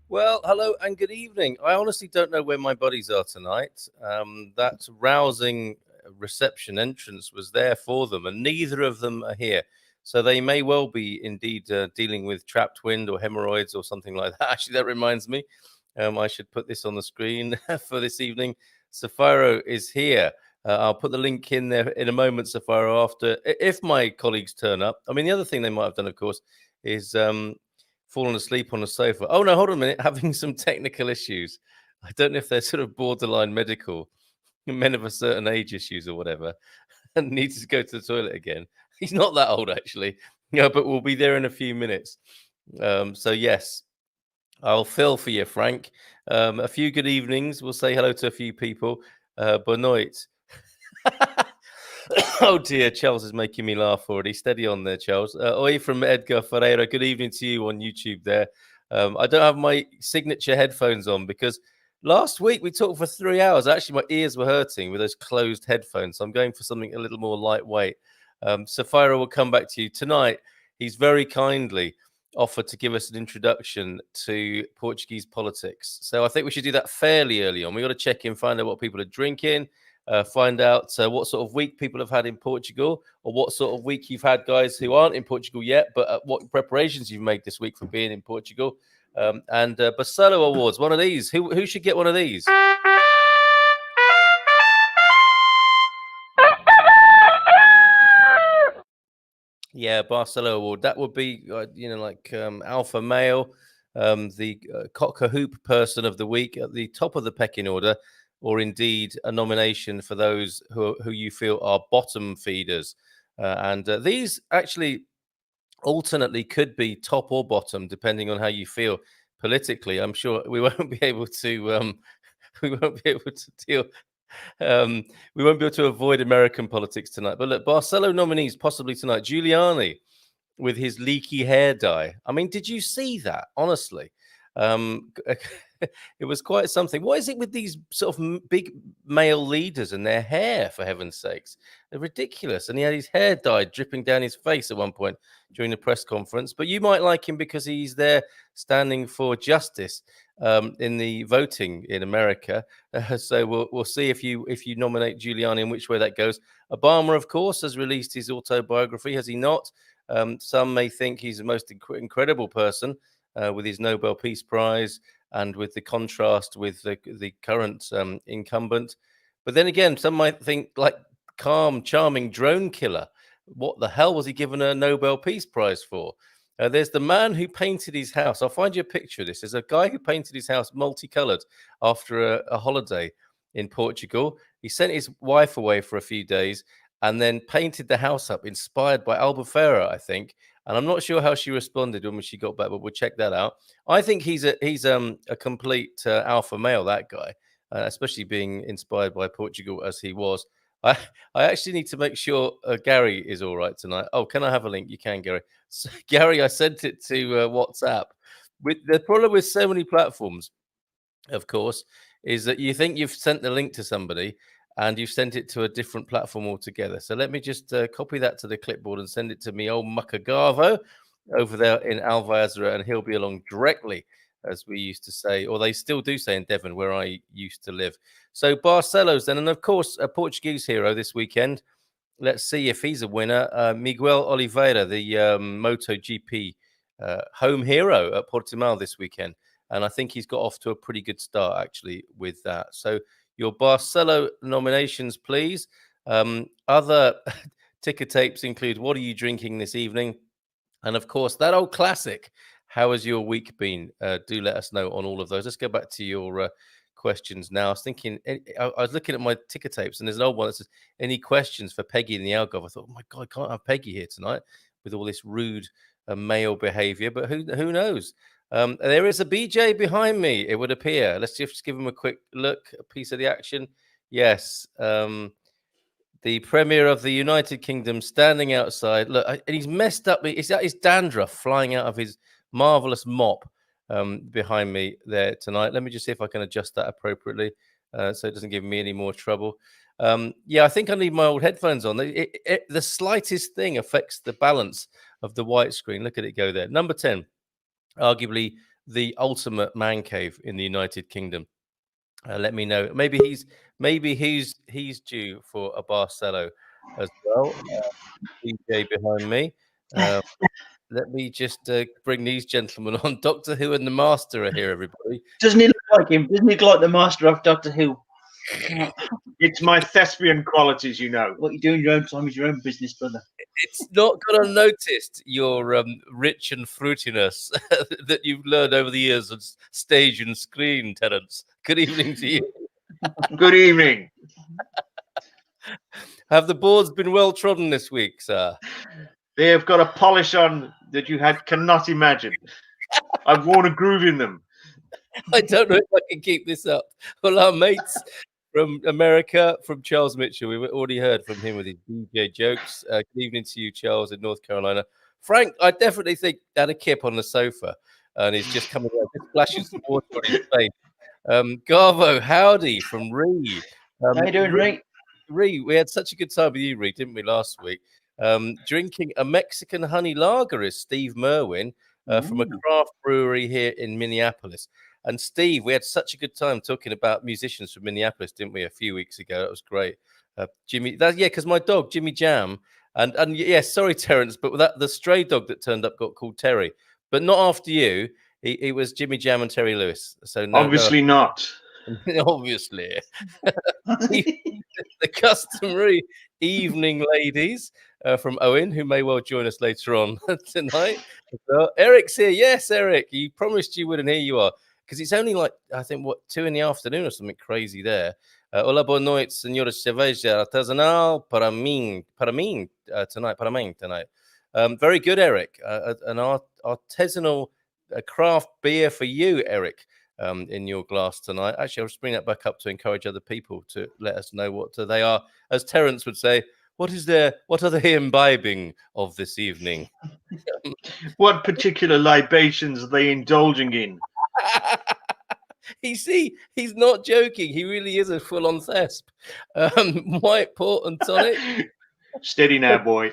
Well, hello and good evening. I honestly don't know where my buddies are tonight. That rousing reception entrance was there for them, and neither of them are here. So they may well be indeed dealing with trapped wind or hemorrhoids or something like that. Actually, that reminds me, I should put this on the screen for this evening. Sefhyro is here. I'll put the link in there in a moment, Sefhyro, after if my colleagues turn up. I mean, the other thing they might have done, of course, is fallen asleep on a sofa. Oh no, hold on a minute, having some technical issues. I don't know if they're sort of borderline medical, men of a certain age issues or whatever, and needs to go to the toilet again. He's not that old actually, but we'll be there in a few minutes. So yes, I'll fill for you, Frank. A few good evenings. We'll say hello to a few people. Bonne nuit. Oh dear, Charles is making me laugh already. Steady on there, Charles. Oi from Edgar Ferreira. Good evening to you on YouTube there. I don't have my signature headphones on because last week we talked for 3 hours. Actually, my ears were hurting with those closed headphones. So I'm going for something a little more lightweight. Sefhyro will come back to you tonight. He's very kindly offered to give us an introduction to Portuguese politics. So I think we should do that fairly early on. We got to check in, find out what people are drinking. Find out what sort of week people have had in Portugal, or what sort of week you've had, guys who aren't in Portugal yet, but what preparations you've made this week for being in Portugal. And Barcelo Awards, one of these. Who should get one of these? Yeah, Barcelo Award. That would be, like alpha male, the cock a hoop person of the week at the top of the pecking order, or indeed a nomination for those who you feel are bottom feeders. And these actually alternately could be top or bottom, depending on how you feel politically. I'm sure we won't be able to we won't be able to deal. We won't be able to avoid American politics tonight. But look, Barcelo nominees possibly tonight. Giuliani with his leaky hair dye. I mean, did you see that? Honestly, it was quite something. What is it with these sort of big male leaders and their hair, for heaven's sakes? They're ridiculous. And he had his hair dyed, dripping down his face at one point during the press conference. But you might like him because he's there standing for justice in the voting in America. So we'll see if you nominate Giuliani and which way that goes. Obama, of course, has released his autobiography, has he not? Some may think he's the most incredible person with his Nobel Peace Prize and with the contrast with the current incumbent. But then again, some might think like calm, charming drone killer. What the hell was he given a Nobel Peace Prize for? There's the man who painted his house. I'll find you a picture of this. There's a guy who painted his house multicolored after a holiday in Portugal. He sent his wife away for a few days and then painted the house up, inspired by Albufeira, I think. And I'm not sure how she responded when she got back, but we'll check that out. I think he's a complete alpha male, that guy, especially being inspired by Portugal as he was. I actually need to make sure Gary is all right tonight. Oh, can I have a link? You can, Gary. So, Gary, I sent it to WhatsApp. With the problem with so many platforms, of course, is that you think you've sent the link to somebody and you've sent it to a different platform altogether. So let me just copy that to the clipboard and send it to me old Muckagavo over there in Alvazra, and he'll be along directly, as we used to say, or they still do say in Devon, where I used to live. So Barcelos then, and of course, a Portuguese hero this weekend. Let's see if he's a winner. Miguel Oliveira, the MotoGP home hero at Portimao this weekend. And I think he's got off to a pretty good start, actually, with that. So your Barcelo nominations, please. Other ticker tapes include what are you drinking this evening? And of course, that old classic, how has your week been? Do let us know on all of those. Let's go back to your questions now. I was thinking, I was looking at my ticker tapes, and there's an old one that says, any questions for Peggy in the Algarve? I thought, oh my God, I can't have Peggy here tonight with all this rude male behavior, but who knows? There is a BJ behind me, it would appear. Let's just give him a quick look, a piece of the action. Yes. the Premier of the United Kingdom, standing outside. Look, and he's messed up. It's his dandruff flying out of his marvelous mop behind me there tonight. Let me just see if I can adjust that appropriately so it doesn't give me any more trouble. Yeah, I think I need my old headphones on. The slightest thing affects the balance of the white screen. Look at it go there. Number 10, arguably the ultimate man cave in the United Kingdom. Let me know. Maybe he's due for a Barcelo as well. DJ behind me. Let me just bring these gentlemen on. Doctor Who and the Master are here, everybody. Doesn't he look like him? Doesn't he look like the Master of Doctor Who? It's my thespian qualities, you know. What you do in your own time is your own business, brother. It's not gone unnoticed, your rich and fruitiness that you've learned over the years on stage and screen, Terence. Good evening to you. Good evening. Have the boards been well trodden this week, sir? They have got a polish on that you cannot imagine. I've worn a groove in them. I don't know if I can keep this up. Well, our mates from America, from Charles Mitchell, we've already heard from him with his DJ jokes. Good evening to you, Charles, in North Carolina. Frank, I definitely think had a kip on the sofa, and he's just coming out, just splashes some water on his face. Garvo, howdy from Ree. How you doing, Ree? Ree, we had such a good time with you, Ree, didn't we, last week? Drinking a Mexican honey lager is Steve Merwin from a craft brewery here in Minneapolis. And Steve, we had such a good time talking about musicians from Minneapolis, didn't we, a few weeks ago? That was great. Jimmy, because my dog, Jimmy Jam, and yeah, sorry, Terence, but the stray dog that turned up got called Terry, but not after you. It was Jimmy Jam and Terry Lewis. So obviously not. Obviously. The customary evening ladies from Owen, who may well join us later on tonight. So Eric's here. Yes, Eric, you promised you would, and here you are. Because it's only like, I think, 2 in the afternoon or something crazy there. Hola, boa noite, senhora cerveja artesanal para mim tonight. Very good, Eric. An artisanal craft beer for you, Eric, in your glass tonight. Actually, I'll just bring that back up to encourage other people to let us know what they are. As Terence would say, what are they imbibing of this evening? What particular libations are they indulging in? He's not joking. He really is a full-on thesp. White port and tonic. Steady now, boy.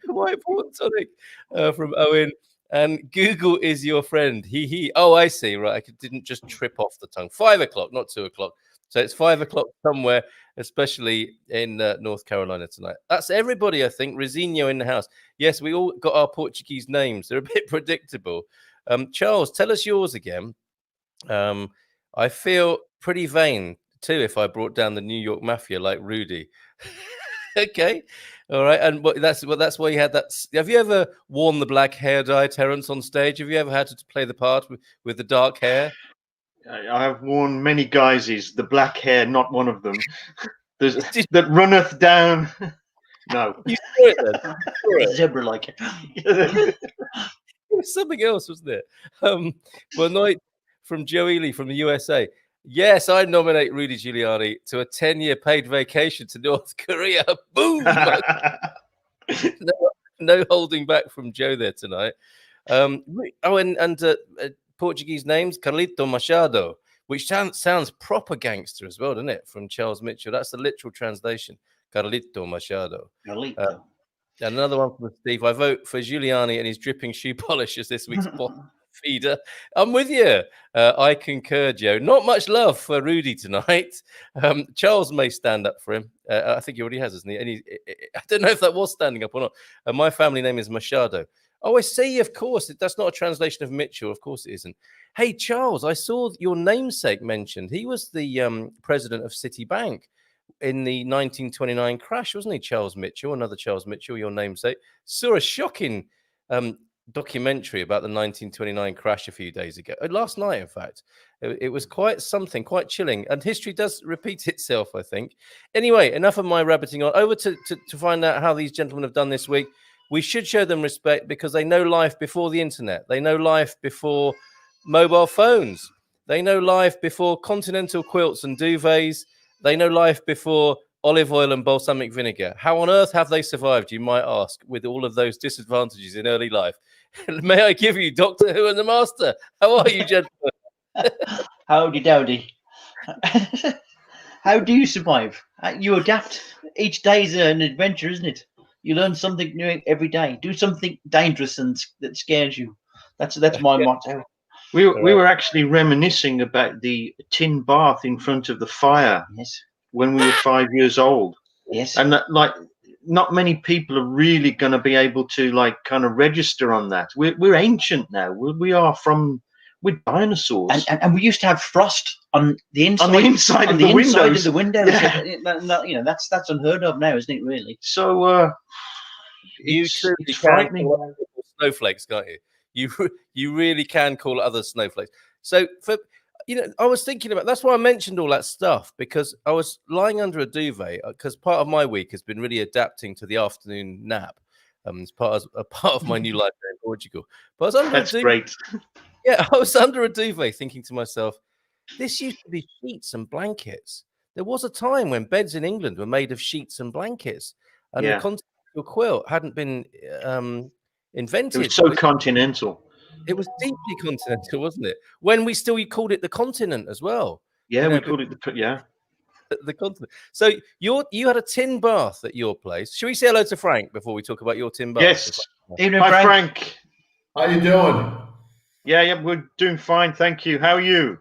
White port and tonic from Owen. And Google is your friend. He. Oh, I see. Right, I didn't just trip off the tongue. 5 o'clock, not 2 o'clock. So it's 5 o'clock somewhere, especially in North Carolina tonight. That's everybody, I think. Rizinho in the house. Yes, we all got our Portuguese names. They're a bit predictable. Charles, tell us yours again. I feel pretty vain too if I brought down the New York Mafia like Rudy. Okay, all right, and that's why you had that. Have you ever worn the black hair dye, Terence, on stage? Have you ever had to play the part with the dark hair? I have worn many guises. The black hair, not one of them. That runneth down. No, you saw it then. Zebra like it. It was something else, wasn't it? Well, night from Joe Ely from the USA. Yes, I nominate Rudy Giuliani to a 10-year paid vacation to North Korea. Boom! no holding back from Joe there tonight. Portuguese names, Carlito Machado, which sounds proper gangster as well, doesn't it? From Charles Mitchell. That's the literal translation. Carlito Machado. Carlito. And another one from Steve. I vote for Giuliani and his dripping shoe polish as this week's feeder. I'm with you. I concur, Joe. Not much love for Rudy tonight. Charles may stand up for him. I think he already has, isn't he? And I don't know if that was standing up or not. My family name is Machado. Oh, I see. Of course. That's not a translation of Mitchell. Of course it isn't. Hey, Charles, I saw your namesake mentioned. He was the president of Citibank in the 1929 crash, wasn't he, Charles Mitchell? Another Charles Mitchell, your namesake. Saw a shocking documentary about the 1929 crash a few days ago. Last night, in fact. It was quite something, quite chilling. And history does repeat itself, I think. Anyway, enough of my rabbiting on. Over to find out how these gentlemen have done this week. We should show them respect because they know life before the internet. They know life before mobile phones. They know life before continental quilts and duvets. They know life before olive oil and balsamic vinegar. How on earth have they survived, you might ask, with all of those disadvantages in early life? May I give you Doctor Who and the Master? How are you, gentlemen? Howdy dowdy. How do you survive? You adapt. Each day is an adventure, isn't it? You learn something new every day. Do something dangerous and that scares you. That's my motto. We were actually reminiscing about the tin bath in front of the fire. Yes. When we were 5 years old. Yes. And that, like, not many people are really going to be able to like kind of register on that. We're ancient now. We're dinosaurs. And we used to have frost on the inside. On the inside on of the the inside windows. of the windows. Yeah. You know, that's unheard of now, isn't it? Really. So You it's truly can frightening. call other people snowflakes, can't you? You really can call other snowflakes. So for I was thinking about that's why I mentioned all that stuff, because I was lying under a duvet because part of my week has been really adapting to the afternoon nap. It's part of my new life there in Portugal. But I was under That's a duvet. great. Yeah, I was under a duvet thinking to myself, this used to be sheets and blankets. There was a time when beds in England were made of sheets and blankets, and the continental quilt hadn't been invented. It was so continental. It was deeply continental, wasn't it? When we still called it the continent as well. Yeah, we called it the continent. So you had a tin bath at your place. Should we say hello to Frank before we talk about your tin bath? Yes. Evening, Hi, Frank. How you doing? Yeah, we're doing fine, thank you. How are you?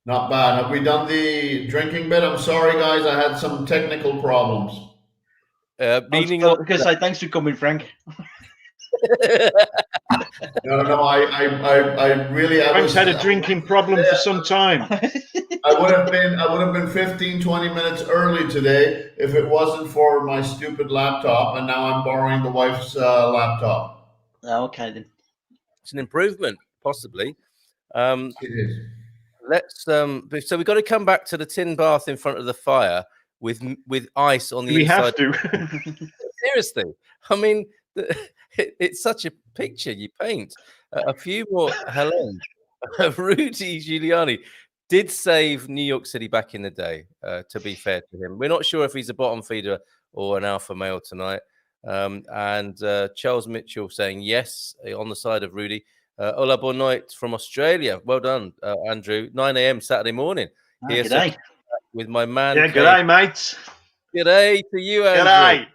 Not bad. Have we done the drinking bit? I'm sorry, guys. I had some technical problems. Because thanks for coming, Frank. No. I really. Frank's had a drinking problem for some time. I would have been 15, 20 minutes early today if it wasn't for my stupid laptop, and now I'm borrowing the wife's laptop. Okay then. It's an improvement, possibly. It is. Let's so we've got to come back to the tin bath in front of the fire with ice on the inside. We have to. Seriously, I mean, it's such a picture you paint. A few more. Helen, Rudy Giuliani did save New York City back in the day. To be fair to him, we're not sure if he's a bottom feeder or an alpha male tonight. And Charles Mitchell saying yes on the side of Rudy. Hola, bon night from Australia. Well done, Andrew. 9 a.m. Saturday morning. Here G'day. with my man. Yeah, g'day, mates. G'day to you, Andrew. G'day.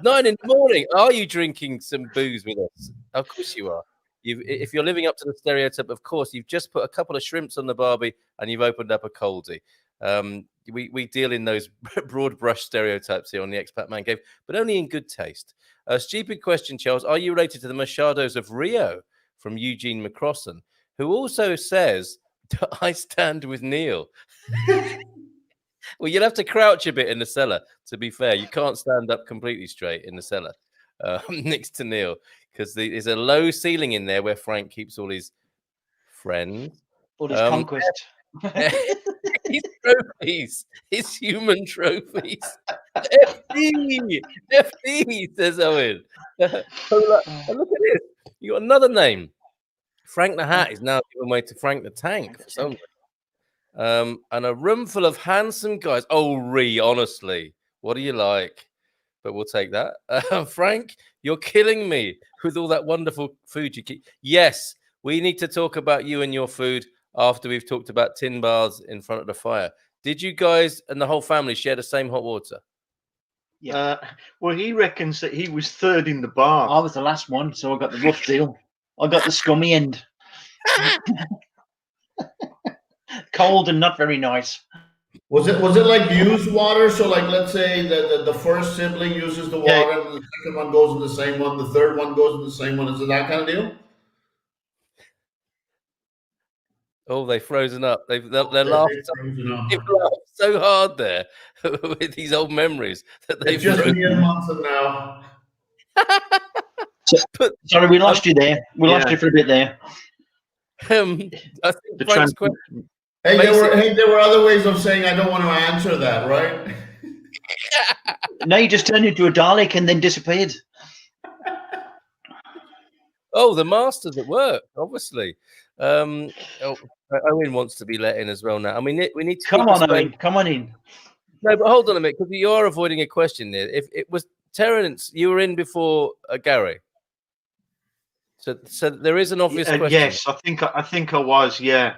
9 in the morning. Are you drinking some booze with us? Of course you are. If you're living up to the stereotype, of course, you've just put a couple of shrimps on the barbie and you've opened up a coldie. We deal in those broad brush stereotypes here on the Expat Man Cave, but only in good taste. A stupid question, Charles. Are you related to the Machados of Rio? From Eugene McCrossan, who also says, I stand with Neil. Well, you'll have to crouch a bit in the cellar, to be fair. You can't stand up completely straight in the cellar next to Neil, because there's a low ceiling in there where Frank keeps all his friends. All his conquest. His trophies, his human trophies. FD, says Owen. Look at this. You got another name. Frank the Hat is now given way to Frank the Tank for some reason. And a room full of handsome guys. Oh, honestly, what do you like? But we'll take that. Frank, you're killing me with all that wonderful food you keep. Yes, we need to talk about you and your food after we've talked about tin baths in front of the fire. Did you guys and the whole family share the same hot water? Yeah. Well, he reckons that he was third in the bar. I was the last one, so I got the rough deal. I got the scummy end. Cold and not very nice. Was it like used water? So, like, let's say the first sibling uses the water, and the second one goes in the same one, the third one goes in the same one. Is it that kind of deal? Oh, they've frozen up. They're laughing so hard there with these old mememories that they've just me and Munson now. Sorry, we lost you there. We lost you for a bit there. I think Frank's question. There were other ways of saying I don't want to answer that, right? No, you just turned into a Dalek and then disappeared. Oh, the masters at work, obviously. Owen wants to be let in as well now. I mean, we need to come on, Owen. Come on in. No, but hold on a minute, because you are avoiding a question there. If it was Terence, you were in before Gary. So there is an obvious question. Yes, I think I was. Yeah.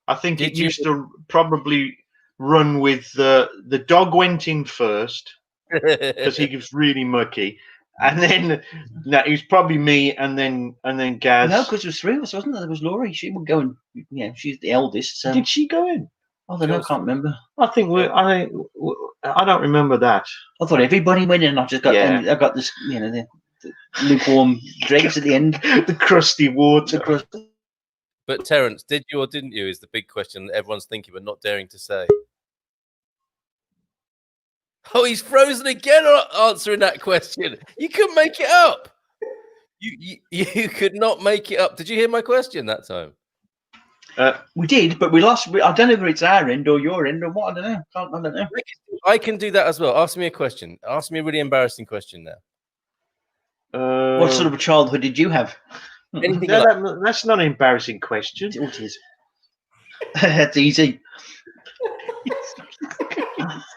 I think Did it you- used to probably run with the dog went in first because he was really mucky, and then no, it was probably me, and then Gaz. No, because there was 3 of us, wasn't there? There was Laurie. She would go and, she's the eldest. So Did she go in? I don't know. I can't remember. I think I don't remember that. I thought everybody went in. And I just got. Yeah. And I got this. The lukewarm dregs at the end. The crusty water. The crust. But Terence, did you or didn't you? Is the big question that everyone's thinking but not daring to say. Oh, he's frozen again answering that question. You couldn't make it up. You could not make it up. Did you hear my question that time? We did, but we lost. I don't know whether it's our end or your end or what. I don't know. I don't know. I can do that as well. Ask me a question. Ask me a really embarrassing question now. What sort of a childhood did you have? Anything No, like that's not an embarrassing question. It is. That's easy.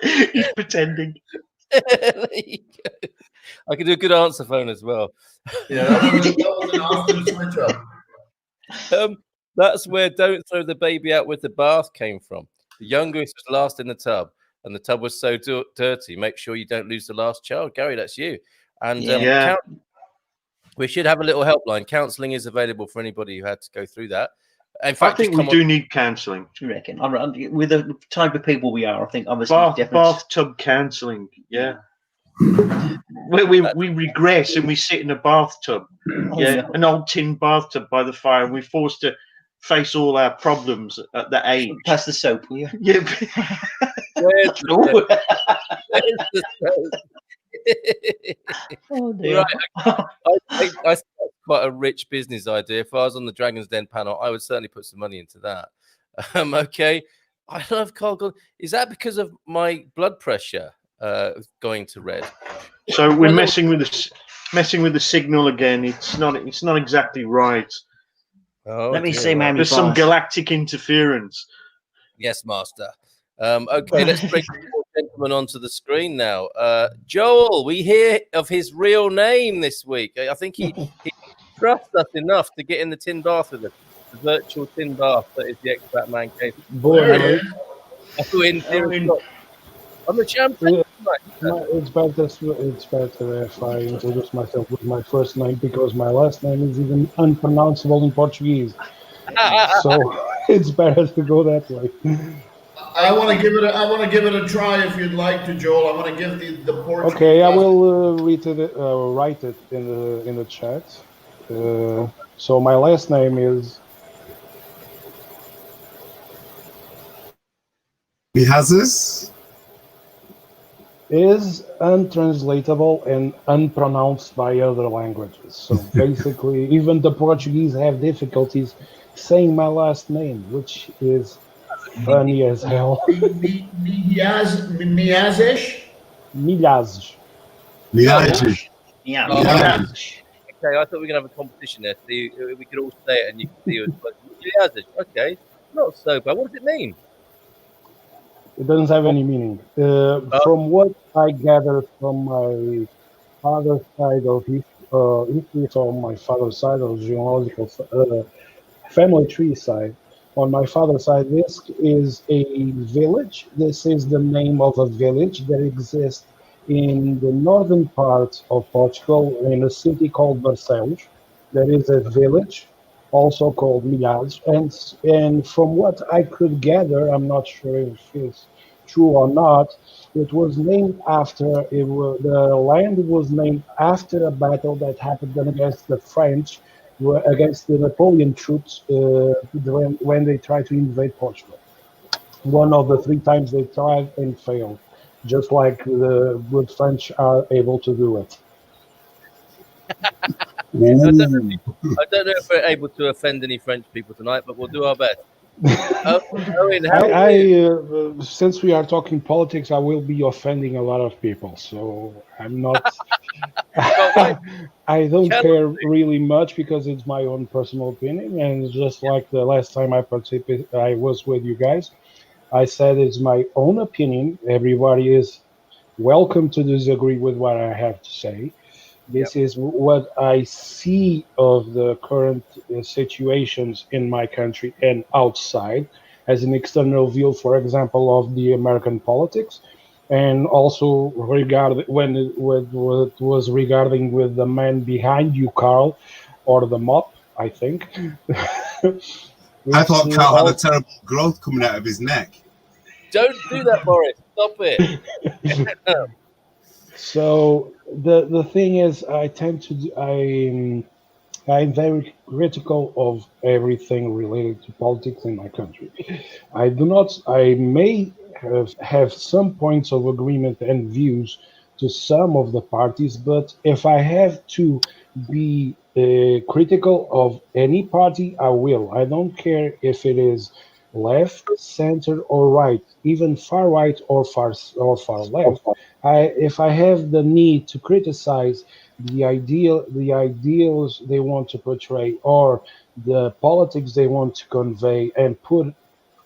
He's pretending. There you go. I can do a good answer phone as well. Yeah, that was an awesome switch up. That's where "Don't throw the baby out with the bath" came from. The youngest was last in the tub, and the tub was so dirty. Make sure you don't lose the last child. Gary, that's you. And we should have a little helpline. Counselling is available for anybody who had to go through that. In fact, I think we do need counselling. You reckon? With the type of people we are, I think obviously bathtub counselling. Yeah. Where we regress and we sit in a bathtub. An old tin bathtub by the fire, and we're forced to face all our problems at that age. Pass the soap, will you? Yeah. Where's the soap? Oh, dear. Right. I think that's quite a rich business idea. If I was on the Dragon's Den panel, I would certainly put some money into that. Okay. I love Carl. Is that because of my blood pressure going to red? So we're messing with the signal again. It's not exactly right. Oh, Let me see, man. There's some galactic interference. Yes, master. Okay, let's bring the gentleman onto the screen now. Joel, we hear of his real name this week. I think he trusts us enough to get in the tin bath with us. The virtual tin bath that is the Expat Man Cave. I'm the champion. It's better if I introduce myself with my first name, because my last name is even unpronounceable in Portuguese. So it's better to go that way. I want to give it a try if you'd like to, Joel. I want to give the Portuguese. Okay, I will write it in the chat. So my last name is is untranslatable and unpronounced by other languages. So basically, even the Portuguese have difficulties saying my last name, which is funny as hell. Miazes? Milhazes. Yeah. Okay, I thought we were going to have a competition there. See, we could all say it and you can see it. Okay, not so bad. What does it mean? It doesn't have any meaning. From what I gathered from my father's side of history, from my father's side of genealogical family tree side, on my father's side, this is a village. This is the name of a village that exists in the northern part of Portugal, in a city called Barcelos. There is a village also called Milhazes, and from what I could gather, I'm not sure if it's true or not, it was named after, the land was named after a battle that happened against the French, against the Napoleon troops when they tried to invade Portugal. One of the 3 times they tried and failed, just like the good French are able to do it. I don't know if we're able to offend any French people tonight, but we'll do our best. Owen, since we are talking politics, I will be offending a lot of people, so I'm not. I don't care really much, because it's my own personal opinion, and just like the last time I participated, I was with you guys. I said it's my own opinion. Everybody is welcome to disagree with what I have to say. This is what I see of the current situations in my country and outside as an external view, for example, of the American politics. And also regarding what was regarding with the man behind you, Carl, or the mop, I think. I thought Carl had a all, terrible growth coming out of his neck. Don't do that, Boris. Stop it. so the thing is, I tend to I'm very critical of everything related to politics in my country. I do not. I may have some points of agreement and views to some of the parties, but if I have to be critical of any party, I will. I don't care if it is left, center, or right, even far right or far left. If I have the need to criticize the ideals they want to portray, or the politics they want to convey and put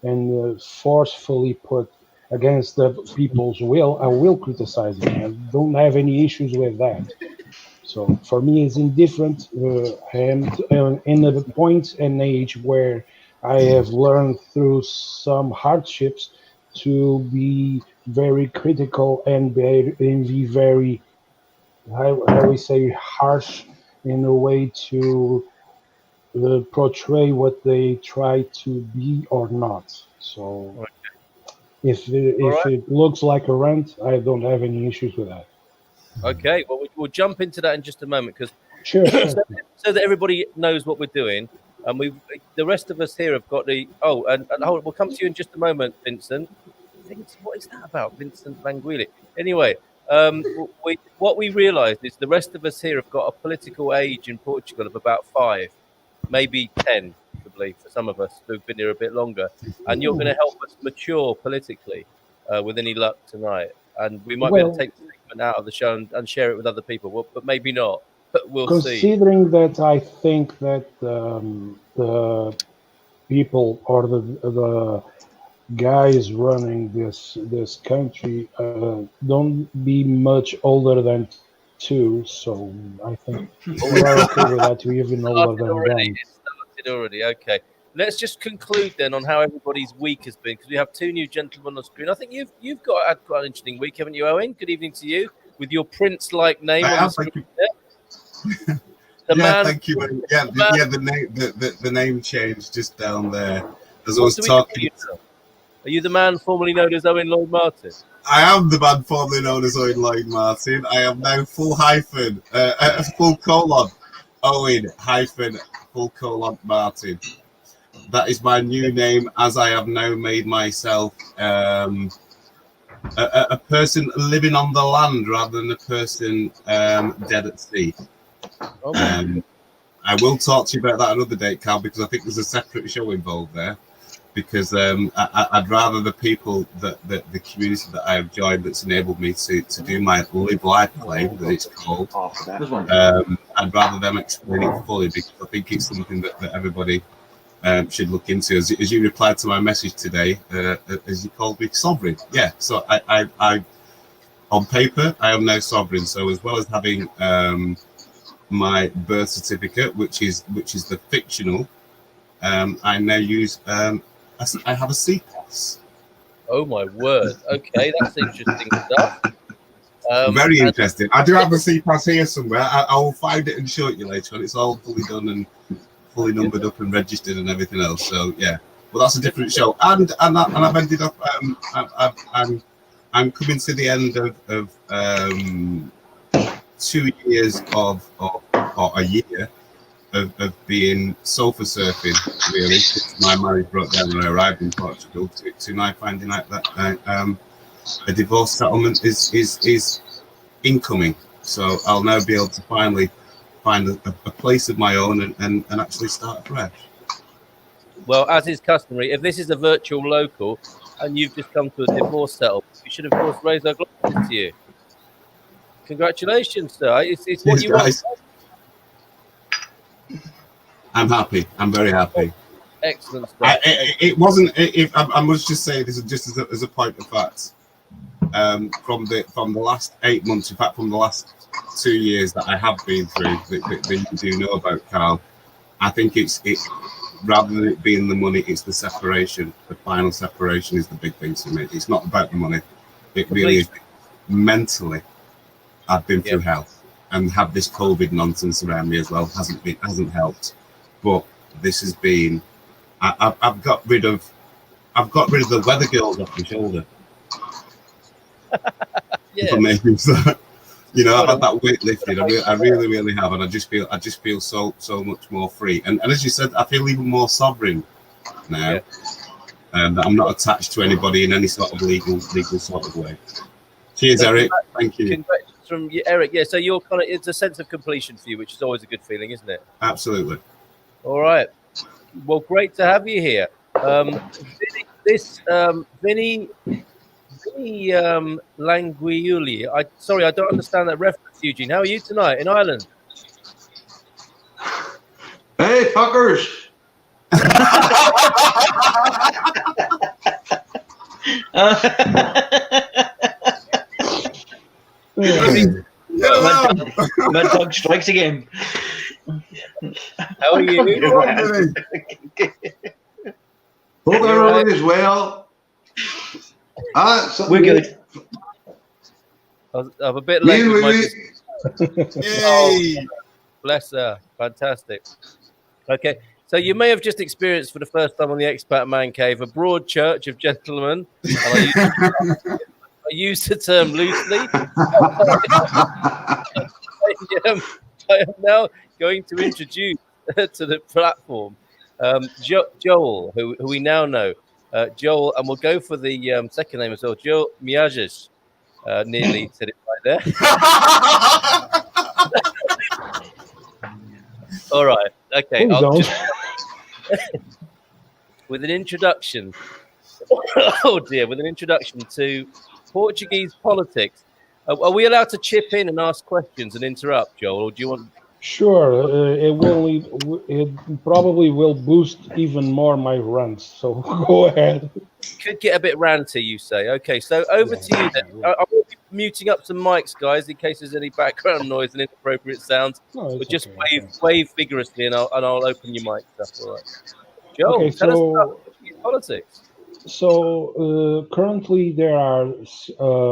and forcefully put against the people's will, I will criticize them. I don't have any issues with that. So for me, it's indifferent. And in a point and age where I have learned through some hardships to be very critical and be very, how we say, harsh in a way to portray what they try to be or not. So if it looks like a rant, I don't have any issues with that. Okay, well, we'll jump into that in just a moment because Sure. so that everybody knows what we're doing, and the rest of us here have got the and hold, we'll come to you in just a moment, Vincent. What is that about, Vincent Languili? Anyway, what we realised is the rest of us here have got a political age in Portugal of about 5, maybe 10, possibly for some of us who've been here a bit longer, and you're going to help us mature politically with any luck tonight, and we might be able to take the segment out of the show and share it with other people, but maybe not. But we'll see. Considering that I think that the people or the guys running this country don't be much older than 2, so I think we are okay with that. We're even older than them. It started already. Okay, let's just conclude then on how everybody's week has been, because we have 2 new gentlemen on screen. I think you've had quite an interesting week, haven't you, Owen? Good evening to you with your prince-like name on the screen. Thank you. The name change just down there. As I was talking. Are you the man formerly known as Owen Lloyd Martin? I am the man formerly known as Owen Lloyd Martin. I am now full colon, Owen full colon Martin. That is my new name, as I have now made myself a person living on the land rather than a person dead at sea. I will talk to you about that another day, Carl, because I think there's a separate show involved there. Because I'd rather the people the community that I have joined that's enabled me to do my live life claim that it's called. I'd rather them explain it fully, because I think it's something that everybody should look into. As you replied to my message today, as you called me sovereign. Yeah. So I on paper I am now sovereign. So as well as having my birth certificate, which is the fictional, I now use I have a sea pass. Oh my word! Okay, that's interesting stuff. Very interesting. I do have a sea pass here somewhere. I will find it and show it you later on. It's all fully done and fully numbered up and registered and everything else. So yeah, well that's a different show. And I've ended up. I'm coming to the end of 2 years or a year. Of being sofa surfing, really. My marriage broke down when I arrived in Portugal. To now finding out that a divorce settlement is incoming. So I'll now be able to finally find a place of my own and actually start afresh. Well, as is customary, if this is a virtual local and you've just come to a divorce settlement, we should, of course, raise our glasses to you. Congratulations, sir. It's what you want. I'm happy. I'm very happy. Excellent stuff. It wasn't. I must just say this is just as a point of fact. From the last 8 months, in fact, from the last 2 years that I have been through, that you do know about, Carl, I think it rather than it being the money, it's the separation. The final separation is the big thing to me. It's not about the money. It really is. Mentally, I've been through hell, and have this COVID nonsense around me as well. Hasn't helped. But this has been. I've got rid of the weather girls off my shoulder. Yeah. Maybe so. You know, I've had that weight lifted. I really have, and I just feel so much more free. And as you said, I feel even more sovereign now, that I'm not attached to anybody in any sort of legal sort of way. Cheers, so Eric. Thank you. Congratulations from you, Eric. Yeah, so you're kind of, it's a sense of completion for you, which is always a good feeling, isn't it? Absolutely. All right. Well, great to have you here. Vinny Languiuli. Sorry, I don't understand that reference, Eugene. How are you tonight in Ireland? Hey, fuckers! Mad Dog strikes again. How are you? Hope everyone is well. We're good. I'm a bit late with my... Yay! Oh, bless her. Fantastic. Okay, so you may have just experienced for the first time on the Expat Man Cave a broad church of gentlemen. And I use the term loosely. I am now going to introduce to the platform Joel, who we now know. Joel, and we'll go for the second name as well. Joel Miajes. Nearly said it right there. All right. Okay. With an introduction. Oh dear. With an introduction to Portuguese politics. Are we allowed to chip in and ask questions and interrupt, Joel, or do you want? Sure. It probably will boost even more my runs. So go ahead. Could get a bit ranty, you say. Okay, so over to you then. I will be muting up some mics, guys, in case there's any background noise and inappropriate sounds. But just wave vigorously, and I'll open your mic. That's all right. Joel, tell us about Portuguese politics. So currently there are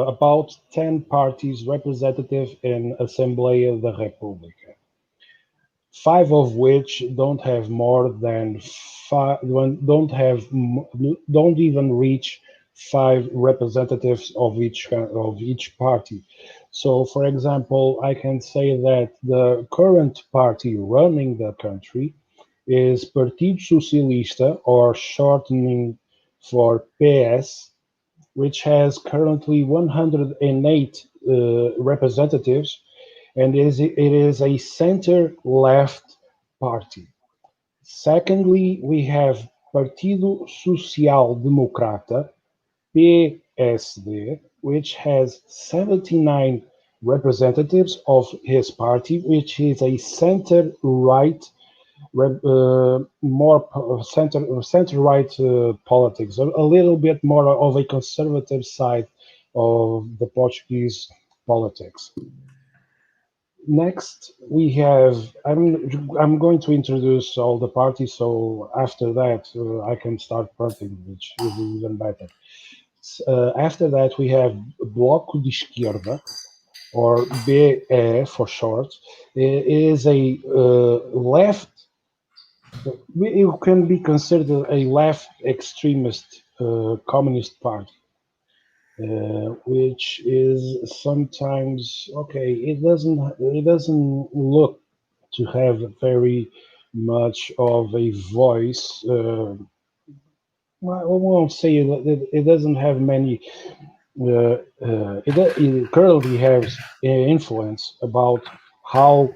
about 10 parties representative in Assembleia da República. 5 of which don't have more than don't even reach 5 representatives of each party. So, for example, I can say that the current party running the country is Partido Socialista, or shortening for PS, which has currently 108 representatives, and it is a center-left party. Secondly, we have Partido Social Democrata, PSD, which has 79 representatives of his party, which is a center-right, more center-right politics, a little bit more of a conservative side of the Portuguese politics. Next, we have, I'm going to introduce all the parties, so after that, I can start parting, which is even better. After that, we have Bloco de Esquerda, or BE for short. It is a left, it can be considered a left extremist communist party. Which is sometimes okay. It doesn't look to have very much of a voice. I won't say it doesn't have many. It currently has influence about how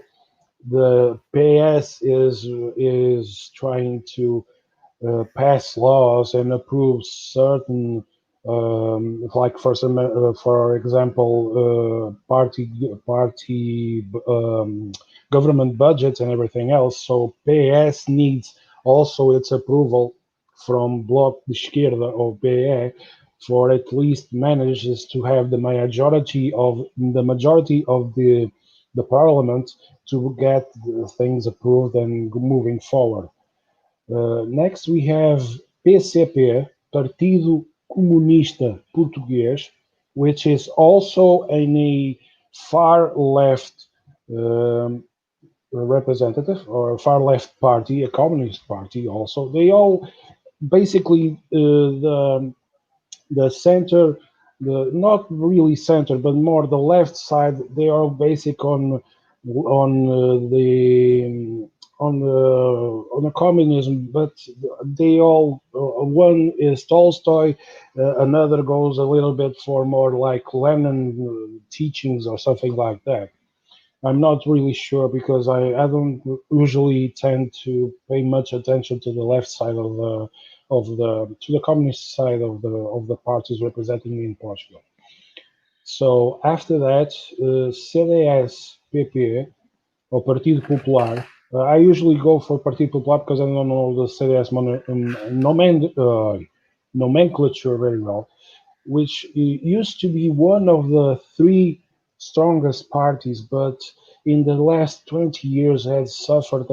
the PS is trying to pass laws and approve certain, like for example, party government budgets and everything else. So PS needs also its approval from Bloc de Esquerda or BE for at least manages to have the majority of the parliament to get things approved and moving forward. Next we have PCP, Partido Comunista Português, which is also in a far left representative or far left party, a communist party also. They all basically the center, the not really center, but more the left side. They are basic on the on the communism, but they all one is Tolstoy, another goes a little bit for more like Lenin teachings or something like that. I'm not really sure because I don't usually tend to pay much attention to the left side to the communist side of the parties representing in Portugal. So after that, CDS-PP or Partido Popular. I usually go for Partido Popular because I don't know the CDS nomenclature very well, which used to be one of the three strongest parties, but in the last 20 years has suffered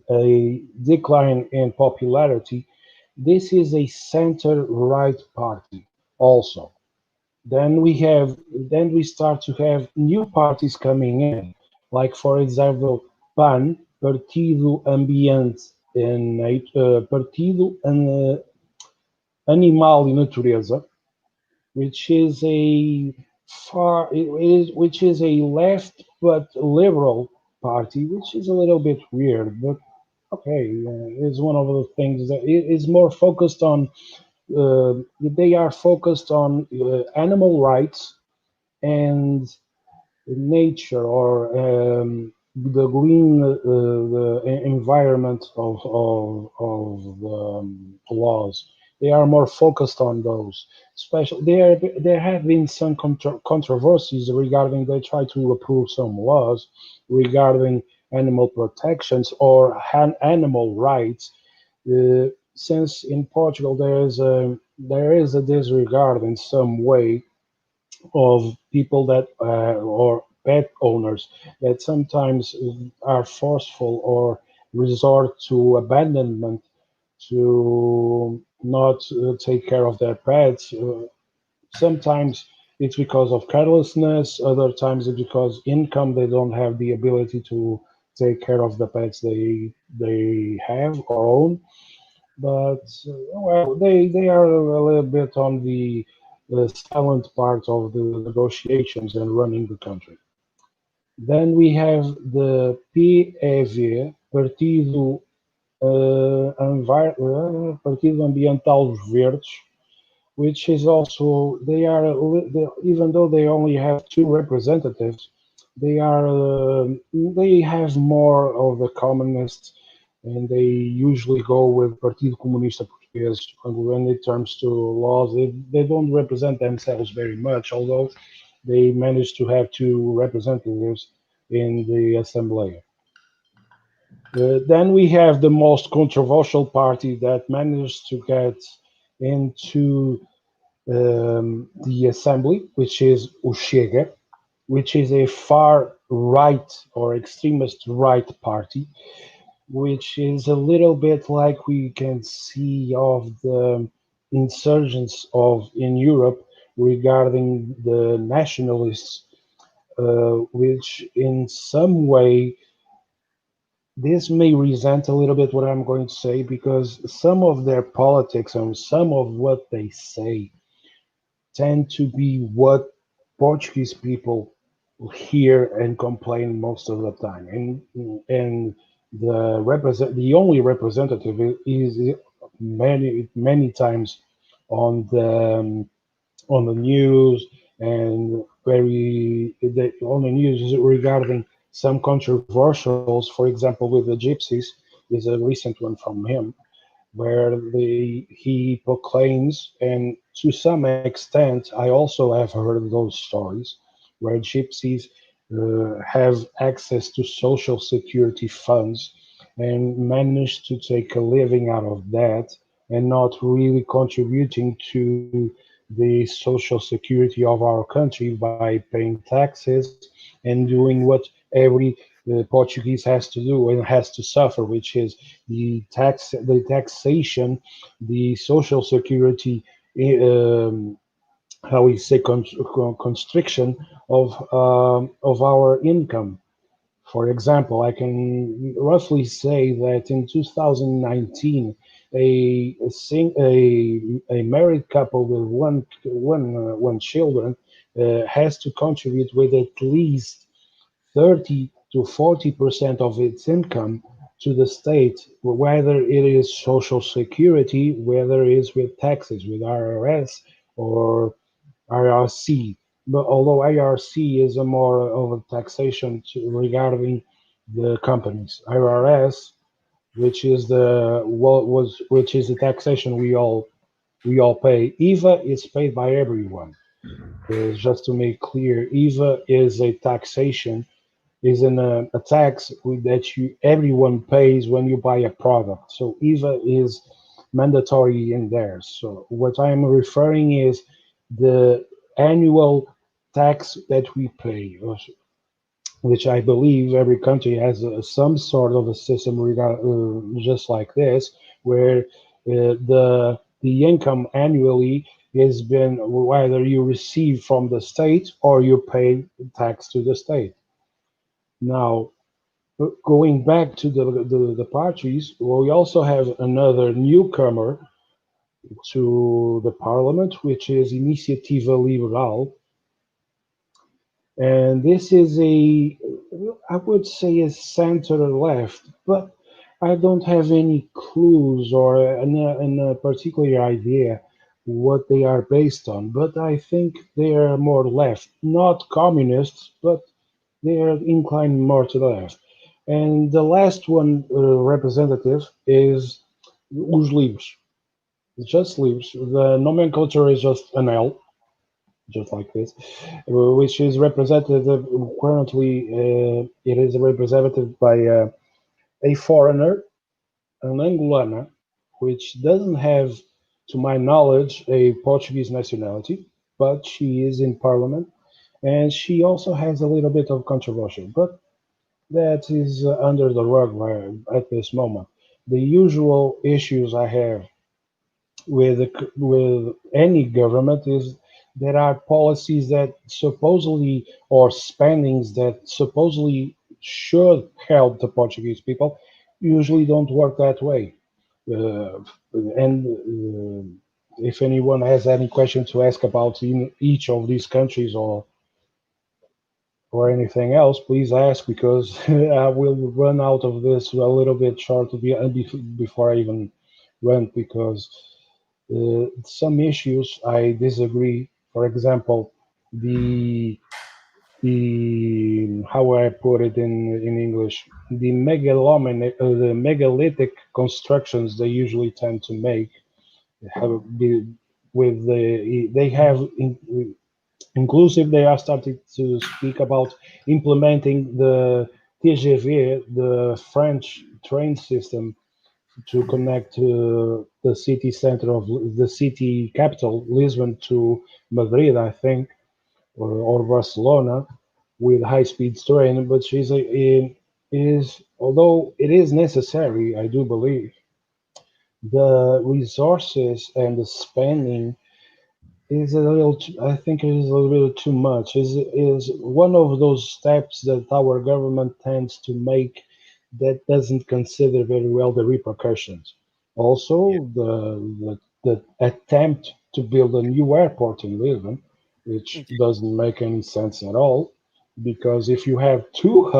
a decline in popularity. This is a center-right party also. Then we start to have new parties coming in, like for example, PAN, Partido Ambiente Partido Animal e Natureza, which is which is a left but liberal party, which is a little bit weird, but okay, it's one of the things that is more focused on. They are focused on animal rights and nature or the green the environment of the laws. They are more focused on those. Especially there have been some controversies regarding they try to approve some laws regarding animal protections or animal rights. Since in Portugal there is a disregard in some way of people that or pet owners that sometimes are forceful or resort to abandonment to not take care of their pets. Sometimes it's because of carelessness, other times it's because income, they don't have the ability to take care of the pets they have or own. But well, they are a little bit on the silent part of the negotiations and running the country. Then we have the PEV, Partido Ambiental dos Verdes, which is also even though they only have two representatives, they have more of the communists, and they usually go with Partido Comunista Português when it comes to laws. They don't represent themselves very much, although they managed to have two representatives in the assembly. Then we have the most controversial party that managed to get into the assembly, which is o Chega, which is a far right or extremist right party, which is a little bit like we can see of the insurgents in Europe regarding the nationalists, which in some way this may resent a little bit what I'm going to say, because some of their politics and some of what they say tend to be what Portuguese people hear and complain most of the time, and the only representative is many times on the news, and on the news regarding some controversials. For example, with the gypsies is a recent one from him, where he proclaims, and to some extent, I also have heard those stories, where gypsies have access to social security funds, and manage to take a living out of that and not really contributing to the social security of our country by paying taxes and doing what every Portuguese has to do and has to suffer, which is the taxation, the social security, how we say constriction of our income. For example, I can roughly say that in 2019, a married couple with one children has to contribute with at least 30 to 40% of its income to the state, whether it is social security, whether it is with taxes, with RRS or IRC. But although IRC is a more of a taxation regarding the companies, IRS, which is the taxation we all pay. IVA is paid by everyone. Just to make clear, IVA is a taxation, is a tax that everyone pays when you buy a product. So IVA is mandatory in there. So what I'm referring is the annual tax that we pay, which I believe every country has some sort of a system just like this, where the income annually has been whether you receive from the state or you pay tax to the state. Now, going back to the parties, we also have another newcomer to the parliament, which is Iniciativa Liberal. And this is I would say a center left, but I don't have any clues or a particular idea what they are based on. But I think they are more left, not communists, but they are inclined more to the left. And the last one representative is Os Livres, just Livres. The nomenclature is just an L, just like this, which is representative currently. It is represented by a foreigner, an Angolana, which doesn't have, to my knowledge, a Portuguese nationality, but she is in parliament, and she also has a little bit of controversy, but that is under the rug at this moment. The usual issues I have with any government is there are policies that supposedly or spendings that supposedly should help the Portuguese people usually don't work that way. And if anyone has any question to ask about in each of these countries or anything else, please ask, because I will run out of this a little bit short before I even run, because some issues I disagree. For example, the how I put it in English, the megalithic constructions they usually tend to make have they have inclusive. They are starting to speak about implementing the TGV, the French train system, to connect the city center of the city capital, Lisbon, to Madrid, I think, or Barcelona, with high-speed train. But although it is necessary, I do believe the resources and the spending is a little. I think it is a little too much. Is one of those steps that our government tends to make that doesn't consider very well the repercussions. Also, the attempt to build a new airport in Lisbon, which doesn't make any sense at all, because if you have two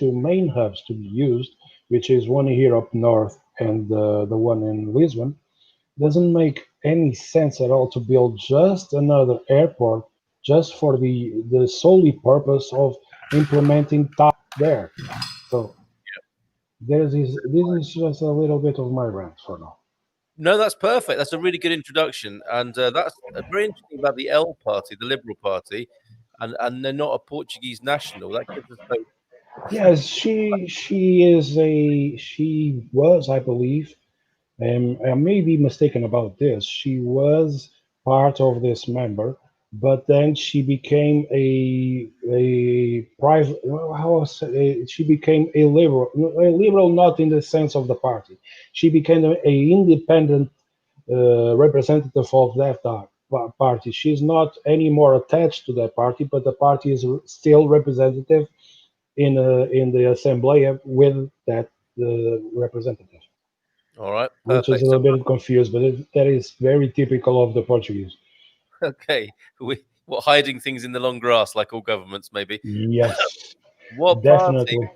main hubs to be used, which is one here up north and the one in Lisbon, doesn't make any sense at all to build just another airport just for the solely purpose of implementing TAP there. So this is just a little bit of my rant for now. No, that's perfect. That's a really good introduction, and that's very interesting about the L Party, the Liberal Party, and they're not a Portuguese national. That gives us hope Yes, she was, I believe, I may be mistaken about this. She was part of this member, but then she became a private. Well, how I say, she became a liberal, not in the sense of the party. She became a independent representative of that party. She's not anymore attached to that party, but the party is still representative in the assembly with that representative, All right, which is perfect. a So, little bit confused, but that is very typical of the Portuguese. okay, what hiding things in the long grass, like all governments, maybe. Yes, What party? definitely.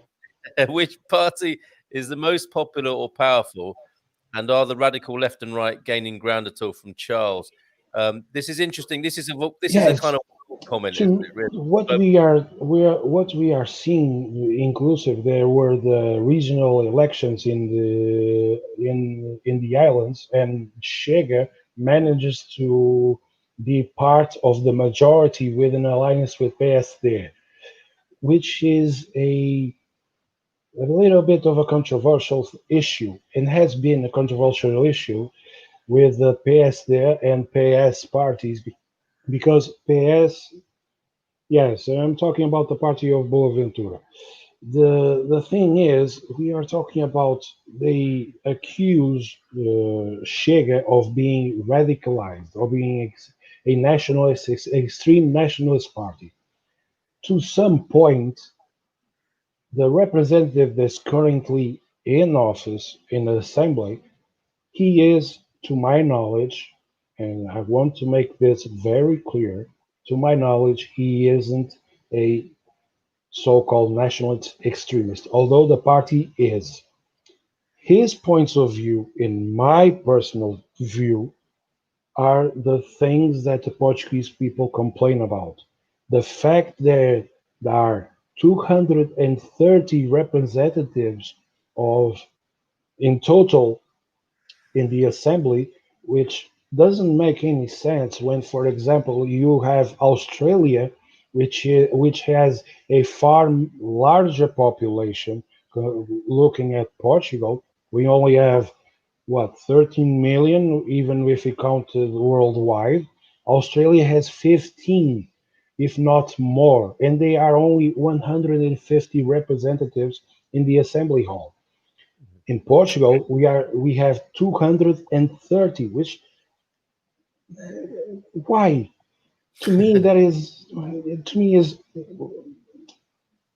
Which party is the most popular or powerful? And are the radical left and right gaining ground at all? From Charles. This is interesting. This is a kind Yes. of comment, isn't To it? Really? what But what we are seeing inclusive, there were the regional elections in the islands, and Chega manages to be part of the majority with an alliance with PSD, which is a little bit of a controversial issue, and has been a controversial issue with the PSD and PS parties, because PS, yes, I'm talking about the party of Boaventura. The thing is, we are talking about, they accuse Chega of being radicalized, or being a nationalist, extreme nationalist party. To some point, the representative that's currently in office in the assembly, he is, to my knowledge, and I want to make this very clear, to my knowledge, he isn't a so-called nationalist extremist, although the party is. His points of view, in my personal view, are the things that the Portuguese people complain about. The fact that there are 230 representatives of in total in the assembly, which doesn't make any sense when, for example, you have Australia, which has a far larger population. Looking at Portugal, we only have what, 13 million, even if we count worldwide. Australia has 15, if not more, and they are only 150 representatives in the assembly hall. In Portugal, we have 230, which, why? To me, that is, to me is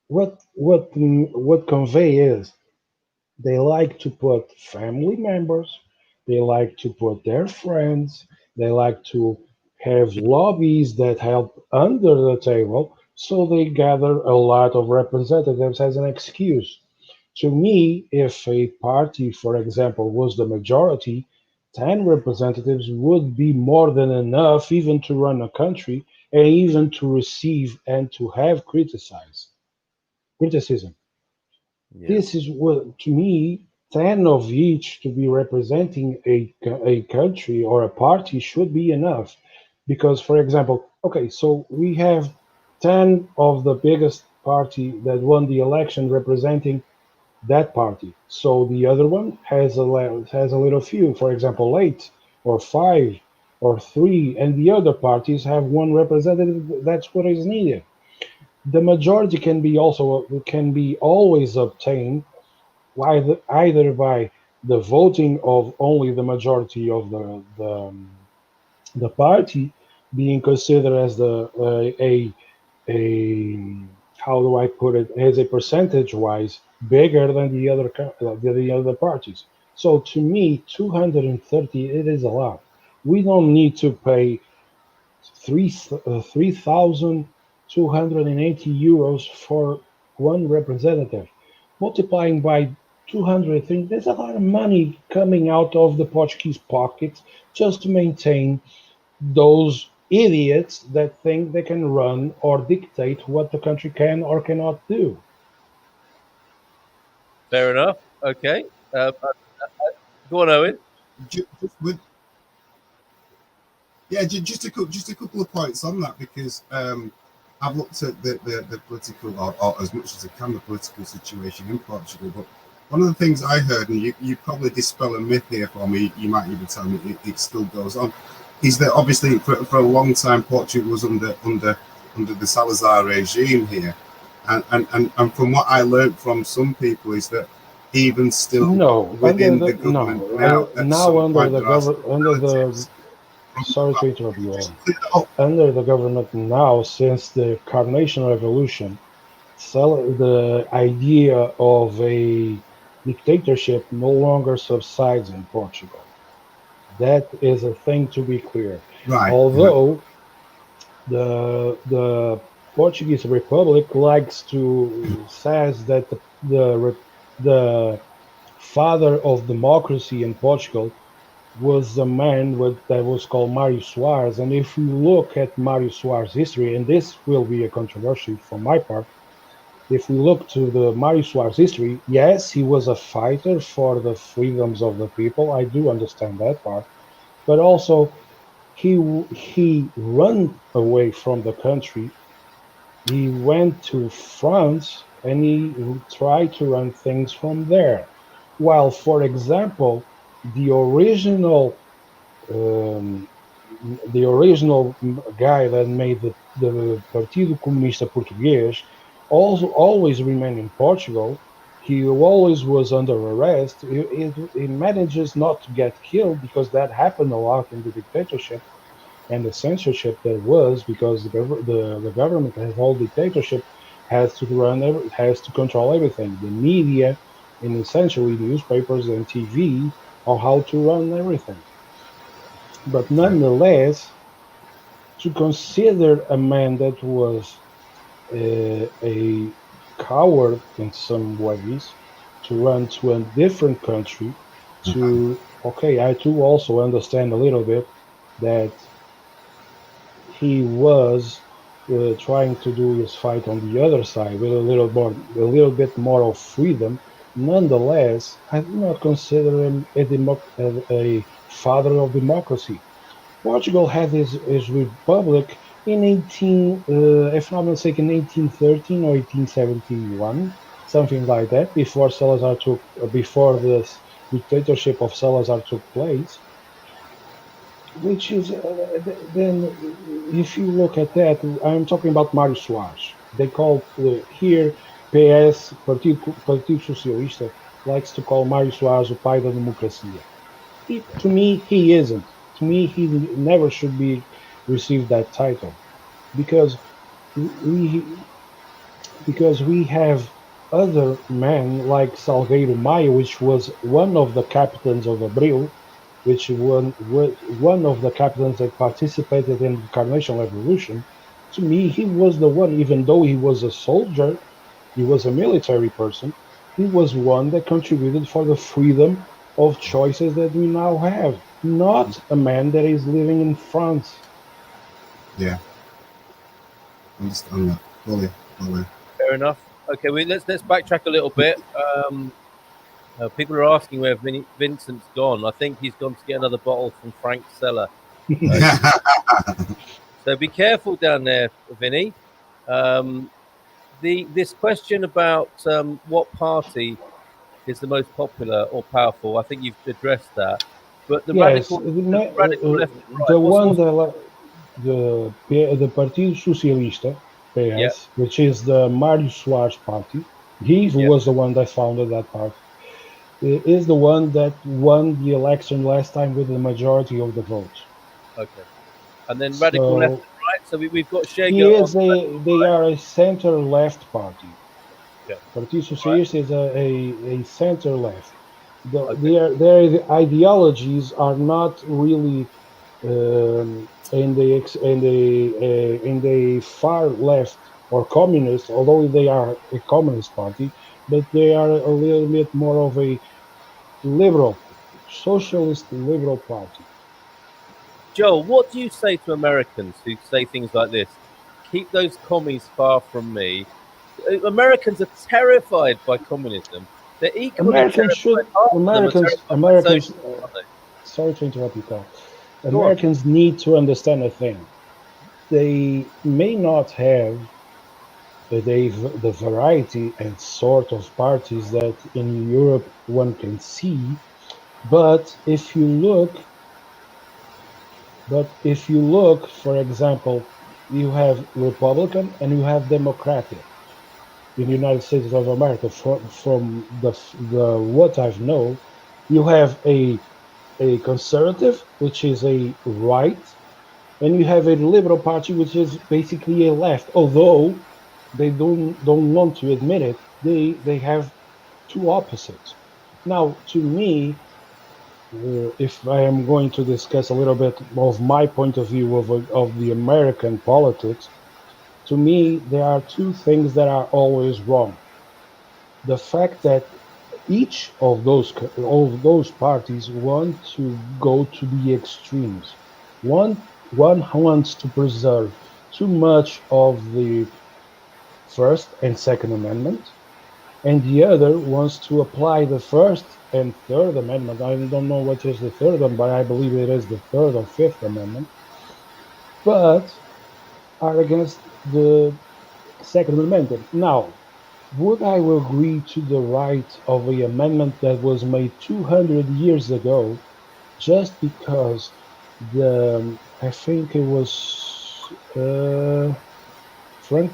what convey is, they like to put family members, they like to put their friends, they like to have lobbies that help under the table, so they gather a lot of representatives as an excuse. To me, if a party, for example, was the majority, 10 representatives would be more than enough even to run a country, and even to receive and to have criticism. yeah, This is what, to me, 10 of each to be representing a country or a party should be enough. Because, for example, okay, so we have 10 of the biggest party that won the election representing that party. So the other one has a little few, for example, 8 or 5 or 3, and the other parties have one representative. That's what is needed. The majority can be always obtained either by the voting of only the majority of the party being considered as a how do I put it, as a percentage wise bigger than the other parties. So to me, 230, it is a lot. We don't need to pay 3,280 euros for one representative. Multiplying by 200, there's a lot of money coming out of the Portuguese pockets just to maintain those idiots that think they can run or dictate what the country can or cannot do. fair enough. Okay, go on, Owen. Just with, yeah, just a couple of points on that, because I've looked at the political, or as much as I can, the political situation in Portugal. But one of the things I heard, and you probably dispel a myth here for me, you might even tell me it still goes on, is that obviously for a long time Portugal was under the Salazar regime here, and from what I learned from some people is that even still within the government now under the sorry to interrupt you all. Under the government now, since the Carnation Revolution, the idea of a dictatorship no longer subsides in Portugal. That is a thing to be clear. Right. Although the Portuguese Republic says that the father of democracy in Portugal was a man that was called Mário Soares. And if we look at Mário Soares' history, and this will be a controversy from my part, if we look to the Mário Soares' history, yes, he was a fighter for the freedoms of the people. I do understand that part. But also, he ran away from the country. He went to France and he tried to run things from there. While, for example, the original guy that made the Partido Comunista Português also always remained in Portugal. He always was under arrest. He manages not to get killed because that happened a lot in the dictatorship and the censorship there was, because the government has all dictatorship has to control everything, the media, and essentially newspapers and TV, or how to run everything. But nonetheless, to consider a man that was a coward in some ways to run to a different country, I too also understand a little bit that he was trying to do his fight on the other side with a little bit more of freedom. Nonetheless, I do not consider him a father of democracy. Portugal had his republic in if I'm not mistaken, 1813 or 1871, something like that, before before this dictatorship of Salazar took place. Which is then, if you look at that, I'm talking about Mário Soares. They call here PS Partido Socialista likes to call Mário Soares o pai da democracia. To me, he isn't. To me, he never should be received that title, because we have other men like Salgueiro Maia, which was one of the captains of Abril, which was one of the captains that participated in the Carnation Revolution. To me, he was the one, even though he was a soldier, he was a military person, he was one that contributed for the freedom of choices that we now have, not a man that is living in France. Yeah. Understand that fully. Fair enough. Okay, let's backtrack a little bit. People are asking where Vincent's gone. I think he's gone to get another bottle from Frank's cellar. So be careful down there, Vinny. This question about what party is the most popular or powerful, I think you've addressed that. But the radical left and right, the one that the Partido Socialista, PS, which is the Mário Soares party, he was the one that founded that party. Is the one that won the election last time with the majority of the votes. Okay. And then radical left and right. So we've got Chega. They are a center-left party. Okay. Partido Socialista is a center-left. Their ideologies are not really in the far left or communist, although they are a communist party, but they are a little bit more of a liberal, socialist liberal party. Joel, what do you say to Americans who say things like this? Keep those commies far from me. Americans are terrified by communism. They're equally Americans. Sorry to interrupt you, Carl. Americans need to understand a thing. they may not have the variety and sort of parties that in Europe one can see, but if you look, for example, you have Republican and you have Democratic in the United States of America. From the what I've know, you have a conservative, which is a right, and you have a liberal party, which is basically a left. Although they don't want to admit it, they have two opposites. Now, to me, if I am going to discuss a little bit of my point of view of the American politics, to me there are two things that are always wrong. The fact that each of those parties want to go to the extremes. One wants to preserve too much of the First and Second Amendment, and the other wants to apply the First and Third Amendment. I don't know what is the third one, but I believe it is the Third or Fifth Amendment, but are against the Second Amendment. Now, would I agree to the right of a amendment that was made 200 years ago just because I think it was Frank,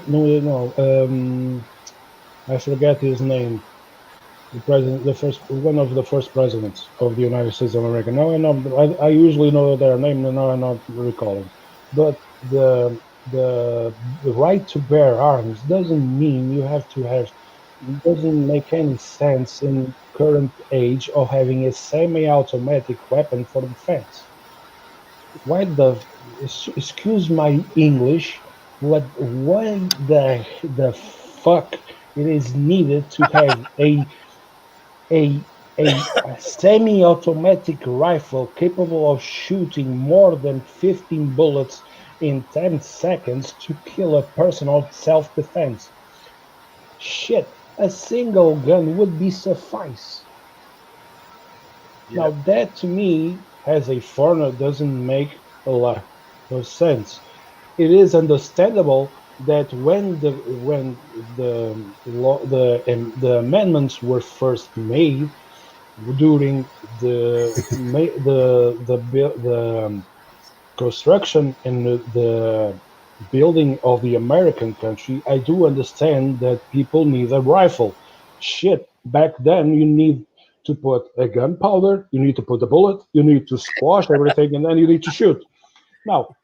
I forget his name, the president, one of the first presidents of the United States of America. Now I usually know their name, and now I'm not recalling. But the right to bear arms doesn't mean you have to have. It doesn't make any sense in current age of having a semi-automatic weapon for defense. Why excuse my English? Why the fuck it is needed to have a a semi-automatic rifle capable of shooting more than 15 bullets in 10 seconds to kill a person of self-defense? Shit, a single gun would be suffice. Now that to me, as a foreigner, doesn't make a lot of sense. It is understandable that when the amendments were first made during the construction and the building of the American country, I do understand that people need a rifle. Shit, back then you need to put a gunpowder, you need to put a bullet, you need to squash everything, and then you need to shoot. Now,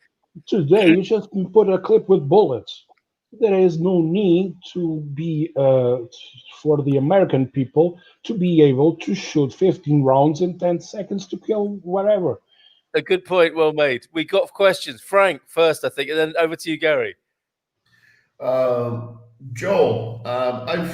today you just put a clip with bullets. There is no need to be for the American people to be able to shoot 15 rounds in 10 seconds to kill whatever. A good point, well made. We got questions. Frank first, I think, and then over to you, Gary. Joel, I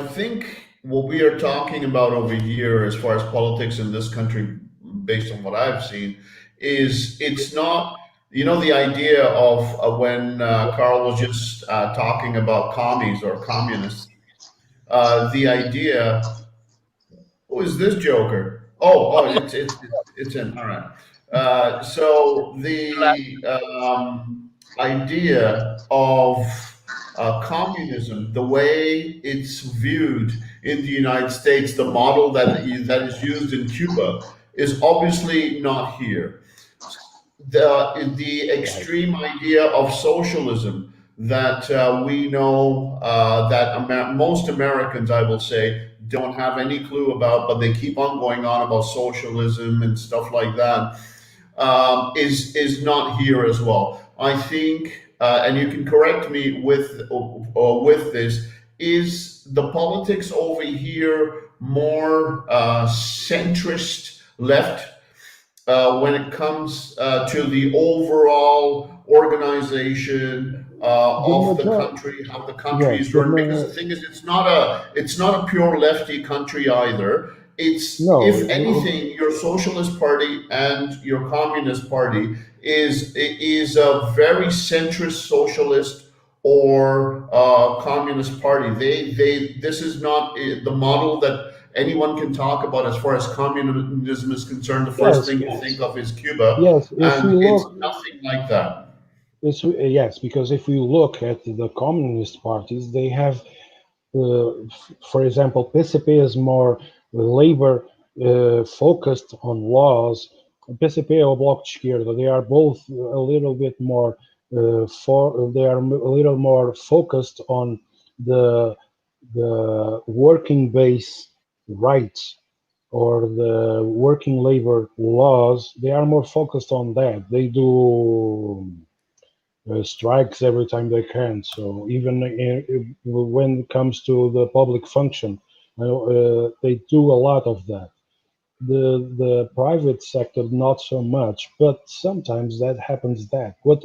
think what we are talking about over here, as far as politics in this country, based on what I've seen, is it's not, the idea of when Carl was just talking about commies or communists, the idea. Who is this Joker? Oh, it's in. All right. So the idea of communism, the way it's viewed in the United States, the model that is used in Cuba, is obviously not here. The extreme idea of socialism that we know that most Americans, I will say, don't have any clue about, but they keep on going on about socialism and stuff like that, is not here as well. I think, and you can correct me with this, is the politics over here more centrist left when it comes to the overall organization of the country, how the country is run. Because the thing is, it's not a pure lefty country either. It's, if anything, your socialist party and your communist party is a very centrist socialist or communist party. This is not the model that anyone can talk about as far as communism is concerned. The first thing you think of is Cuba, Yes, and it's nothing like that. Yes, because if we look at the communist parties, they have, for example, PCP is more labor focused on laws. PCP or Bloco de Esquerda, they are both a little bit more they are a little more focused on the working base rights or the working labor laws. They are more focused on that. They do strikes every time they can. So even when it comes to the public function, they do a lot of that. The private sector not so much, but sometimes that happens. What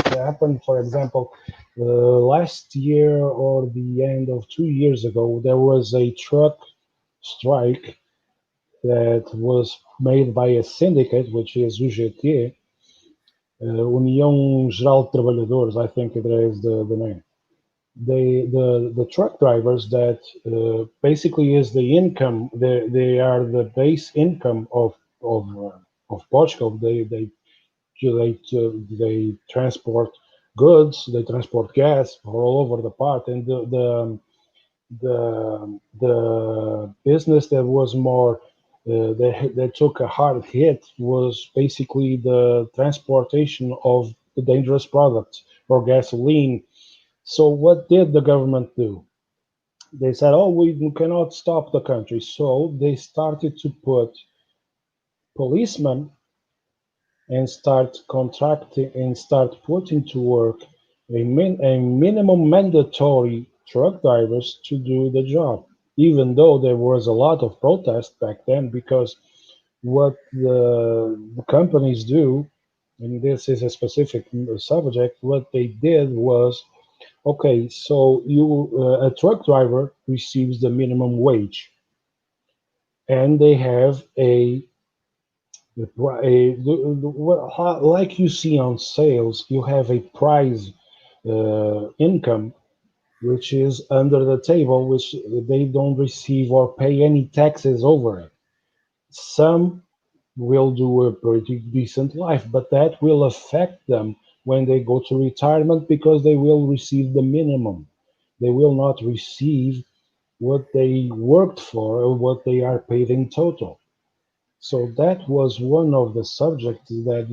happened, for example, last year or the end of 2 years ago, there was a truck strike that was made by a syndicate, which is UGT, União Geral de Trabalhadores, I think it is the name. The truck drivers that basically is the income. They are the base income of Portugal. They transport goods. They transport gas all over the part, and the business that was more that took a hard hit was basically the transportation of the dangerous products or gasoline. So what did the government do? They said, "Oh, we cannot stop the country." So they started to put policemen and start contracting and start putting to work a minimum mandatory truck drivers to do the job, even though there was a lot of protest back then, because what the companies do, and this is a specific subject, what they did was, okay, so a truck driver receives the minimum wage, and they have like you see on sales, you have a price income which is under the table, which they don't receive or pay any taxes over it. Some will do a pretty decent life, but that will affect them when they go to retirement because they will receive the minimum. They will not receive what they worked for or what they are paid in total. So that was one of the subjects that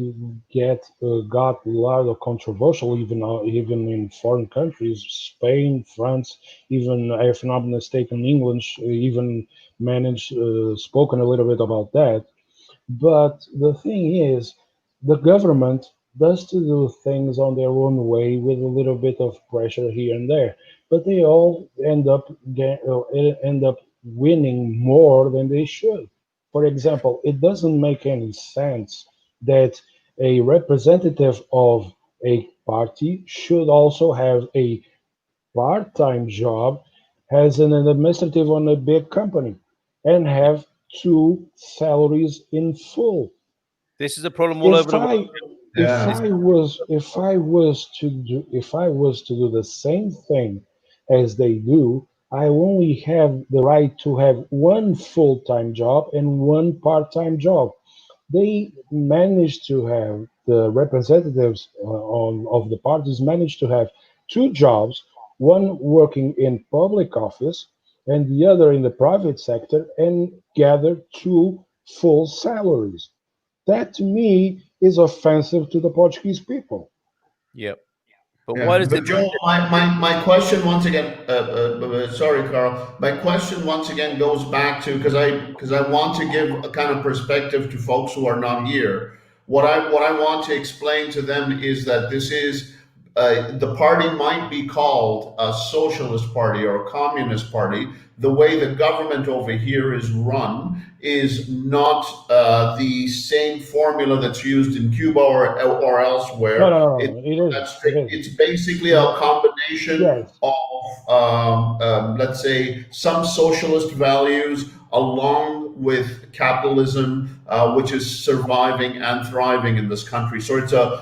got a lot of controversial, even in foreign countries, Spain, France, even if I'm not mistaken, England even managed spoken a little bit about that. But the thing is, the government does to do things on their own way with a little bit of pressure here and there, but they all end up winning more than they should. For example, it doesn't make any sense that a representative of a party should also have a part-time job as an administrative on a big company and have two salaries in full. This is a problem all over the world. If I was to do the same thing as they do, I only have the right to have one full-time job and one part-time job. They managed to have the representatives of the parties managed to have two jobs, one working in public office and the other in the private sector, and gather two full salaries. That to me is offensive to the Portuguese people. Yep. But Yeah, why does but it? Joe, my question once again, sorry, Carl. My question once again goes back to because I want to give a kind of perspective to folks who are not here. What I want to explain to them is that this is the party might be called a socialist party or a communist party. The way the government over here is run is not the same formula that's used in Cuba or No, elsewhere. no, no, no. It isn't. That's It it's isn't. basically a combination Yes, of, let's say, some socialist values along with capitalism, which is surviving and thriving in this country. So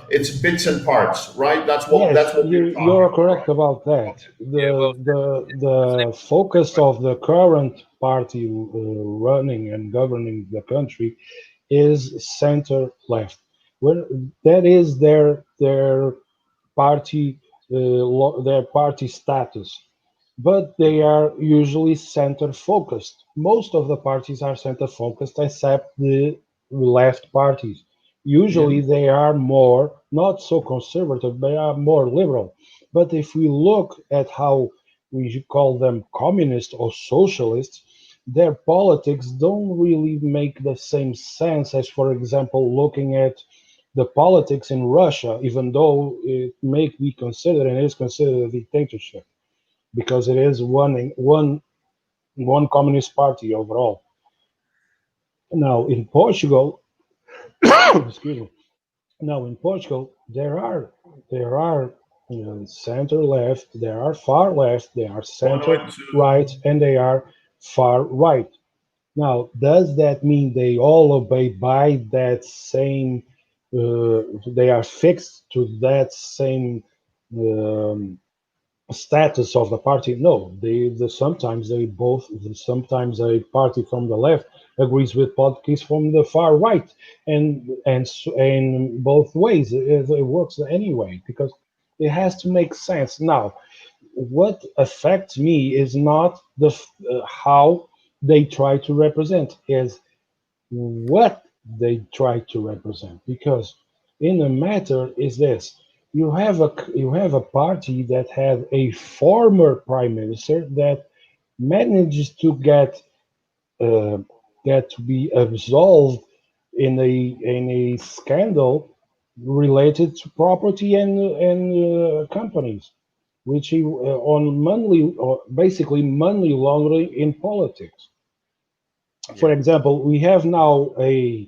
it's bits and parts, right? yes, That's what we're talking you're about. correct about that. Yeah, well, The focus of the current party running and governing the country is center left. Well, that is their party their party status, but they are usually center focused. Most of the parties are center focused, except the left parties. Usually, they are more not so conservative; they are more liberal. But if we look at how we should call them communist or socialists, their politics don't really make the same sense as, for example, looking at the politics in Russia, even though it may be considered and is considered a dictatorship because it is one communist party overall. Now in Portugal, excuse me. Now in Portugal, there are center left, there are far left, there are center right, and they are far right. Now, does that mean they all obey by that same? They are fixed to that same um, status of the party? No, sometimes a party from the left agrees with parties from the far right, and both ways it works anyway because it has to make sense. Now, what affects me is not how they try to represent, is what they try to represent. Because in the matter is this: you have a party that had a former prime minister that manages to uh, get to be absolved in a scandal related to property and companies, which he on money, or basically money laundering in politics. For example, we have now a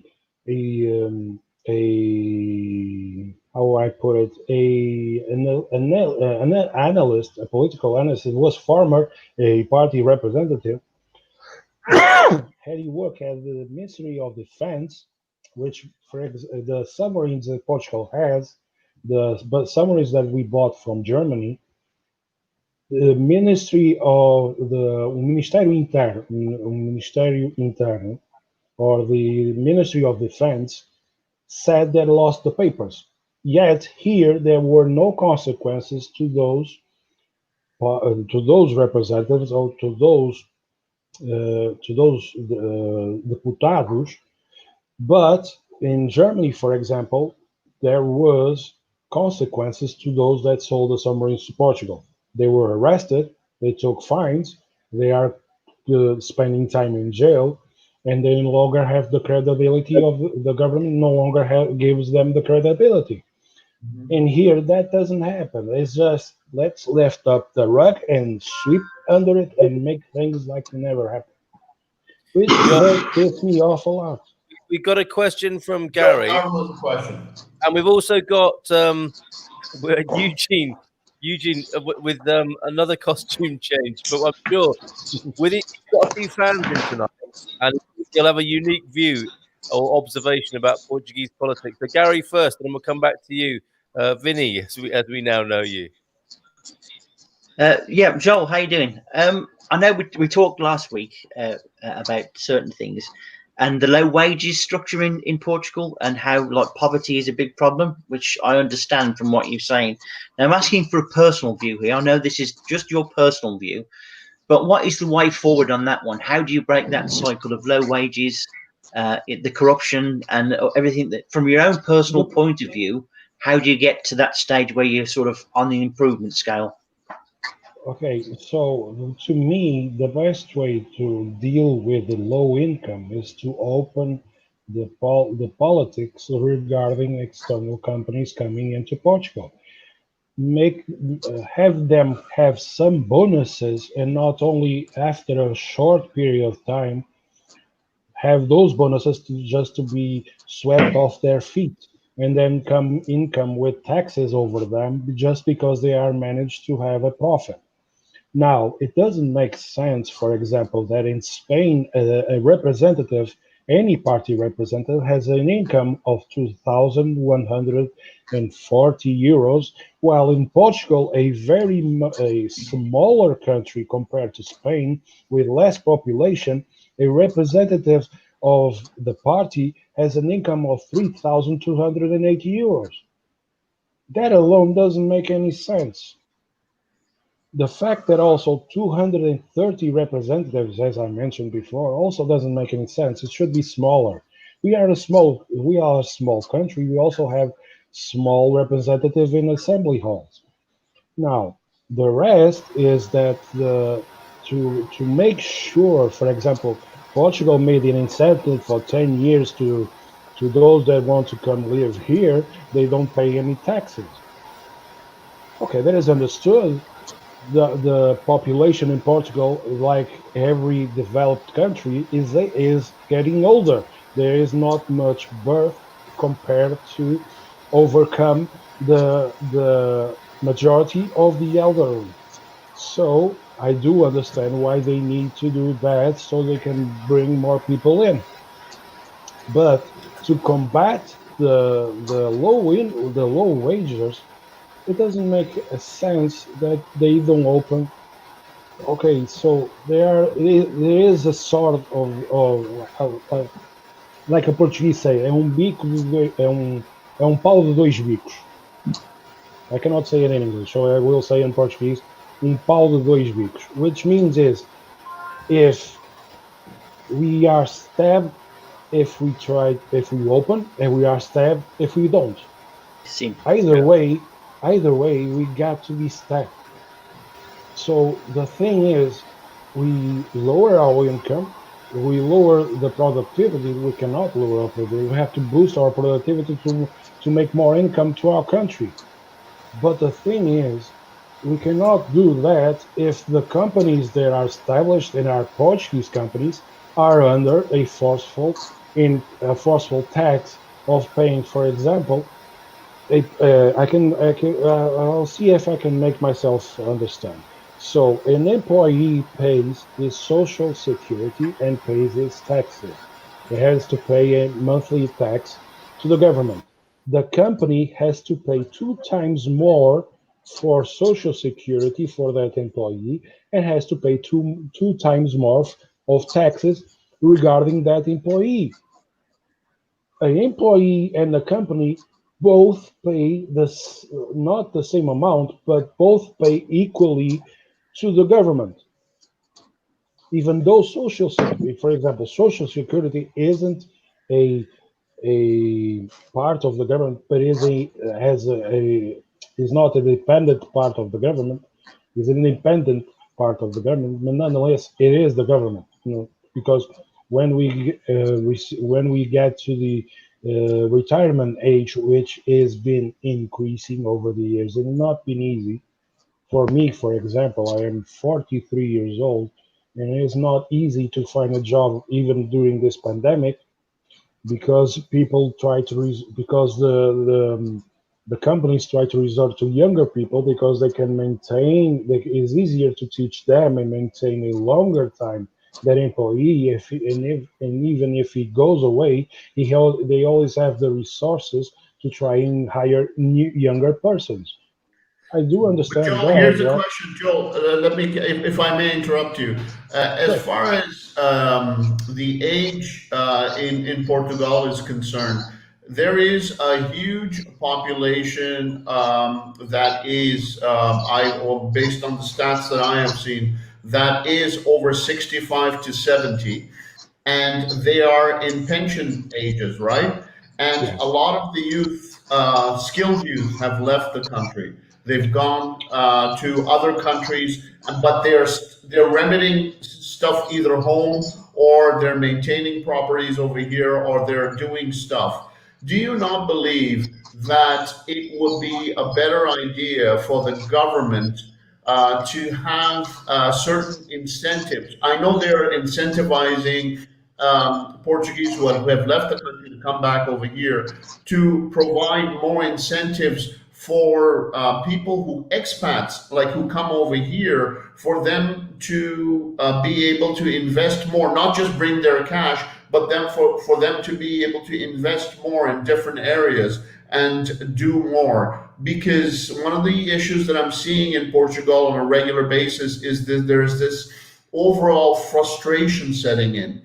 how I put it, an analyst, a political analyst, it was former a party representative. Had he worked at the Ministry of Defense, which the submarines that Portugal has, but submarines that we bought from Germany, the Ministry of the Ministério Interno, or the Ministry of Defense, said they lost the papers. Yet here there were no consequences to those representatives or to those deputados. But in Germany, for example, there was consequences to those that sold the submarines to Portugal. They were arrested, they took fines, they are spending time in jail, and they no longer have the credibility of the government. No longer gives them the credibility. And here that doesn't happen. It's just let's lift up the rug and sweep under it and make things like they never happened, which does piss me off a lot. We got a question from Gary, and we've also got Eugene. Eugene with another costume change, but I'm sure with it, he's got a few fans in tonight, and he'll have a unique view or observation about Portuguese politics. So Gary first, and then we'll come back to you, Vinny, as we now know you. Yeah, Joel, how you doing? I know we talked last week about certain things and the low wages structure in Portugal and how like poverty is a big problem, which I understand from what you're saying. Now I'm asking for a personal view here. I know this is just your personal view, but what is the way forward on that one? How do you break that cycle of low wages, the corruption, and everything that, from your own personal point of view, how do you get to that stage where you're sort of on the improvement scale? Okay, so to me, the best way to deal with the low income is to open the politics regarding external companies coming into Portugal. Have them have some bonuses, and not only after a short period of time have those bonuses to be swept off their feet, and then come with taxes over them just because they are managed to have a profit. Now, it doesn't make sense, for example, that in Spain, a representative, any party representative, has an income of 2,140 euros, while in Portugal, a smaller country compared to Spain, with less population, a representative of the party has an income of 3,280 euros. That alone doesn't make any sense. The fact that also 230 representatives, as I mentioned before, also doesn't make any sense. It should be smaller. We are a small country. We also have small representative in assembly halls. Now, the rest is that to make sure, for example, Portugal made an incentive for 10 years to those that want to come live here, they don't pay any taxes. Okay, that is understood. The population in Portugal, like every developed country, is getting older. There is not much birth compared to overcome the majority of the elderly. So I do understand why they need to do that so they can bring more people in. But to combat the low wages, it doesn't make a sense that they don't open. Okay, so there is a sort of like a Portuguese say, é um pau de dois bicos. I cannot say it in English, so I will say in Portuguese, pau de dois bicos, which means is if we are stabbed if we open, and we are stabbed if we don't. Either way, we got to be stabbed. So the thing is, we lower our income, we lower the productivity. We cannot lower our productivity. We have to boost our productivity to make more income to our country. But the thing is, we cannot do that if the companies that are established and are Portuguese companies are under a forceful tax of paying, for example, I'll see if I can make myself understand. So an employee pays his social security and pays his taxes. He has to pay a monthly tax to the government. The company has to pay 2 times more for social security for that employee and has to pay two times more of taxes regarding that employee. An employee and the company both pay this, not the same amount, but both pay equally to the government. Even though social security, for example, social security isn't a part of the government, but is not a dependent part of the government, is an independent part of the government, but nonetheless, it is the government. Because when we get to the retirement age, which has been increasing over the years, and not been easy. For me, for example, I am 43 years old, and it is not easy to find a job even during this pandemic because people try to because the companies try to resort to younger people because they can maintain. It's easier to teach them and maintain a longer time that employee. And even if he goes away, they always have the resources to try and hire younger persons. I do understand Joel, that. here's a question, Joel. Let me, if I may interrupt you. As Sure. far as the age in Portugal is concerned, there is a huge population that is, or based on the stats that I have seen, that is over 65 to 70, and they are in pension ages, right? And a Yes. lot of the youth, skilled youth, have left the country. They've gone to other countries, but they're remedying stuff either home, or they're maintaining properties over here, or they're doing stuff. Do you not believe that it would be a better idea for the government to have certain incentives? I know they're incentivizing Portuguese who have left the country to come back over here, to provide more incentives for people who expats, like who come over here, for them to be able to invest more, not just bring their cash, but then for them to be able to invest more in different areas and do more. Because one of the issues that I'm seeing in Portugal on a regular basis is that there's this overall frustration setting in.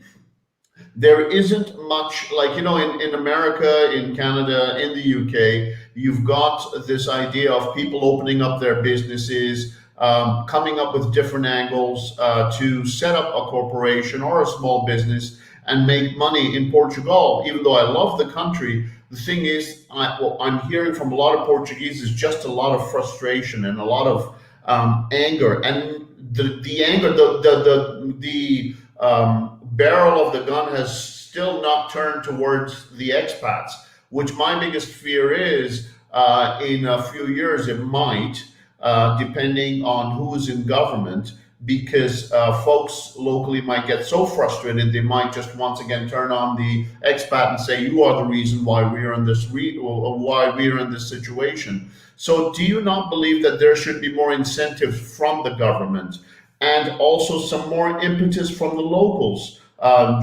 There isn't much, like, you know, in America, in Canada, in the UK, you've got this idea of people opening up their businesses, coming up with different angles to set up a corporation or a small business and make money. In Portugal, even though I love the country, the thing is, what I'm hearing from a lot of Portuguese is just a lot of frustration and a lot of anger, and the anger, the barrel of the gun has still not turned towards the expats, which my biggest fear is in a few years it might, depending on who's in government, because folks locally might get so frustrated they might just once again turn on the expat and say, "You are the reason why we're in this or why we're in this situation." So, do you not believe that there should be more incentives from the government and also some more impetus from the locals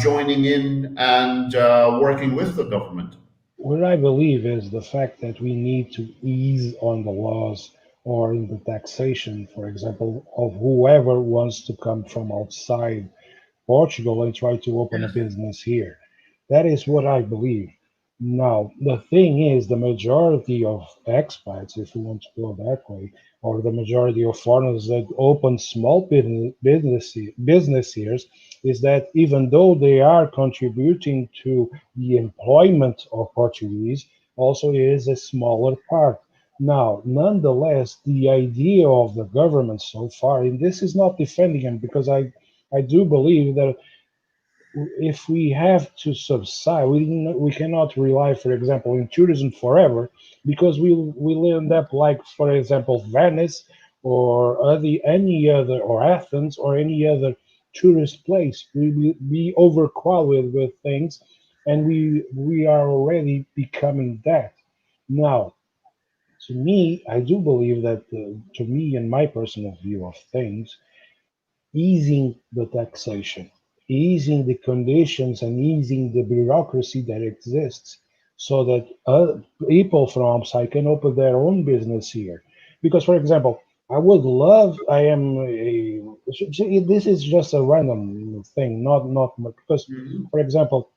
joining in and working with the government? What I believe is the fact that we need to ease on the laws or in the taxation, for example, of whoever wants to come from outside Portugal and try to open a business here. That is what I believe. Now, the thing is, the majority of expats, if you want to go that way, or the majority of foreigners that open small business here, is that even though they are contributing to the employment of Portuguese, also is a smaller part. Now, nonetheless, the idea of the government so far, and this is not defending them because I do believe that if we have to subside, we cannot rely, for example, in tourism forever, because we'll end up like, for example, Venice or any other, or Athens or any other tourist place. We will be overcrowded with things, and we are already becoming that. Now, to me, I do believe that, to me, in my personal view of things, easing the taxation, easing the conditions, and easing the bureaucracy that exists so that people from outside can open their own business here. Because, for example, I would love, I am a, this is just a random thing, not because, Mhm. for example,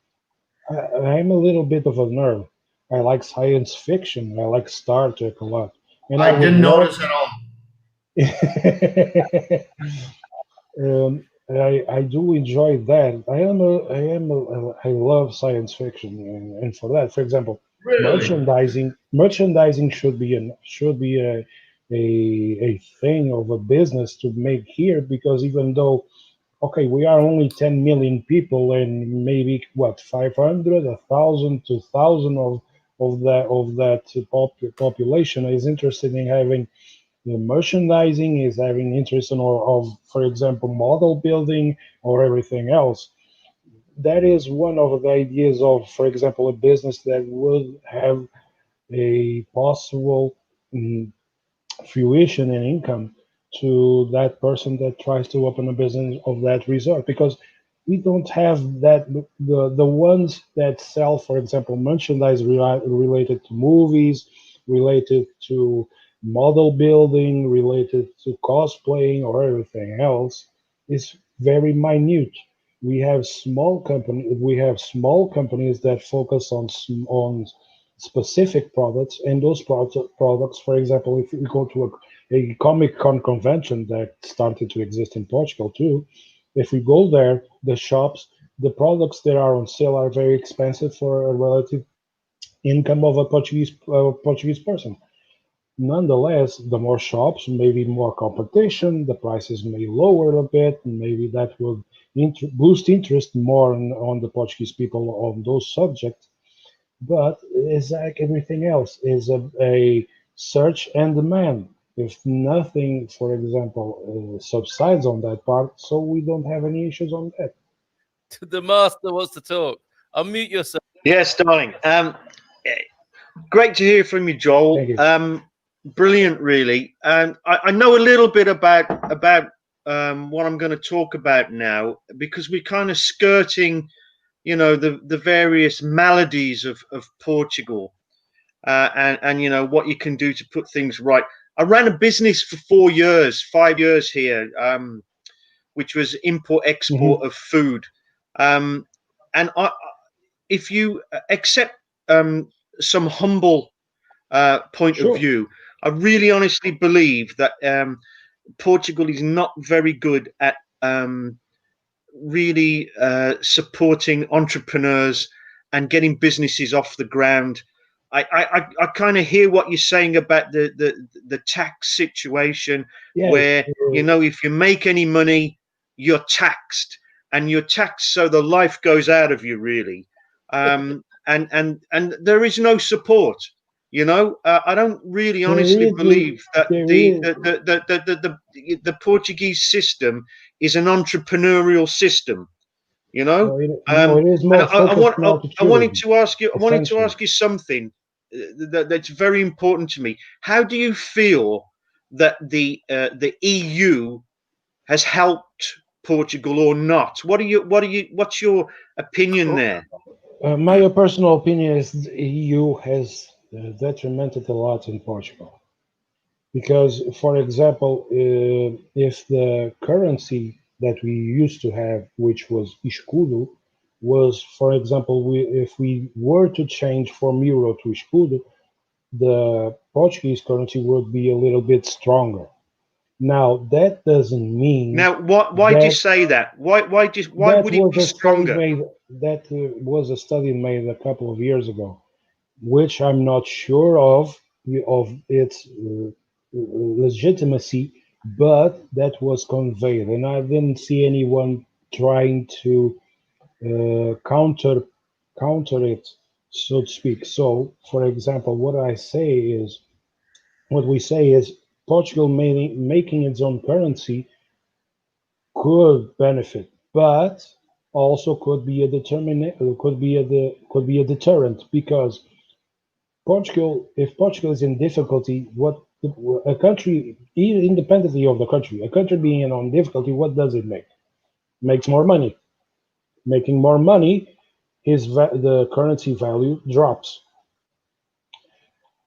I'm a little bit of a nerd. I like science fiction. I like Star Trek a lot. And I I would didn't love. notice at all. I do enjoy that. I love science fiction, and for that, for example, Really? merchandising should be a thing of a business to make here, because even though, okay, we are only 10 million people, and maybe what, 500, 1,000, 2,000 of that population is interested in having the merchandising, is having interest in, of, for example, model building or everything else. That is one of the ideas of, for example, a business that would have a possible mm, fruition and income to that person that tries to open a business of that resort, because we don't have that. The ones that sell, for example, merchandise related to movies, related to model building, related to cosplaying or everything else, is very minute. We have small companies that focus on specific products, and those products, for example, if we go to a Comic Con convention that started to exist in Portugal too, if we go there, the shops, the products that are on sale are very expensive for a relative income of a Portuguese person. Nonetheless, the more shops, maybe more competition, the prices may lower a bit, and maybe that will boost interest more on the Portuguese people on those subjects. But it's like everything else, is a search and demand. If nothing, for example, subsides on that part, so we don't have any issues on that. The master wants to talk. Unmute yourself. Yes, darling. Great to hear from you, Joel. Thank you. Brilliant, really. I know a little bit about what I'm going to talk about now, because we're kind of skirting, the various maladies of Portugal, and what you can do to put things right. I ran a business for 4 years, 5 years here, which was import export Mhm. of food. Um, and if you accept some humble point Sure. of view, I really honestly believe that Portugal is not very good at really supporting entrepreneurs and getting businesses off the ground. I kind of hear what you're saying about the tax situation, Yes. where if you make any money, you're taxed, and you're taxed so the life goes out of you, really. And there is no support. I don't really honestly believe that the Portuguese system is an entrepreneurial system. No, it is And more focused now to I wanted tourism, to ask you. I wanted to essentially. ask you something that's very important to me. How do you feel that the EU has helped Portugal or not? What's your opinion there? My personal opinion is the EU has detrimented a lot in Portugal. Because, for example, if the currency that we used to have, which was escudo, was, for example, if we were to change from euro to escudo, the Portuguese currency would be a little bit stronger. Now, that doesn't mean Now, why do you say that? Why would it be stronger? That was a study made a couple of years ago, which I'm not sure of its legitimacy, but that was conveyed, and I didn't see anyone trying to counter it, so to speak. So, for example, what we say is Portugal making its own currency could benefit, but also could be a deterrent, because if Portugal is in difficulty, a country, independently of the country, a country being in difficulty, what does it make? Makes more money. Making more money, the currency value drops.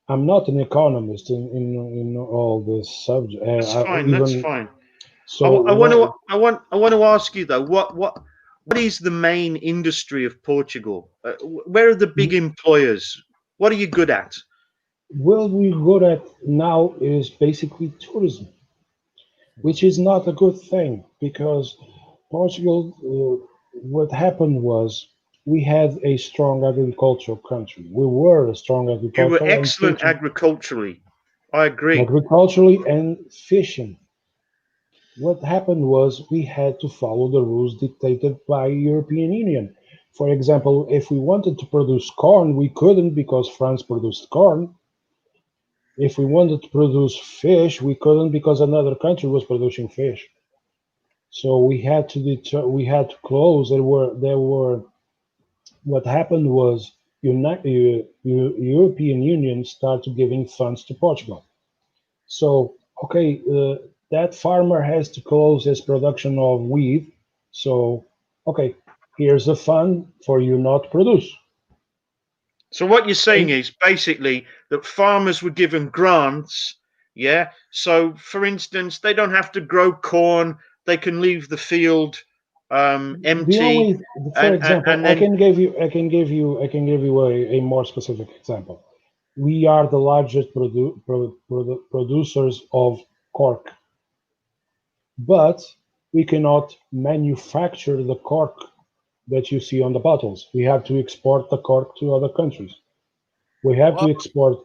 I'm not an economist in all this subject. That's fine. That's fine. So I want to ask you though, what is the main industry of Portugal? Where are the big employers? What are you good at? what we're good at now is basically tourism, which is not a good thing, because Portugal, what happened was we had a strong agricultural country. We were a strong You were agricultural and excellent fishing, agriculturally. I agree. agriculturally and fishing. What happened was we had to follow the rules dictated by European Union. For example, if we wanted to produce corn, we couldn't because France produced corn. If we wanted to produce fish, we couldn't because another country was producing fish. So we had to close. What happened was European Union started giving funds to Portugal. So, okay, that farmer has to close his production of wheat. So, okay, here's a fund for you not to produce. So what you're saying is basically that farmers were given grants. Yeah. So, for instance, they don't have to grow corn. They can leave the field empty. For example, I can give you a more specific example. We are the largest producers of cork, but we cannot manufacture the cork that you see on the bottles. We have to export the cork to other countries. We have to export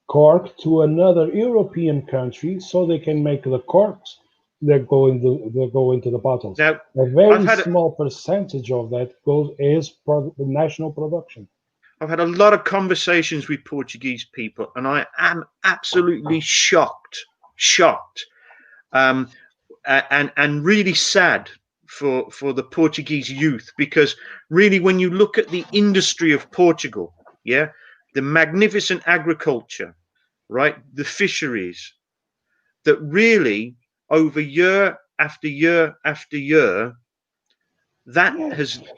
cork to another European country so they can make the corks that go into the bottles. Now, a very small percentage of that is national production. I've had a lot of conversations with Portuguese people, and I am absolutely shocked, and really sad for the Portuguese youth, because really, when you look at the industry of Portugal, yeah, the magnificent agriculture, right, the fisheries, that really over year after year after year, that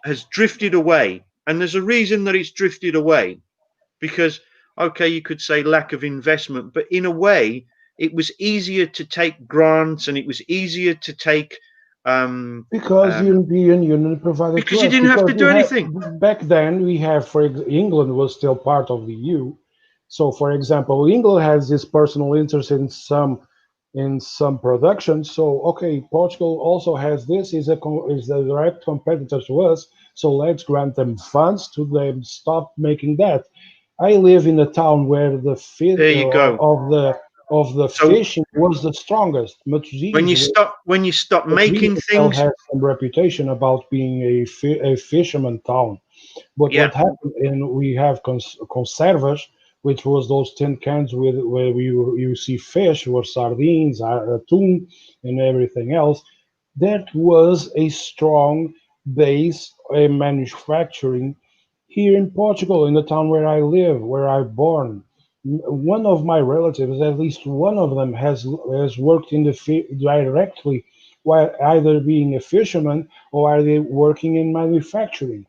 has drifted away. And there's a reason that it's drifted away, because, okay, you could say lack of investment, but in a way, it was easier to take grants, and it was easier to take Because the European Union provided because to you us. didn't have to Because do we had, anything. back then, we have, England was still part of the EU. So, for example, England has this personal interest in some production. So, okay, Portugal also has this, is a direct competitor to us. So let's grant them funds to them stop making that. I live in a town where the There you go. of the So fishing was the strongest. Much when you stop making things, has some reputation about being a fisherman town. But yeah, what happened, and we have conservas, which was those tin cans with where you see fish or sardines, tuna, and everything else. That was a strong base in manufacturing here in Portugal, in the town where I live, where I'm born. One of my relatives, at least one of them, has worked in the directly, while either being a fisherman or either working in manufacturing.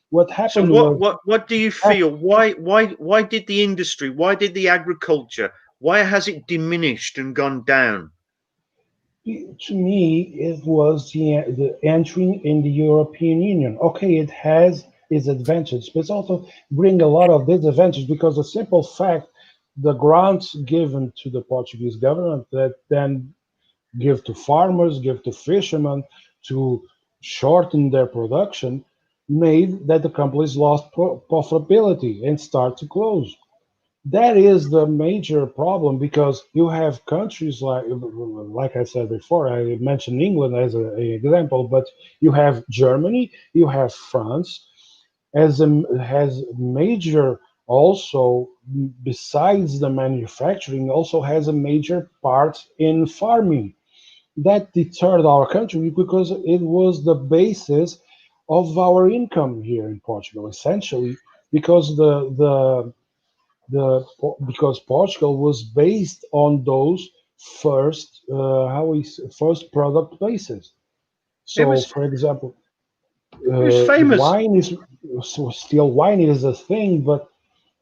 What so happened was, what do you feel? Why did the industry, why did the agriculture, why has it diminished and gone down? to me, it was the entry in the European Union. Okay, it has its advantages, but it's also bring a lot of disadvantages because the simple fact, the grants given to the Portuguese government that then give to farmers, give to fishermen to shorten their production, made that the companies lost profitability and start to close. That is the major problem because you have countries like I said before, I mentioned England as an example, but you have Germany, you have France has major also, besides the manufacturing, also has a major part in farming. That deterred our country because it was the basis of our income here in Portugal, essentially, because because Portugal was based on those first product places. It So, was for example, it was famous. wine is still wine is a thing, but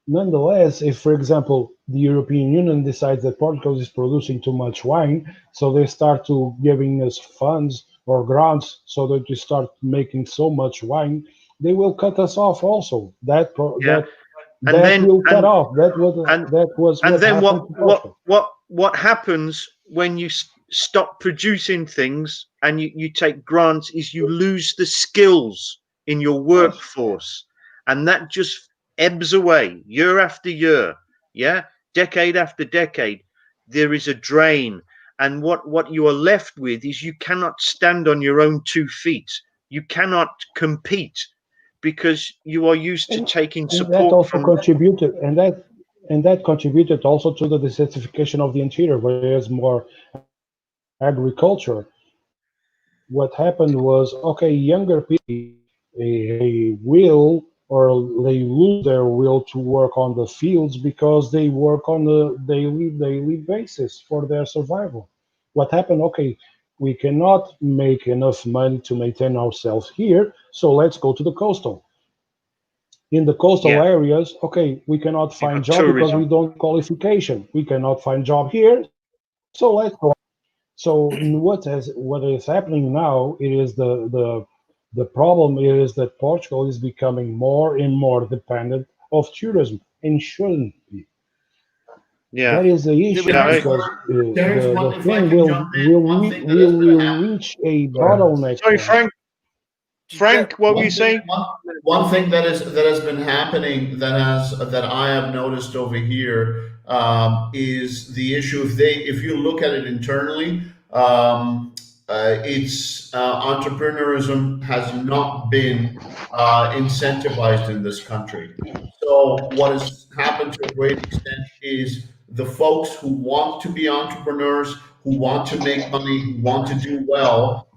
nonetheless, if for example the European Union decides that Portugal is producing too much wine, so they start to giving us funds or grants so that we start making so much wine, they will cut us off also. Yeah, and That then will cut off. and That was and what then happened to Portugal. what happens when you stop producing things and you take grants is you lose the skills in your Yes. workforce, and that just ebbs away year after year, yeah, decade after decade. There is a drain, and what you are left with is you cannot stand on your own 2 feet. You cannot compete because you are used to And, taking and that support also from. contributed, and that contributed also to the desertification of the interior, where there's more agriculture. What happened was, okay, younger people a will or they lose their will to work on the fields because they work on the daily basis for their survival. What happened? Okay, we cannot make enough money to maintain ourselves here, so let's go to the coastal. In the coastal Yeah, areas, okay, we cannot you find got job because we tourism. don't qualification. We cannot find job here, so let's go. So what is happening now? It is the problem is that Portugal is becoming more and more dependent of tourism and shouldn't be. Yeah, That is the issue yeah. Terence, because Terence, the if I thing can jump in, one thing that has been will happening. reach a Go ahead. bottleneck Sorry, point. Frank. Frank, what were you One thing, saying? one thing that has been happening that I have noticed over here is the issue. If you look at it internally, it's entrepreneurism has not been incentivized in this country. So what has happened to a great extent is the folks who want to be entrepreneurs, who want to make money, who want to do well,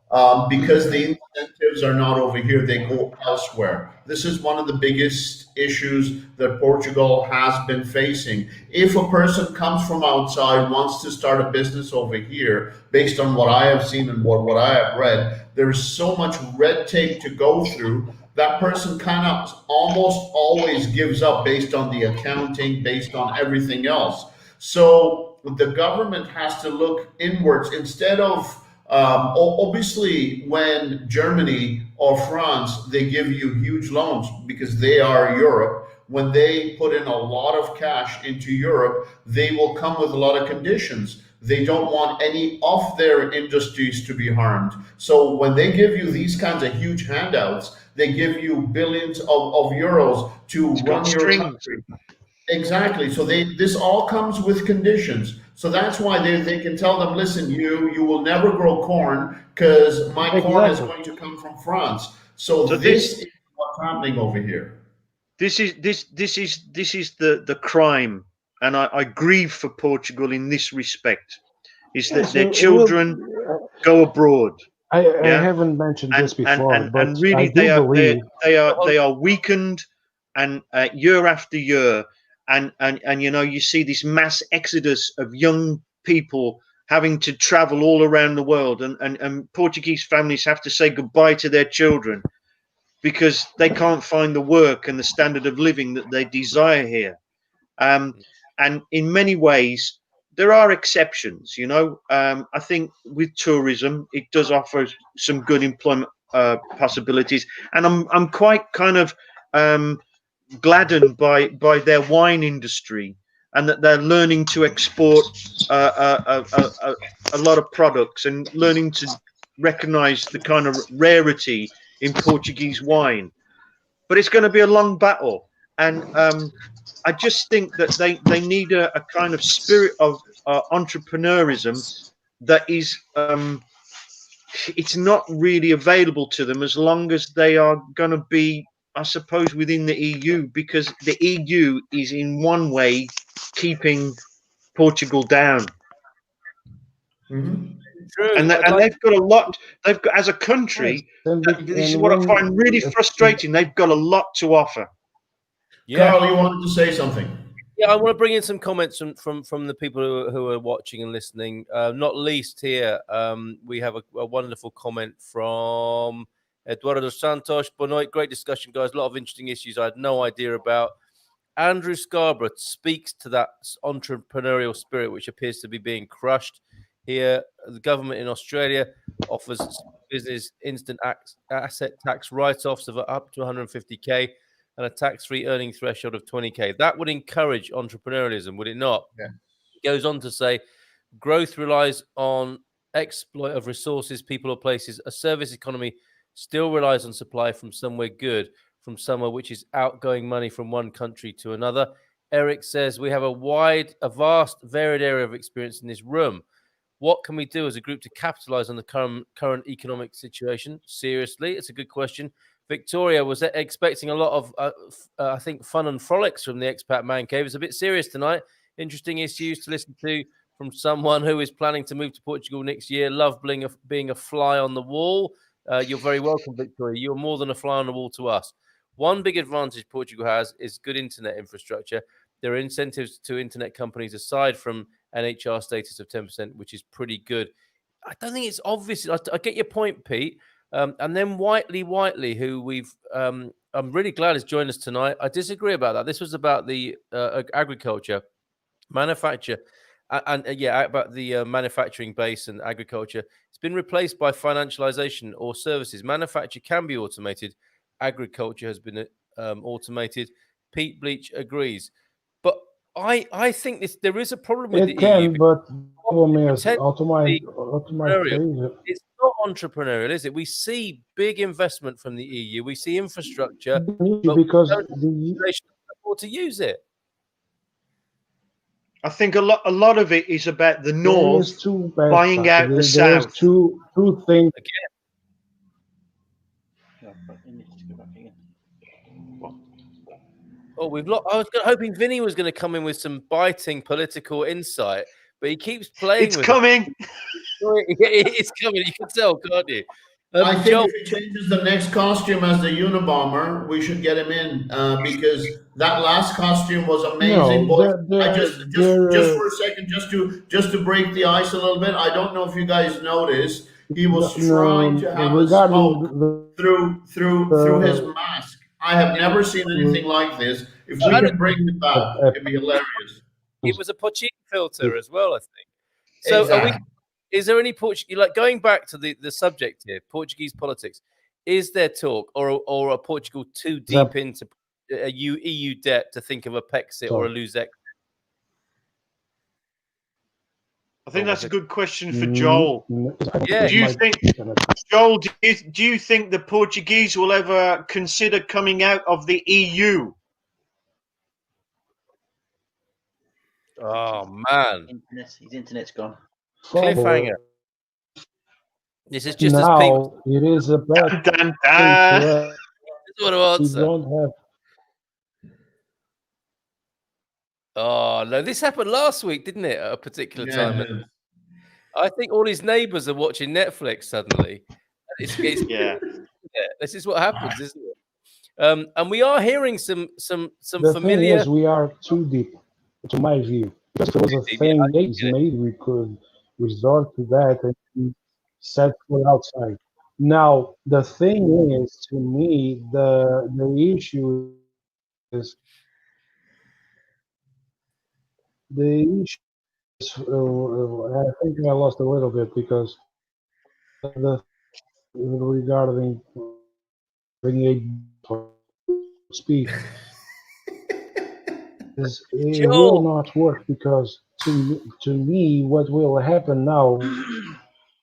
because the incentives are not over here, they go elsewhere. This is one of the biggest issues that Portugal has been facing. If a person comes from outside, wants to start a business over here, based on what I have seen and what I have read, there is so much red tape to go through. That person kind of almost always gives up based on the accounting, based on everything else. So the government has to look inwards instead of Obviously, when Germany or France, they give you huge loans because they are Europe. When they put in a lot of cash into Europe, they will come with a lot of conditions. They don't want any of their industries to be harmed. So when they give you these kinds of huge handouts, they give you billions of euros to run your country. Exactly. So this all comes with conditions. So that's why they can tell them, listen, you will never grow corn because my corn is going to come from France. So this is what's happening over here. This is the crime, and I grieve for Portugal in this respect. Is that their children go abroad? I haven't mentioned this before, but and really I do believe they are weakened, and year after year, and you know, you see this mass exodus of young people having to travel all around the world, and Portuguese families have to say goodbye to their children because they can't find the work and the standard of living that they desire here. And in many ways, there are exceptions, you know. I think with tourism, it does offer some good employment possibilities, and I'm quite kind of gladdened by their wine industry, and that they're learning to export a lot of products and learning to recognize the kind of rarity in Portuguese wine. But it's going to be a long battle, and I just think that they need a kind of spirit of entrepreneurism that is it's not really available to them as long as they are going to be, I suppose, within the EU, because the EU is in one way keeping Portugal down. Mm-hmm. True. And they've got a lot. They've got, as a country, this is what I find really frustrating. They've got a lot to offer. Yeah. Carl, you wanted to say something? Yeah, I want to bring in some comments from the people who are watching and listening. Not least here, we have a wonderful comment from Eduardo Santos. Boa great discussion, guys. A lot of interesting issues I had no idea about. Andrew Scarborough speaks to that entrepreneurial spirit, which appears to be being crushed here. The government in Australia offers business instant asset tax write-offs of up to 150k and a tax-free earning threshold of 20k. That would encourage entrepreneurialism, would it not? Yeah. It goes on to say, growth relies on exploit of resources, people, or places. A service economy still relies on supply from somewhere good, from somewhere which is outgoing money from one country to another. Eric says, we have a vast, varied area of experience in this room. What can we do as a group to capitalize on the current economic situation? Seriously, it's a good question. Victoria was expecting a lot of, I think, fun and frolics from the Expat Man Cave. It's a bit serious tonight. Interesting issues to listen to from someone who is planning to move to Portugal next year. Love being a fly on the wall. You're very welcome, Victoria. You're more than a fly on the wall to us. One big advantage Portugal has is good internet infrastructure. There are incentives to internet companies aside from NHR status of 10%, which is pretty good. I don't think it's obvious. I get your point, Pete. And then Whiteley, who I'm really glad has joined us tonight. I disagree about that. This was about the agriculture, manufacture, and about the manufacturing base and agriculture. It's been replaced by financialization or services. Manufacture can be automated. Agriculture has been automated. Pete Bleach agrees. But I think there is a problem with it the EU. But the problem is it's not entrepreneurial, is it? We see big investment from the EU. We see infrastructure, but because we don't to use it. I think a lot of it is about the North buying out the South. Two things. Again. Oh, I was hoping Vinny was going to come in with some biting political insight, but he keeps playing. It's coming. It's coming. You can tell, can't you? I think if he changes the next costume as the Unabomber, we should get him in because that last costume was amazing. Just for a second, just to break the ice a little bit. I don't know if you guys noticed, he was trying to have a smoke through his mask. I have never seen anything like this. If we can bring it back, it'd be hilarious. It was a Pochini filter as well, I think. So exactly. Is there any Portuguese, like going back to the subject here, Portuguese politics? Is there talk, or are Portugal too deep into a EU debt to think of a Pexit or a lose exit? I think that's a good question for Mm, Joel. Yeah. Do you think, Joel? Do you think the Portuguese will ever consider coming out of the EU? Oh man, His internet's gone. cliffhanger. This is just as now people. it is a bad Dun, thing dun. for us. What to We answer? don't have. Oh no, this happened last week, didn't it? At a particular Yeah, time. it is. I think all his neighbours are watching Netflix suddenly. It's Yeah. this is what happens, isn't it? And we are hearing some The familiar. thing is, we are too deep, to my view. Because if it was a Maybe, thing I days, get it. maybe we could resort to that and set foot outside. Now, the thing is, to me, the issue is I think I lost a little bit because the regarding speak is it will not work because to me what will happen now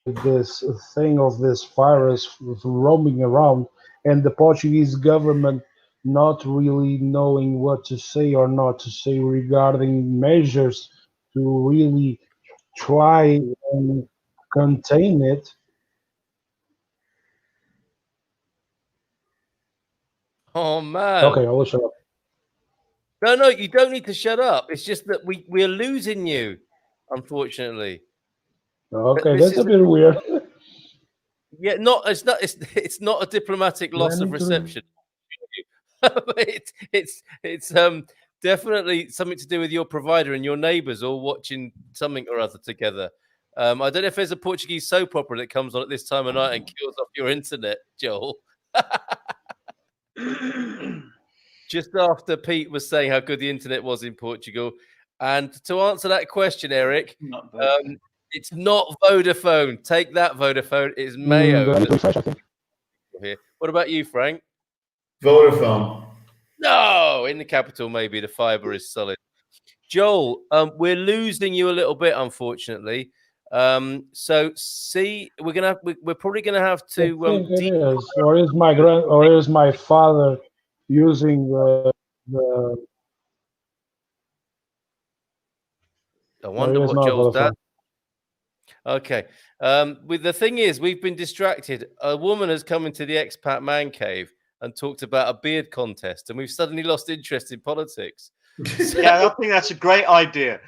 with this thing of this virus roaming around and the Portuguese government not really knowing what to say or not to say regarding measures to really try and contain it. Oh man. Okay, I'll shut up. No, you don't need to shut up. It's just that we're losing you, unfortunately. Okay, This that's is a bit weird. Yeah, it's not a diplomatic loss of reception. It's definitely something to do with your provider and your neighbours all watching something or other together. I don't know if there's a Portuguese soap opera that comes on at this time of night and kills off your internet, Joel. Just after Pete was saying how good the internet was in Portugal. And to answer that question, Eric, it's not Vodafone. Take that, Vodafone. It's Mayo. Here. What about you, Frank? Vodafone. No, in the capital, maybe the fiber is solid. Joel, we're losing you a little bit, unfortunately. So see, we're probably gonna have to. I think it is, or is my father using the I wonder what Joel's dad. Okay. With the thing is, we've been distracted. A woman has come into the expat man cave and talked about a beard contest, and we've suddenly lost interest in politics. Yeah, I think that's a great idea.